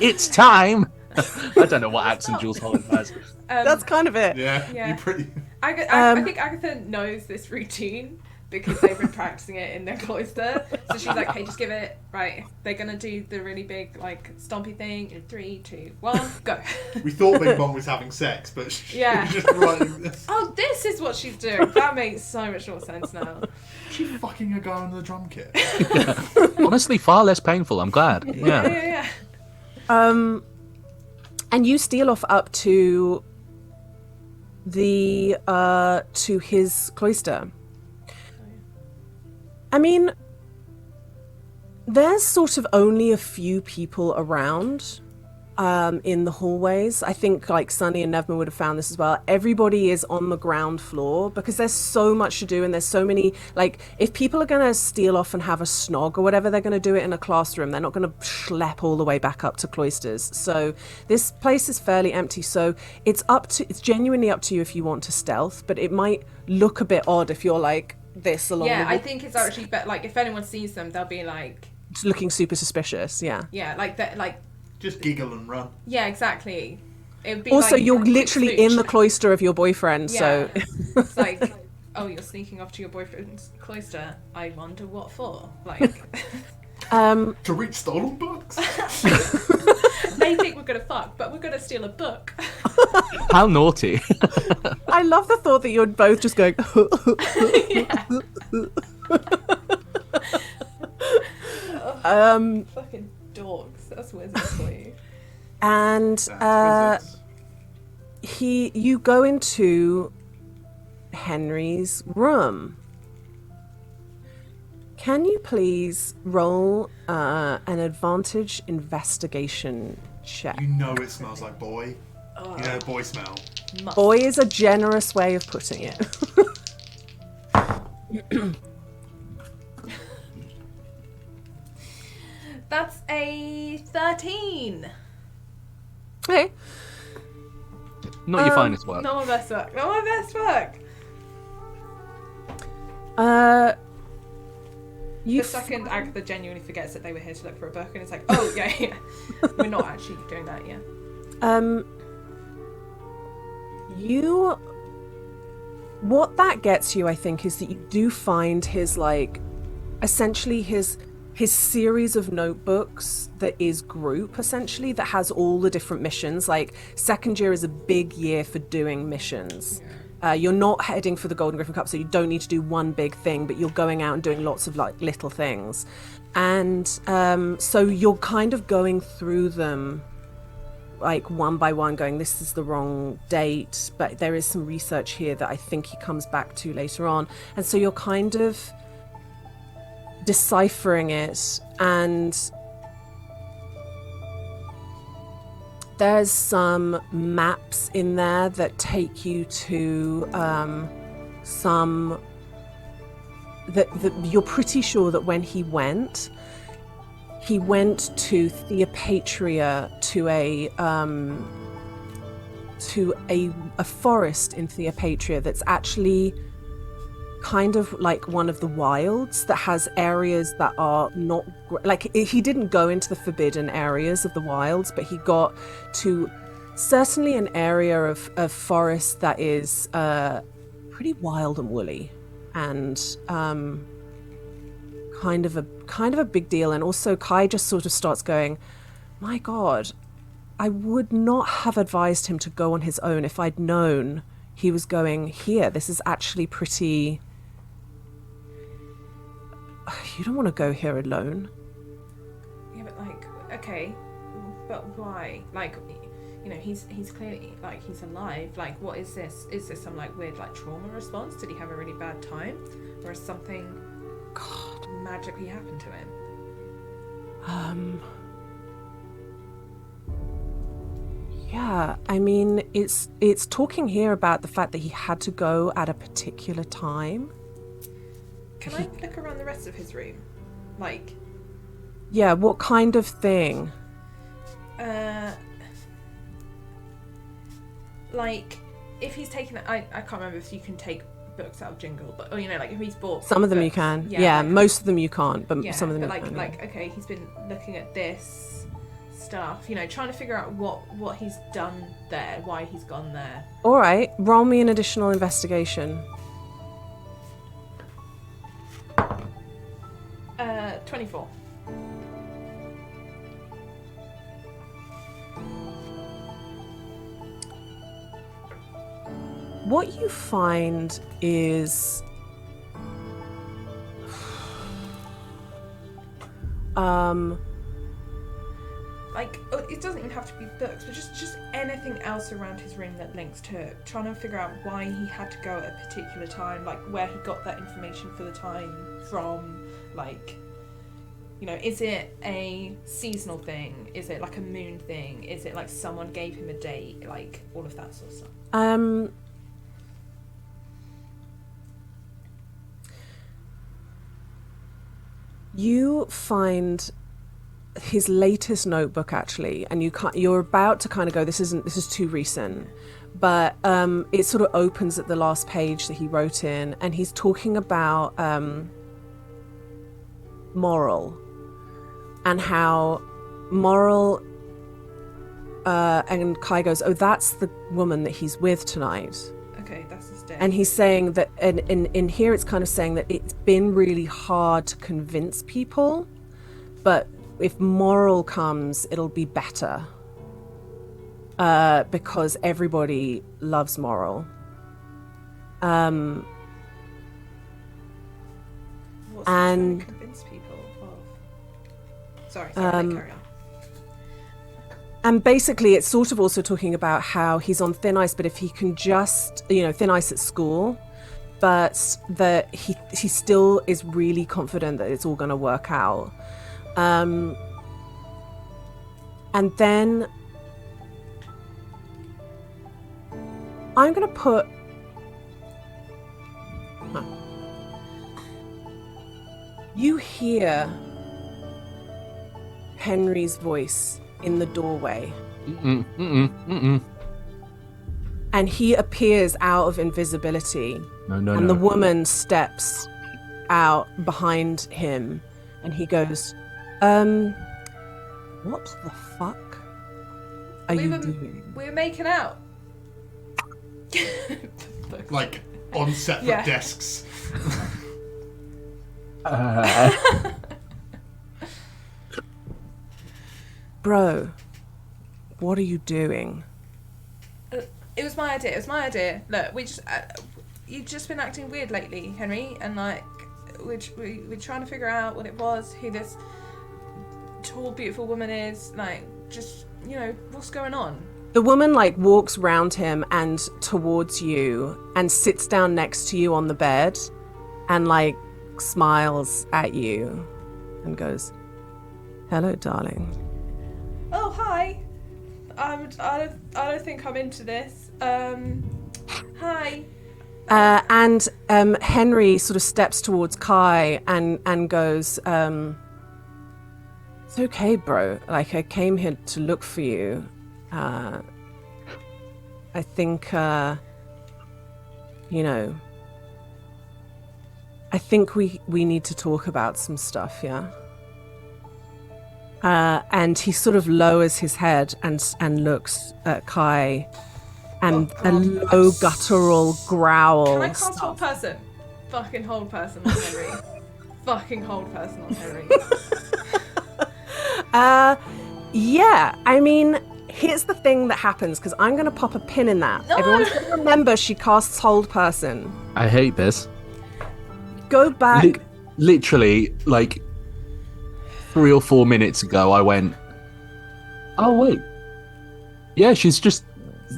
it's time. I don't know what accent Jules Holland has. That's kind of it. Yeah. You're pretty. I think Agatha knows this routine because they've been practicing it in their cloister. So she's like, hey, just give it. Right. They're going to do the really big, like, stompy thing in 3, 2, 1, go. We thought Bing Bong was having sex, but she was just writing this. Oh, this is what she's doing. That makes so much more sense now. She fucking a guy on the drum kit. Honestly, far less painful. I'm glad. Yeah. And you steal off up to the to his cloister. I mean, there's sort of only a few people around in the hallways. I think like Sunny and Nevma would have found this as well. Everybody is on the ground floor because there's so much to do, and there's so many, like, if people are going to steal off and have a snog or whatever, they're going to do it in a classroom. They're not going to schlep all the way back up to cloisters. So this place is fairly empty. So it's genuinely up to you if you want to stealth, but it might look a bit odd if you're like this along the wall. I think it's actually better, like, if anyone sees them, they'll be like... It's looking super suspicious, yeah. Yeah, like that, like... Just giggle and run. Yeah, exactly. It'd be also, like you're literally in the cloister of your boyfriend, so... It's like, oh, you're sneaking off to your boyfriend's cloister. I wonder what for. Like... To reach stolen books? They think we're gonna fuck, but we're gonna steal a book. How naughty. I love the thought that you're both just going... Fucking dogs. That's wizards for you. And you go into Henry's room. Can you please roll an advantage investigation check? You know it smells like boy. You know boy smell. Boy is a generous way of putting it. That's a 13. Okay. Not your finest work. Not my best work. Not my best work. The second Agatha genuinely forgets that they were here to look for a book, and it's like, oh, yeah. We're not actually doing that, yeah. What that gets you, I think, is that you do find his, like, essentially his series of notebooks that is group, essentially, that has all the different missions. Like, second year is a big year for doing missions. You're not heading for the Golden Griffin Cup, so you don't need to do one big thing, but you're going out and doing lots of, like, little things. And so you're kind of going through them, like, one by one, going, this is the wrong date, but there is some research here that I think he comes back to later on. And so you're kind of deciphering it, and there's some maps in there that take you to some that you're pretty sure that when he went to Theopatria, to to a forest in Theopatria that's actually kind of like one of the wilds that has areas that are not like he didn't go into the forbidden areas of the wilds, but he got to certainly an area of forest that is pretty wild and woolly and kind of a big deal. And also Kai just sort of starts going, my God, I would not have advised him to go on his own if I'd known he was going here. This is actually pretty... You don't want to go here alone. Yeah, but like, okay, but why? Like, you know, he's clearly, like, he's alive. Like, what is this? Is this some, like, weird, like, trauma response? Did he have a really bad time? Or is something magically happened to him? Yeah, I mean, it's talking here about the fact that he had to go at a particular time. Can I look around the rest of his room? Like... Yeah, what kind of thing? Like, if he's taken... I can't remember if you can take books out of Jingle, but, or, you know, like, if he's bought... Some of them books, you can. Yeah, like, most of them you can't, but yeah, some of them but you can. Like, okay, he's been looking at this stuff, you know, trying to figure out what he's done there, why he's gone there. All right, roll me an additional investigation. 24. What you find is like, it doesn't even have to be books, but just anything else around his room that links to it. Trying to figure out why he had to go at a particular time, like where he got that information for the time from, like, you know, is it a seasonal thing? Is it like a moon thing? Is it like someone gave him a date? Like, all of that sort of stuff. You find his latest notebook, actually, and you're about to kind of go, this is too recent, but it sort of opens at the last page that he wrote in, and he's talking about Moral, and how Moral and Kai goes, oh, that's the woman that he's with tonight. Okay, that's his day. And he's saying that, and in here it's kind of saying that it's been really hard to convince people, but if Moral comes, it'll be better. Because everybody loves Moral. What's he trying to convince people of? Sorry, carry on. And basically it's sort of also talking about how he's on thin ice, but if he can just, you know, thin ice at school, but that he still is really confident that it's all going to work out. And then I'm going to put... You hear Henry's voice in the doorway. And he appears out of invisibility. No. The woman steps out behind him and he goes, what the fuck are you doing? We were making out. Like, on separate desks. Bro, what are you doing? It was my idea. Look, you've just been acting weird lately, Henry, and like we're trying to figure out what it was, who this tall, beautiful woman is. Like, just, you know, what's going on? The woman like walks round him and towards you and sits down next to you on the bed and like smiles at you and goes, "Hello, darling." Oh, hi. I don't think I'm into this. Hi. And Henry sort of steps towards Kai and goes, "It's okay, bro. Like, I came here to look for you." I think, you know, I think we need to talk about some stuff, yeah? And he sort of lowers his head and looks at Kai, and Oh, a God. low guttural growl. Can I cast hold person? Fucking hold person on Henry. Fucking hold person on Henry. Yeah, I mean, here's the thing that happens, because I'm going to pop a pin in that. No! Everyone's going to remember she casts hold person. I hate this. Go back. Literally, like 3 or 4 minutes ago, I went, oh, wait. Yeah, she's just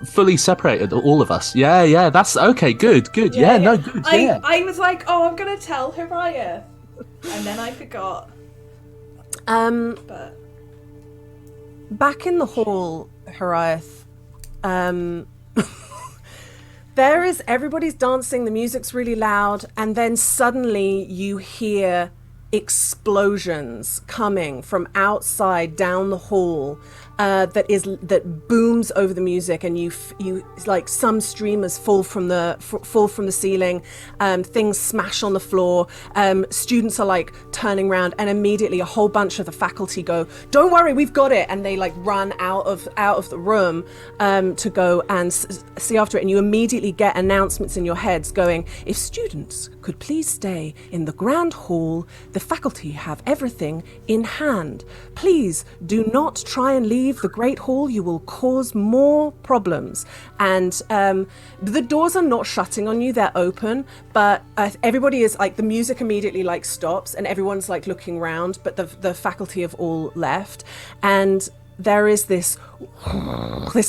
fully separated all of us. Yeah, that's okay, good. Yeah, no, good, yeah. I was like, oh, I'm going to tell Hariah. And then I forgot. But... Back in the hall, Hariath, there is, everybody's dancing, the music's really loud, and then suddenly you hear explosions coming from outside down the hall, that booms over the music, and you like, some streamers fall from the ceiling, things smash on the floor, students are like turning around, and immediately a whole bunch of the faculty go, "Don't worry, we've got it," and they like run out of the room to go and see after it, and you immediately get announcements in your heads going, "If students could please stay in the grand hall, the faculty have everything in hand. Please do not try and leave the great hall, you will cause more problems." And the doors are not shutting on you, they're open, but everybody is like, the music immediately like stops and everyone's like looking around, but the faculty have all left, and there is this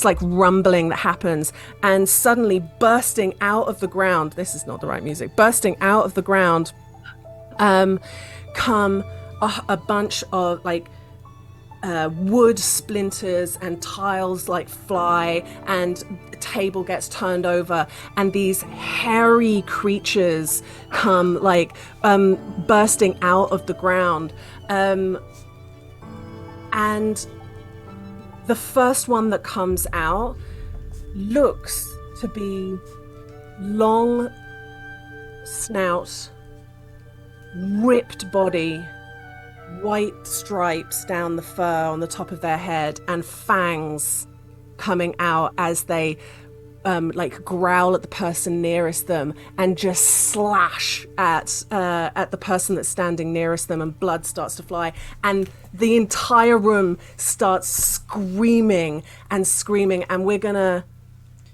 like rumbling that happens, and suddenly bursting out of the ground, this is not the right music, bursting out of the ground come a bunch of like wood splinters, and tiles like fly, and a table gets turned over, and these hairy creatures come like bursting out of the ground, and the first one that comes out looks to be long snout, ripped body, white stripes down the fur on the top of their head, and fangs coming out as they like growl at the person nearest them and just slash at the person that's standing nearest them, and blood starts to fly, and the entire room starts screaming, and we're gonna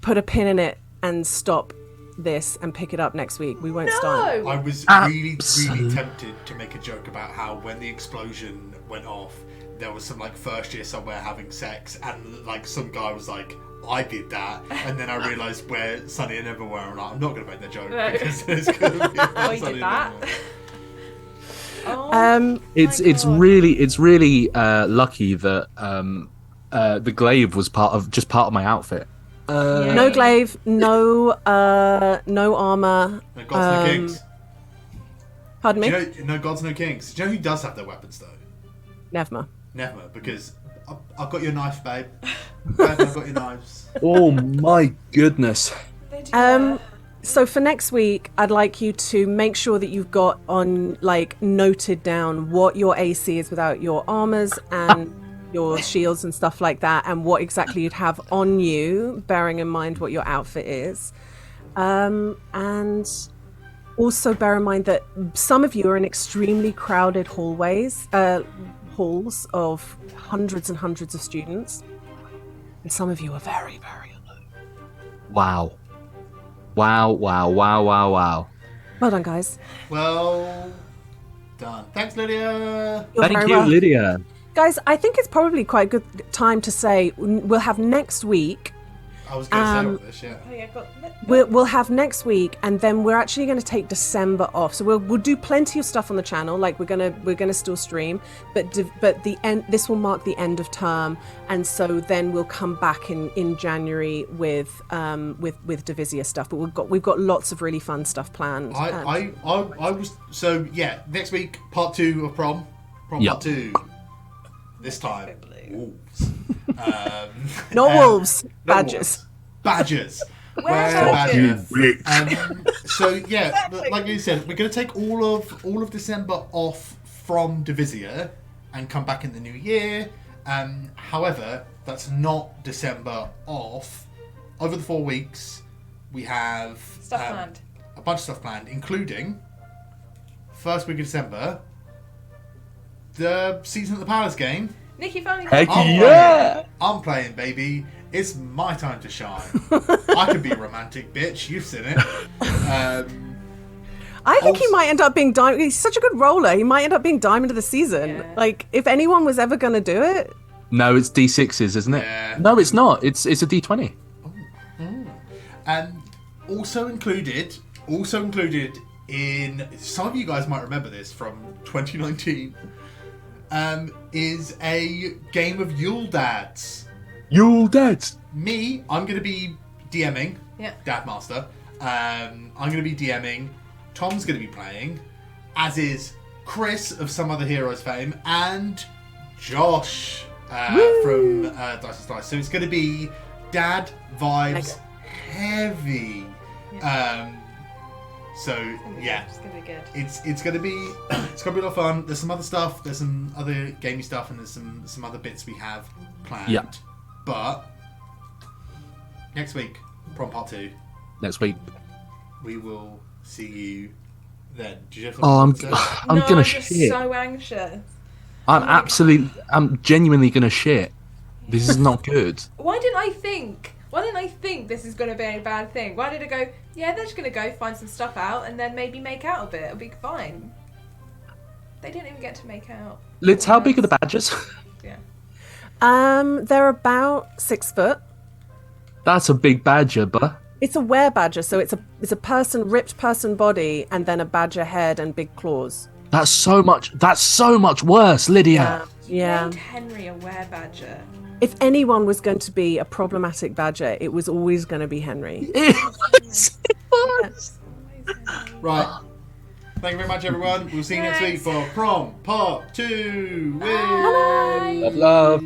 put a pin in it and stop this and pick it up next week. We won't start. I was really tempted to make a joke about how when the explosion went off, there was some like first year somewhere having sex, and like some guy was like, "I did that," and then I realised where Sunny and Emma were, and I'm not going to make that joke because it's going to be Oh, you did that? It's really lucky that the glaive was part of my outfit. No glaive, no armor. No gods, no kings. Pardon me? Do you know, no gods, no kings. Do you know who does have their weapons though? Nevma. Never, because I've got your knife, babe. Babe, I've got your knives. Oh my goodness. So for next week, I'd like you to make sure that you've got on, like, noted down what your AC is without your armors and your shields and stuff like that, and what exactly you'd have on you, bearing in mind what your outfit is. And also bear in mind that some of you are in extremely crowded halls of hundreds and hundreds of students, and some of you are very, very alone. Wow. Well done, guys. Well done. Thanks, Lydia. You're Thank very you, welcome. Lydia. Guys, I think it's probably quite a good time to say we'll have next week. I was going to say all this, yeah. Oh, yeah, We'll have next week, and then we're actually going to take December off. So we'll do plenty of stuff on the channel. Like we're gonna still stream, but the end. This will mark the end of term, and so then we'll come back in January with Divisia stuff. But we've got lots of really fun stuff planned. I was so yeah. Next week, part 2 of Prom. Yep. Part 2. This time, wolves. Not wolves, not badgers. wolves. badgers. Wear badger. badgers. So yeah, like you said, we're going to take all of December off from Divisia and come back in the new year. However, that's not December off. Over the 4 weeks, we have Stuff planned. a bunch of stuff planned, including first week of December, the Season at the Palace game. Nikki finally. Heck I'm yeah! playing. I'm playing, baby. It's my time to shine. I can be a romantic bitch. You've seen it. I think he might end up being diamond. He's such a good roller. He might end up being diamond of the season. Yeah. Like, if anyone was ever going to do it, No, it's D6s, isn't it? Yeah. No, it's not. It's a D20. And also included in, some of you guys might remember this from 2019, is a game of Yule Dads. Yule Dads. Me, I'm going to be DMing. Yeah. Dad Master. I'm going to be DMing. Tom's going to be playing, as is Chris of Some Other Heroes fame, and Josh from Dice and Dice. So it's going to be dad vibes heavy. So yeah, It's gonna be good. it's gonna be it's gonna be a lot of fun. There's some other stuff. There's some other gamey stuff, and there's some other bits we have planned. Yeah. But next week, Prom Part 2, Next week. we will see you then. Did you have Oh, something to say? I'm No, I'm just shit. so anxious. I'm genuinely gonna shit. This is not good. Why didn't I think this is going to be a bad thing? Why did I go, yeah, they're just going to go find some stuff out and then maybe make out of it. It'll be fine. They didn't even get to make out. Liz, how big are the badgers? Yeah. they're about 6 foot. That's a big badger, but It's a were badger, so it's a ripped person body, and then a badger head and big claws. that's so much worse, Lydia. Yeah. Made Henry a werebadger. If anyone was going to be a problematic badger, it was always going to be Henry. It was. Right. Thank you very much, everyone. We'll see you next week for Prom Part 2. Bye. Love, love.